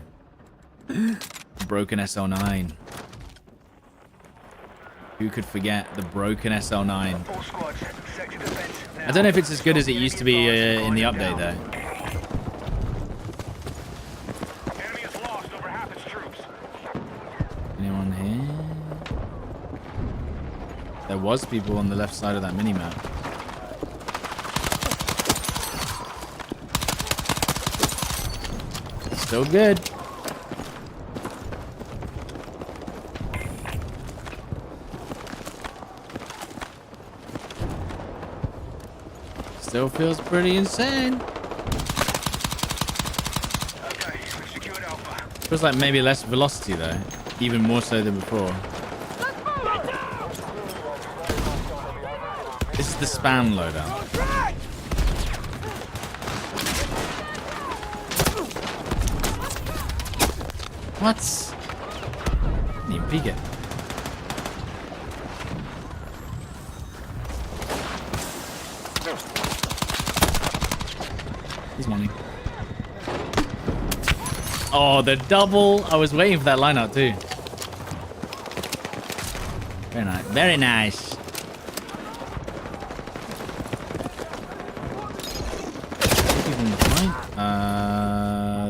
Broken SL9. Who could forget the broken SL9? I don't know if it's as good as it used to be in the update, though. Enemy has lost over half its troops. Anyone here? There was people on the left side of that minimap. Still good. Still feels pretty insane. Okay, we secured Alpha. Feels like maybe less velocity though, even more so than before. This is the spam loadout. What? Didn't even peek it. He's money. Oh, the double. I was waiting for that lineout too. Very nice. Very nice.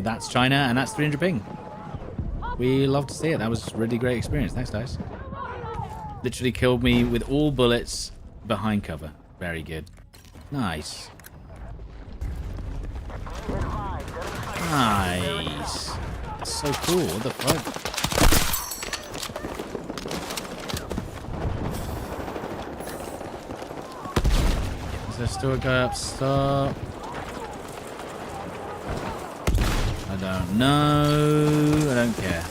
That's China, and that's 300 ping. We love to see it. That was a really great experience. Thanks, guys. Literally killed me with all bullets behind cover. Very good. Nice. Nice. That's so cool. What the fuck? Is there still a guy up? Stop. I don't know. I don't care.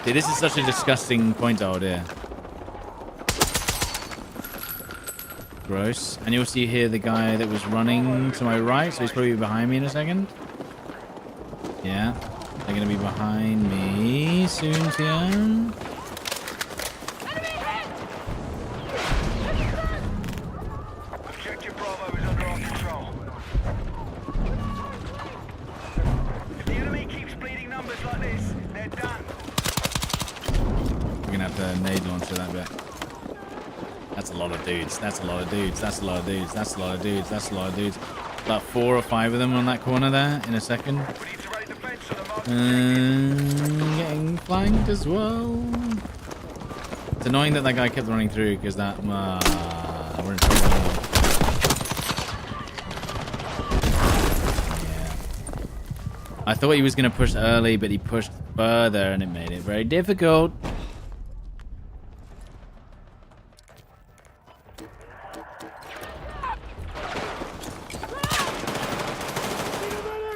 See, this is such a disgusting point out here. Gross. And you also hear the guy that was running to my right, so he's probably behind me in a second. Yeah. They're going to be behind me soon, Tian. Objective Bravo is under our control. If the enemy keeps bleeding numbers like this, they're done. We're going to have to nade launcher that bit. That's a lot of dudes. That's a lot of dudes. That's a lot of dudes. That's a lot of dudes. That's a lot of dudes. About 4 or 5 of them on that corner there in a second. We need to raid the fence on the mark. Getting flanked as well. It's annoying that that guy kept running through because that... we're in trouble. Yeah. I thought he was going to push early, but he pushed further and it made it very difficult.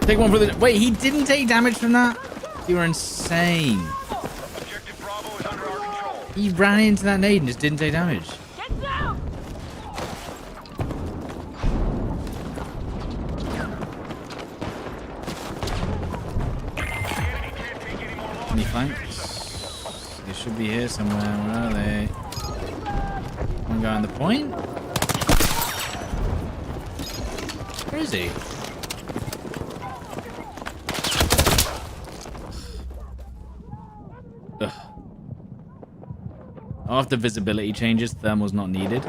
Take one for the... Wait, he didn't take damage from that? You are insane. Objective Bravo is under our control. He ran into that nade and just didn't take damage. Get down! Any flanks? They should be here somewhere. Where are they? One guy on the point? Where is he? Ugh. After visibility changes, thermal's not needed.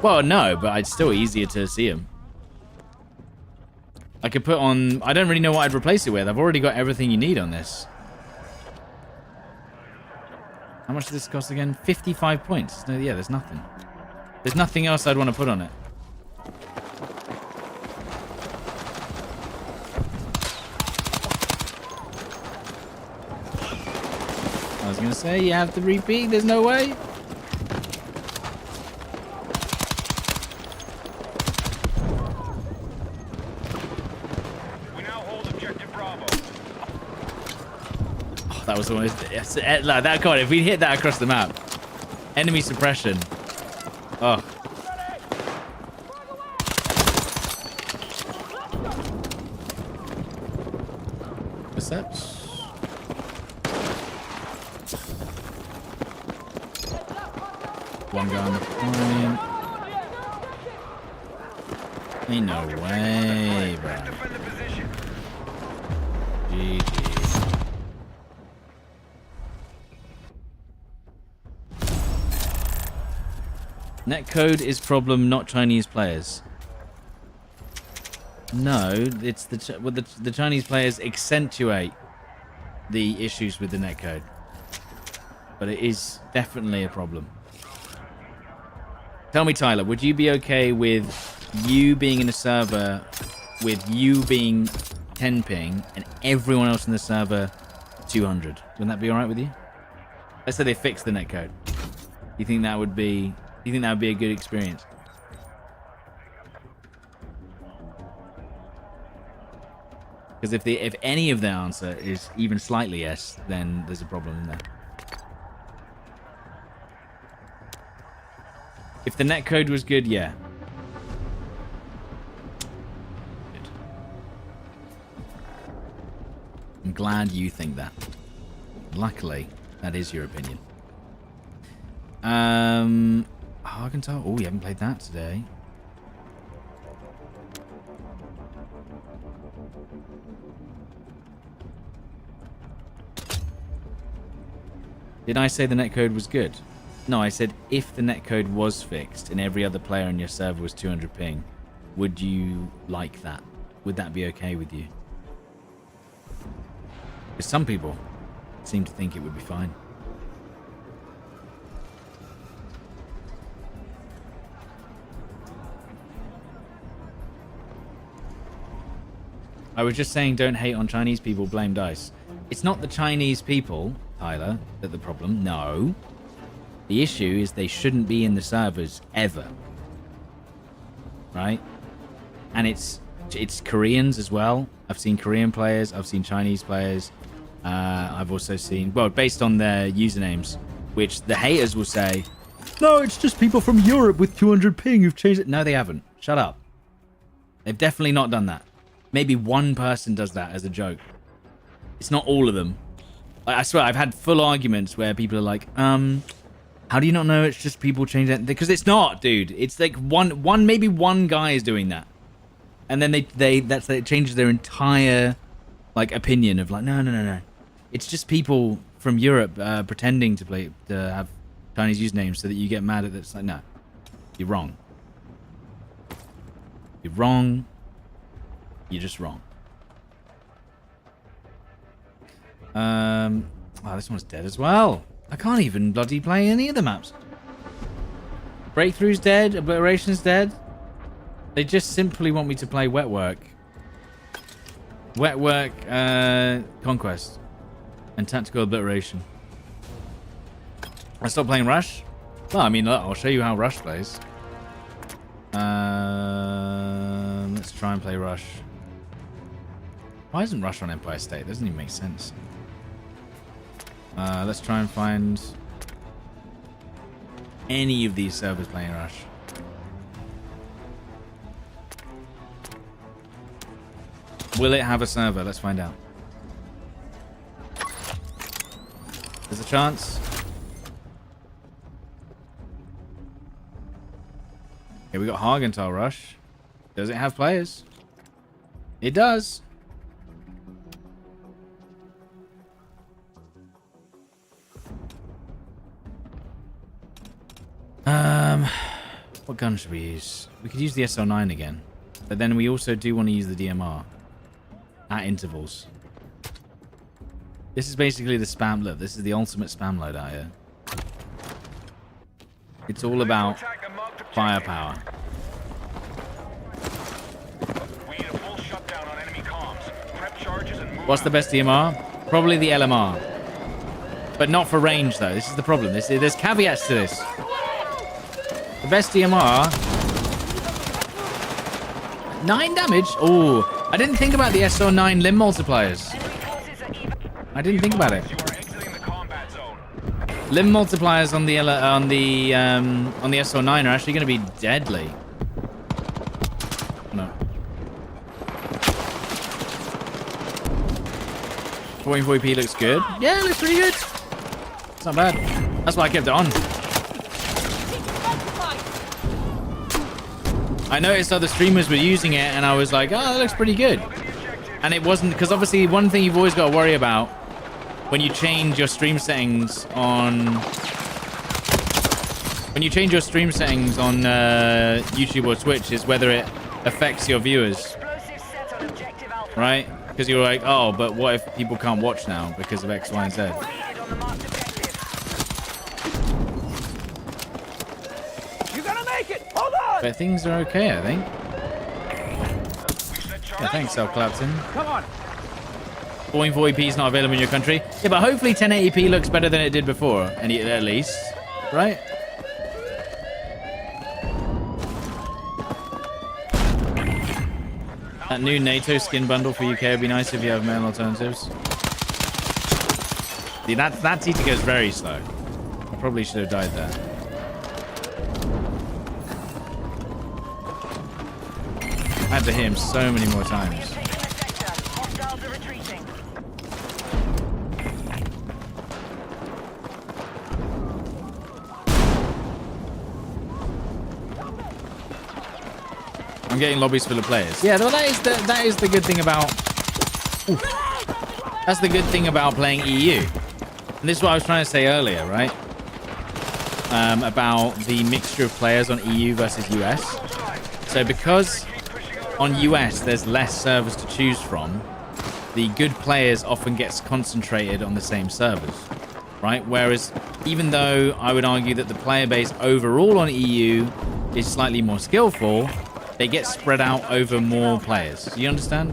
Well, no, but it's still easier to see him. I could put on... I don't really know what I'd replace it with. I've already got everything you need on this. How much does this cost again? 55 points. No, yeah, there's nothing. There's nothing else I'd want to put on it. I was gonna say, you have to repeat, there's no way. We now hold objective Bravo. Oh, that was almost... Yes, like that, God, if we hit that across the map. Enemy suppression. Oh. What's that? One guy on the point. Ain't no way, bro. Defend the position. GG. Netcode is problem, not Chinese players. No, it's the Chinese players accentuate the issues with the netcode. But it is definitely a problem. Tell me, Tyler, would you be okay with you being in a server with you being 10 ping and everyone else in the server 200? Wouldn't that be all right with you? Let's say they fix the netcode. You think that would be a good experience? Because if any of the answer is even slightly yes, then there's a problem in there. If the netcode was good, yeah. Good. I'm glad you think that. Luckily, that is your opinion. Arkansas. Oh, you haven't played that today. Did I say the netcode was good? No, I said if the netcode was fixed and every other player on your server was 200 ping, would you like that? Would that be okay with you? Because some people seem to think it would be fine. I was just saying don't hate on Chinese people, blame DICE. It's not the Chinese people, Tyler, that the problem. No. The issue is they shouldn't be in the servers ever. right? And it's Koreans as well. I've seen Korean players. I've seen Chinese players. I've also seen, well, based on their usernames, which the haters will say, no, it's just people from Europe with 200 ping who've changed it. No, they haven't. Shut up. They've definitely not done that. Maybe one person does that as a joke. It's not all of them. I swear, I've had full arguments where people are like, how do you not know it's just people change it? Because it's not, dude. It's like maybe one guy is doing that. And then it changes their entire, like, opinion of like, no. It's just people from Europe pretending to have Chinese usernames so that you get mad at it. It's like, no, you're wrong. You're wrong. You're just wrong. Oh, this one's dead as well. I can't even bloody play any of the maps. Breakthrough's dead. Obliteration's dead. They just simply want me to play Wet Work. Wet Work, Conquest. And Tactical Obliteration. I stop playing Rush? Well, I mean, look, I'll show you how Rush plays. Let's try and play Rush. Why isn't Rush on Empire State? Doesn't even make sense. Let's try and find any of these servers playing Rush. Will it have a server? Let's find out. There's a chance. Okay, we got Hargental Rush. Does it have players? It does. What gun should we use? We could use the SL9 again. But then we also do want to use the DMR. At intervals. This is basically the spam. Look, this is the ultimate spam load out here. It's all about firepower. What's the best DMR? Probably the LMR. But not for range, though. This is the problem. There's caveats to this. The best DMR... 9 damage? Oh, I didn't think about the SR9 limb multipliers. I didn't think about it. Limb multipliers on the SR9 are actually going to be deadly. No. 1440p looks good. Yeah, it looks pretty good. It's not bad. That's why I kept it on. I noticed other streamers were using it, and I was like, oh, that looks pretty good. And it wasn't, because obviously one thing you've always got to worry about when you change your stream settings on... When you change your stream settings on YouTube or Twitch is whether it affects your viewers. Right? Because you're like, oh, but what if people can't watch now because of X, Y, and Z? But things are okay, I think. Yeah, thanks, Self Clapton. Come on. 1440p is not available in your country. Yeah, but hopefully 1080p looks better than it did before, at least, right? That new NATO skin bundle for UK would be nice if you have male alternatives. See, that Tita goes very slow. I probably should have died there. I had to hit him so many more times. I'm getting lobbies full of players. Yeah, well, that is the good thing about... Ooh, that's the good thing about playing EU. And this is what I was trying to say earlier, right? About the mixture of players on EU versus US. So because... on US, there's less servers to choose from. The good players often gets concentrated on the same servers, right? Whereas, even though I would argue that the player base overall on EU is slightly more skillful, they get spread out over more players. Do you understand?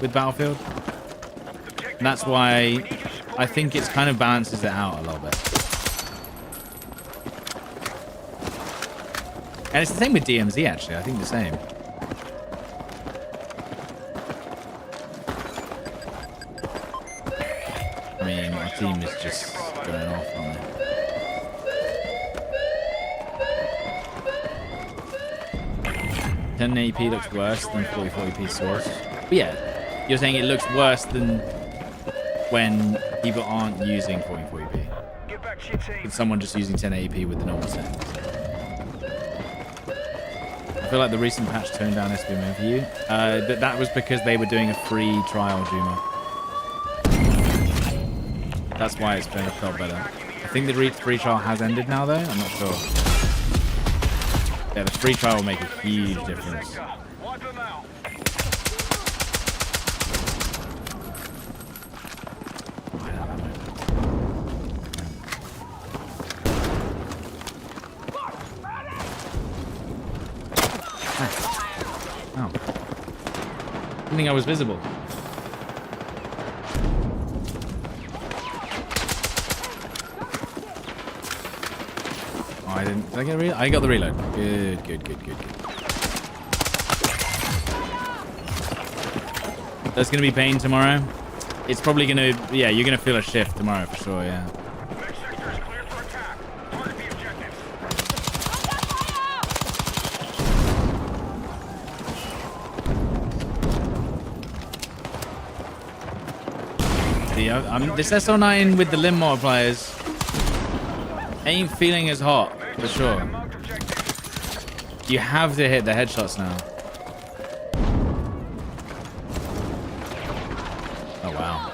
With Battlefield? And that's why I think it kind of balances it out a little bit. And it's the same with DMZ, actually. I think the same. I mean, my team is just going off on it. .1080p looks worse than 4040p source. But yeah, you're saying it looks worse than when people aren't using 4040p. Get back to your team. It's someone just using 1080p with the normal settings. I feel like the recent patch toned down SPM for you. That was because they were doing a free trial Juma. That's why it's been felt better. I think the free trial has ended now, though. I'm not sure. Yeah, the free trial will make a huge difference. Wipe them out. Oh. I didn't think I was visible. Oh, I didn't. Did I get a reload? I got the reload. Good, good, good, good, good. There's going to be pain tomorrow. It's probably going to... Yeah, you're going to feel a shift tomorrow for sure, yeah. Next sector is clear for attack. Target the objectives. This SO9 with the limb multipliers ain't feeling as hot, for sure. You have to hit the headshots now. Oh, wow.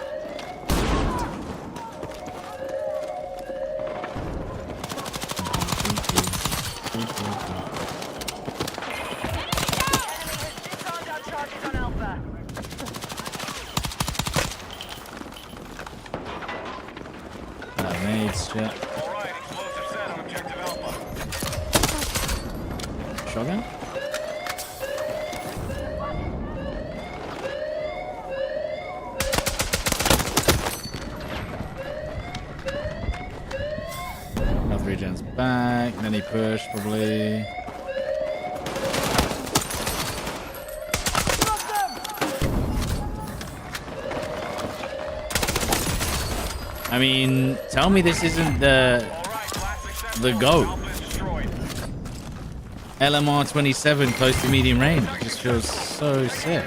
Nades, shit. Alright, explosive set on objective Alpha. Shotgun? Health regen's back, then he pushed probably. I mean, tell me this isn't the GOAT. LMR 27 close to medium range. It just feels so sick.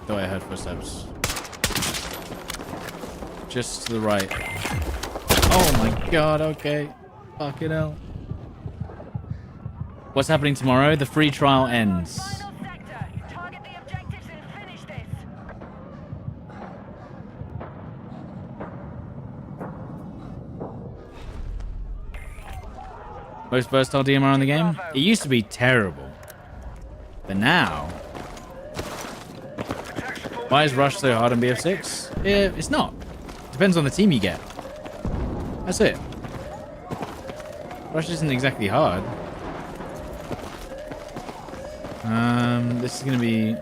Thought I heard footsteps. Just to the right. Oh my god, okay. Fucking hell. What's happening tomorrow? The free trial ends. Final sector. Target the objectives and finish this. Most versatile DMR in the game? It used to be terrible. But now... Why is Rush so hard on BF6? It's not. Depends on the team you get. That's it. Rush isn't exactly hard. This is going to be...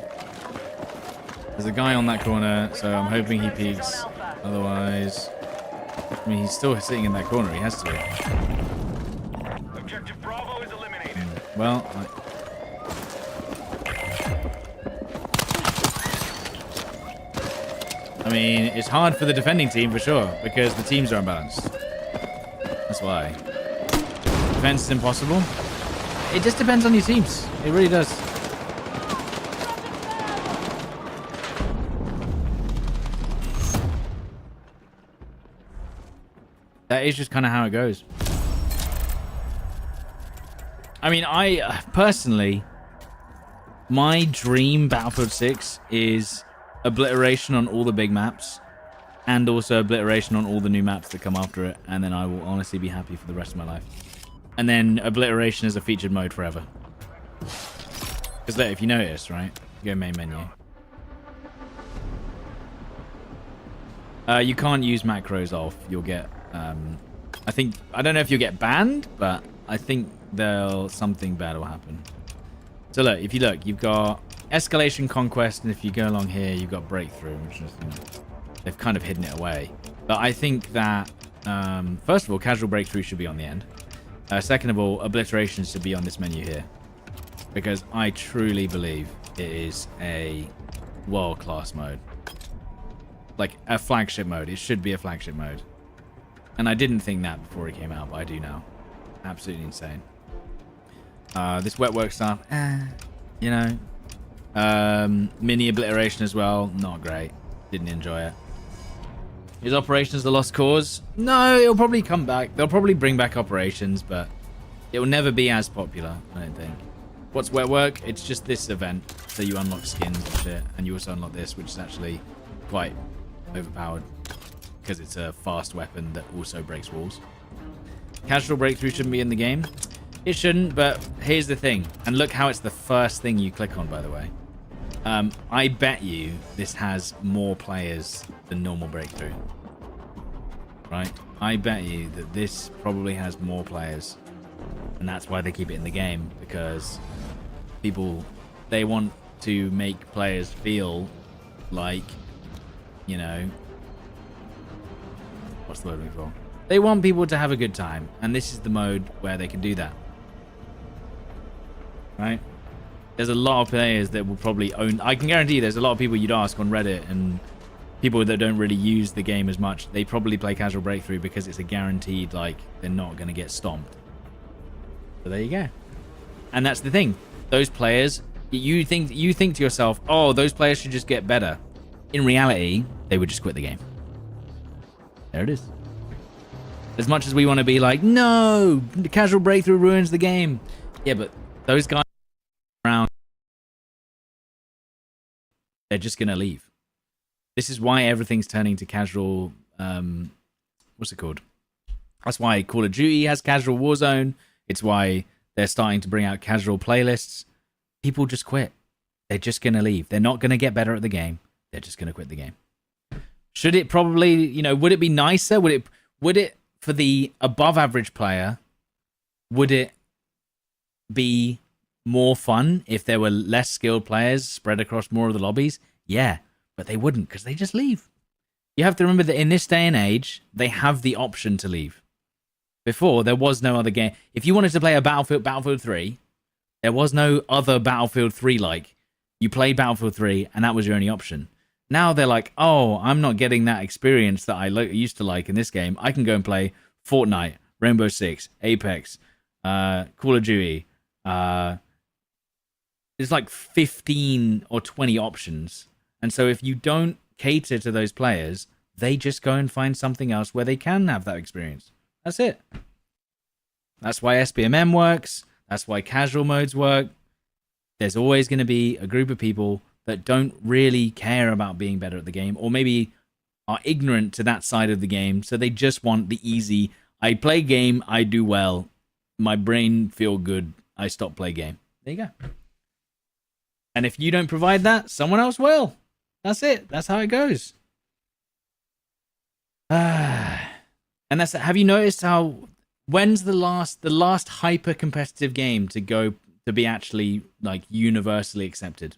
There's a guy on that corner, so I'm hoping he peeks. Otherwise... I mean, he's still sitting in that corner. He has to be. Objective Bravo is eliminated. Well, I mean, it's hard for the defending team for sure, because the teams are unbalanced. That's why. Defense is impossible. It just depends on your teams. It really does. That is just kind of how it goes. I mean, I personally, my dream Battlefield 6 is obliteration on all the big maps and also obliteration on all the new maps that come after it, and then I will honestly be happy for the rest of my life. And then obliteration is a featured mode forever. Because if you notice, right, go main menu. You can't use macros off. You'll get, I don't know if you'll get banned, but I think something bad will happen. So look, if you look, you've got escalation, conquest, and if you go along here, you've got breakthrough, which is, they've kind of hidden it away. But I think that, first of all, casual breakthrough should be on the end. Second of all, obliteration should be on this menu here. Because I truly believe it is a world-class mode. Like, a flagship mode. It should be a flagship mode. And I didn't think that before it came out, but I do now. Absolutely insane. This wet work stuff, you know. Mini obliteration as well, not great. Didn't enjoy it. Is operations the lost cause? No, it'll probably come back. They'll probably bring back operations, but it will never be as popular, I don't think. What's wet work? It's just this event, so you unlock skins and shit, and you also unlock this, which is actually quite overpowered because it's a fast weapon that also breaks walls. Casual breakthrough shouldn't be in the game. It shouldn't, but here's the thing. And look how it's the first thing you click on, by the way. I bet you this has more players than normal breakthrough. Right? I bet you that this probably has more players. And that's why they keep it in the game. Because people, they want to make players feel like, you know... What's the word I'm looking for? They want people to have a good time. And this is the mode where they can do that. Right? There's a lot of players that will probably own... I can guarantee there's a lot of people you'd ask on Reddit and people that don't really use the game as much. They probably play Casual Breakthrough because it's a guaranteed, like, they're not going to get stomped. So there you go. And that's the thing. Those players, you think to yourself, oh, those players should just get better. In reality, they would just quit the game. There it is. As much as we want to be like, no, the Casual Breakthrough ruins the game. Yeah, but those guys around, they're just going to leave. This is why everything's turning to casual, what's it called? That's why Call of Duty has casual Warzone. It's why they're starting to bring out casual playlists. People just quit. They're just going to leave. They're not going to get better at the game. They're just going to quit the game. Should it probably, you know, would it be nicer? Would it for the above average player, would it be more fun if there were less skilled players spread across more of the lobbies? Yeah, but they wouldn't because they just leave. You have to remember that in this day and age, they have the option to leave. Before, there was no other game. If you wanted to play a Battlefield 3, there was no other Battlefield 3 like. You played Battlefield 3 and that was your only option. Now they're like, oh, I'm not getting that experience that I used to like in this game. I can go and play Fortnite, Rainbow Six, Apex, Call of Duty. There's like 15 or 20 options. And so if you don't cater to those players, they just go and find something else where they can have that experience. That's it. That's why SBMM works. That's why casual modes work. There's always going to be a group of people that don't really care about being better at the game, or maybe are ignorant to that side of the game, so they just want the easy, I play game, I do well, my brain feel good, I stop play game. There you go. And if you don't provide that, someone else will. That's it. That's how it goes. And that's, have you noticed how, when's the last hyper competitive game to be actually like universally accepted?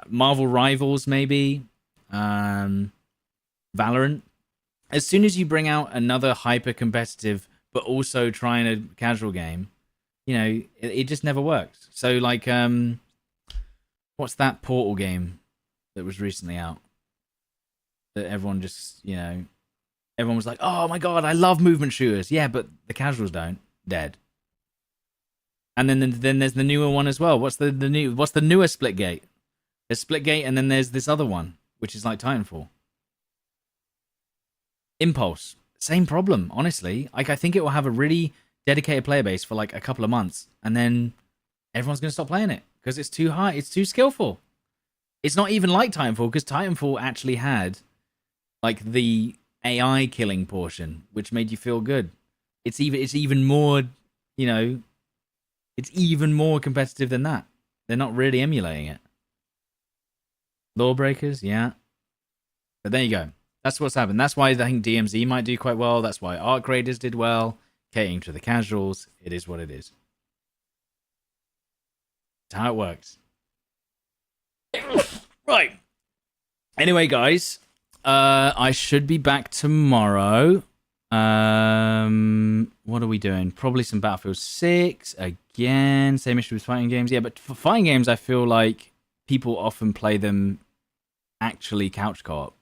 Marvel Rivals, maybe. Valorant. As soon as you bring out another hyper competitive but also trying a casual game, you know, it just never works. So like what's that Portal game that was recently out that everyone just, you know, everyone was like, oh my god, I love movement shooters. Yeah, but the casuals don't. Dead. And then there's the newer one as well. What's the newer Splitgate? There's Splitgate, and then there's this other one, which is like Titanfall. Impulse. Same problem, honestly. Like, I think it will have a really dedicated player base for like a couple of months, and then everyone's going to stop playing it because it's too high. It's too skillful. It's not even like Titanfall, because Titanfall actually had like the AI killing portion, which made you feel good. It's even more, you know, it's even more competitive than that. They're not really emulating it. Lawbreakers, yeah. But there you go. That's what's happened. That's why I think DMZ might do quite well. That's why Arc Raiders did well. Catering to the casuals. It is what it is. It's how it works. Right. Anyway, guys, I should be back tomorrow. What are we doing? Probably some Battlefield 6 again. Same issue with fighting games. Yeah, but for fighting games, I feel like people often play them actually couch co-op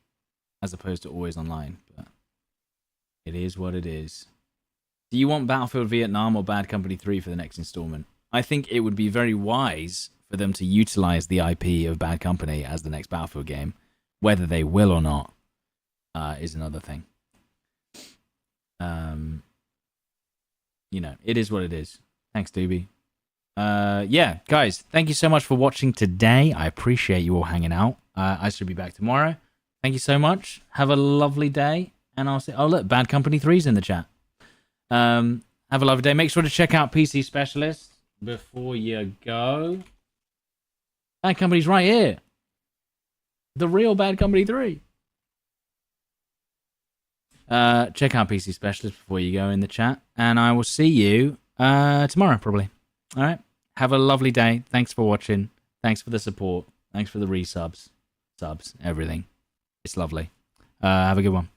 as opposed to always online. But it is what it is. Do you want Battlefield Vietnam or Bad Company 3 for the next installment? I think it would be very wise for them to utilize the IP of Bad Company as the next Battlefield game. Whether they will or not is another thing. You know, it is what it is. Thanks, Doobie. Yeah, guys, thank you so much for watching today. I appreciate you all hanging out. I should be back tomorrow. Thank you so much. Have a lovely day. And I'll say, oh, look, Bad Company 3's in the chat. Have a lovely day. Make sure to check out PC Specialist before you go. Bad Company's right here. The real Bad Company 3. Check out PC Specialist before you go in the chat. And I will see you tomorrow, probably. All right. Have a lovely day. Thanks for watching. Thanks for the support. Thanks for the resubs. Subs. Everything. It's lovely. Have a good one.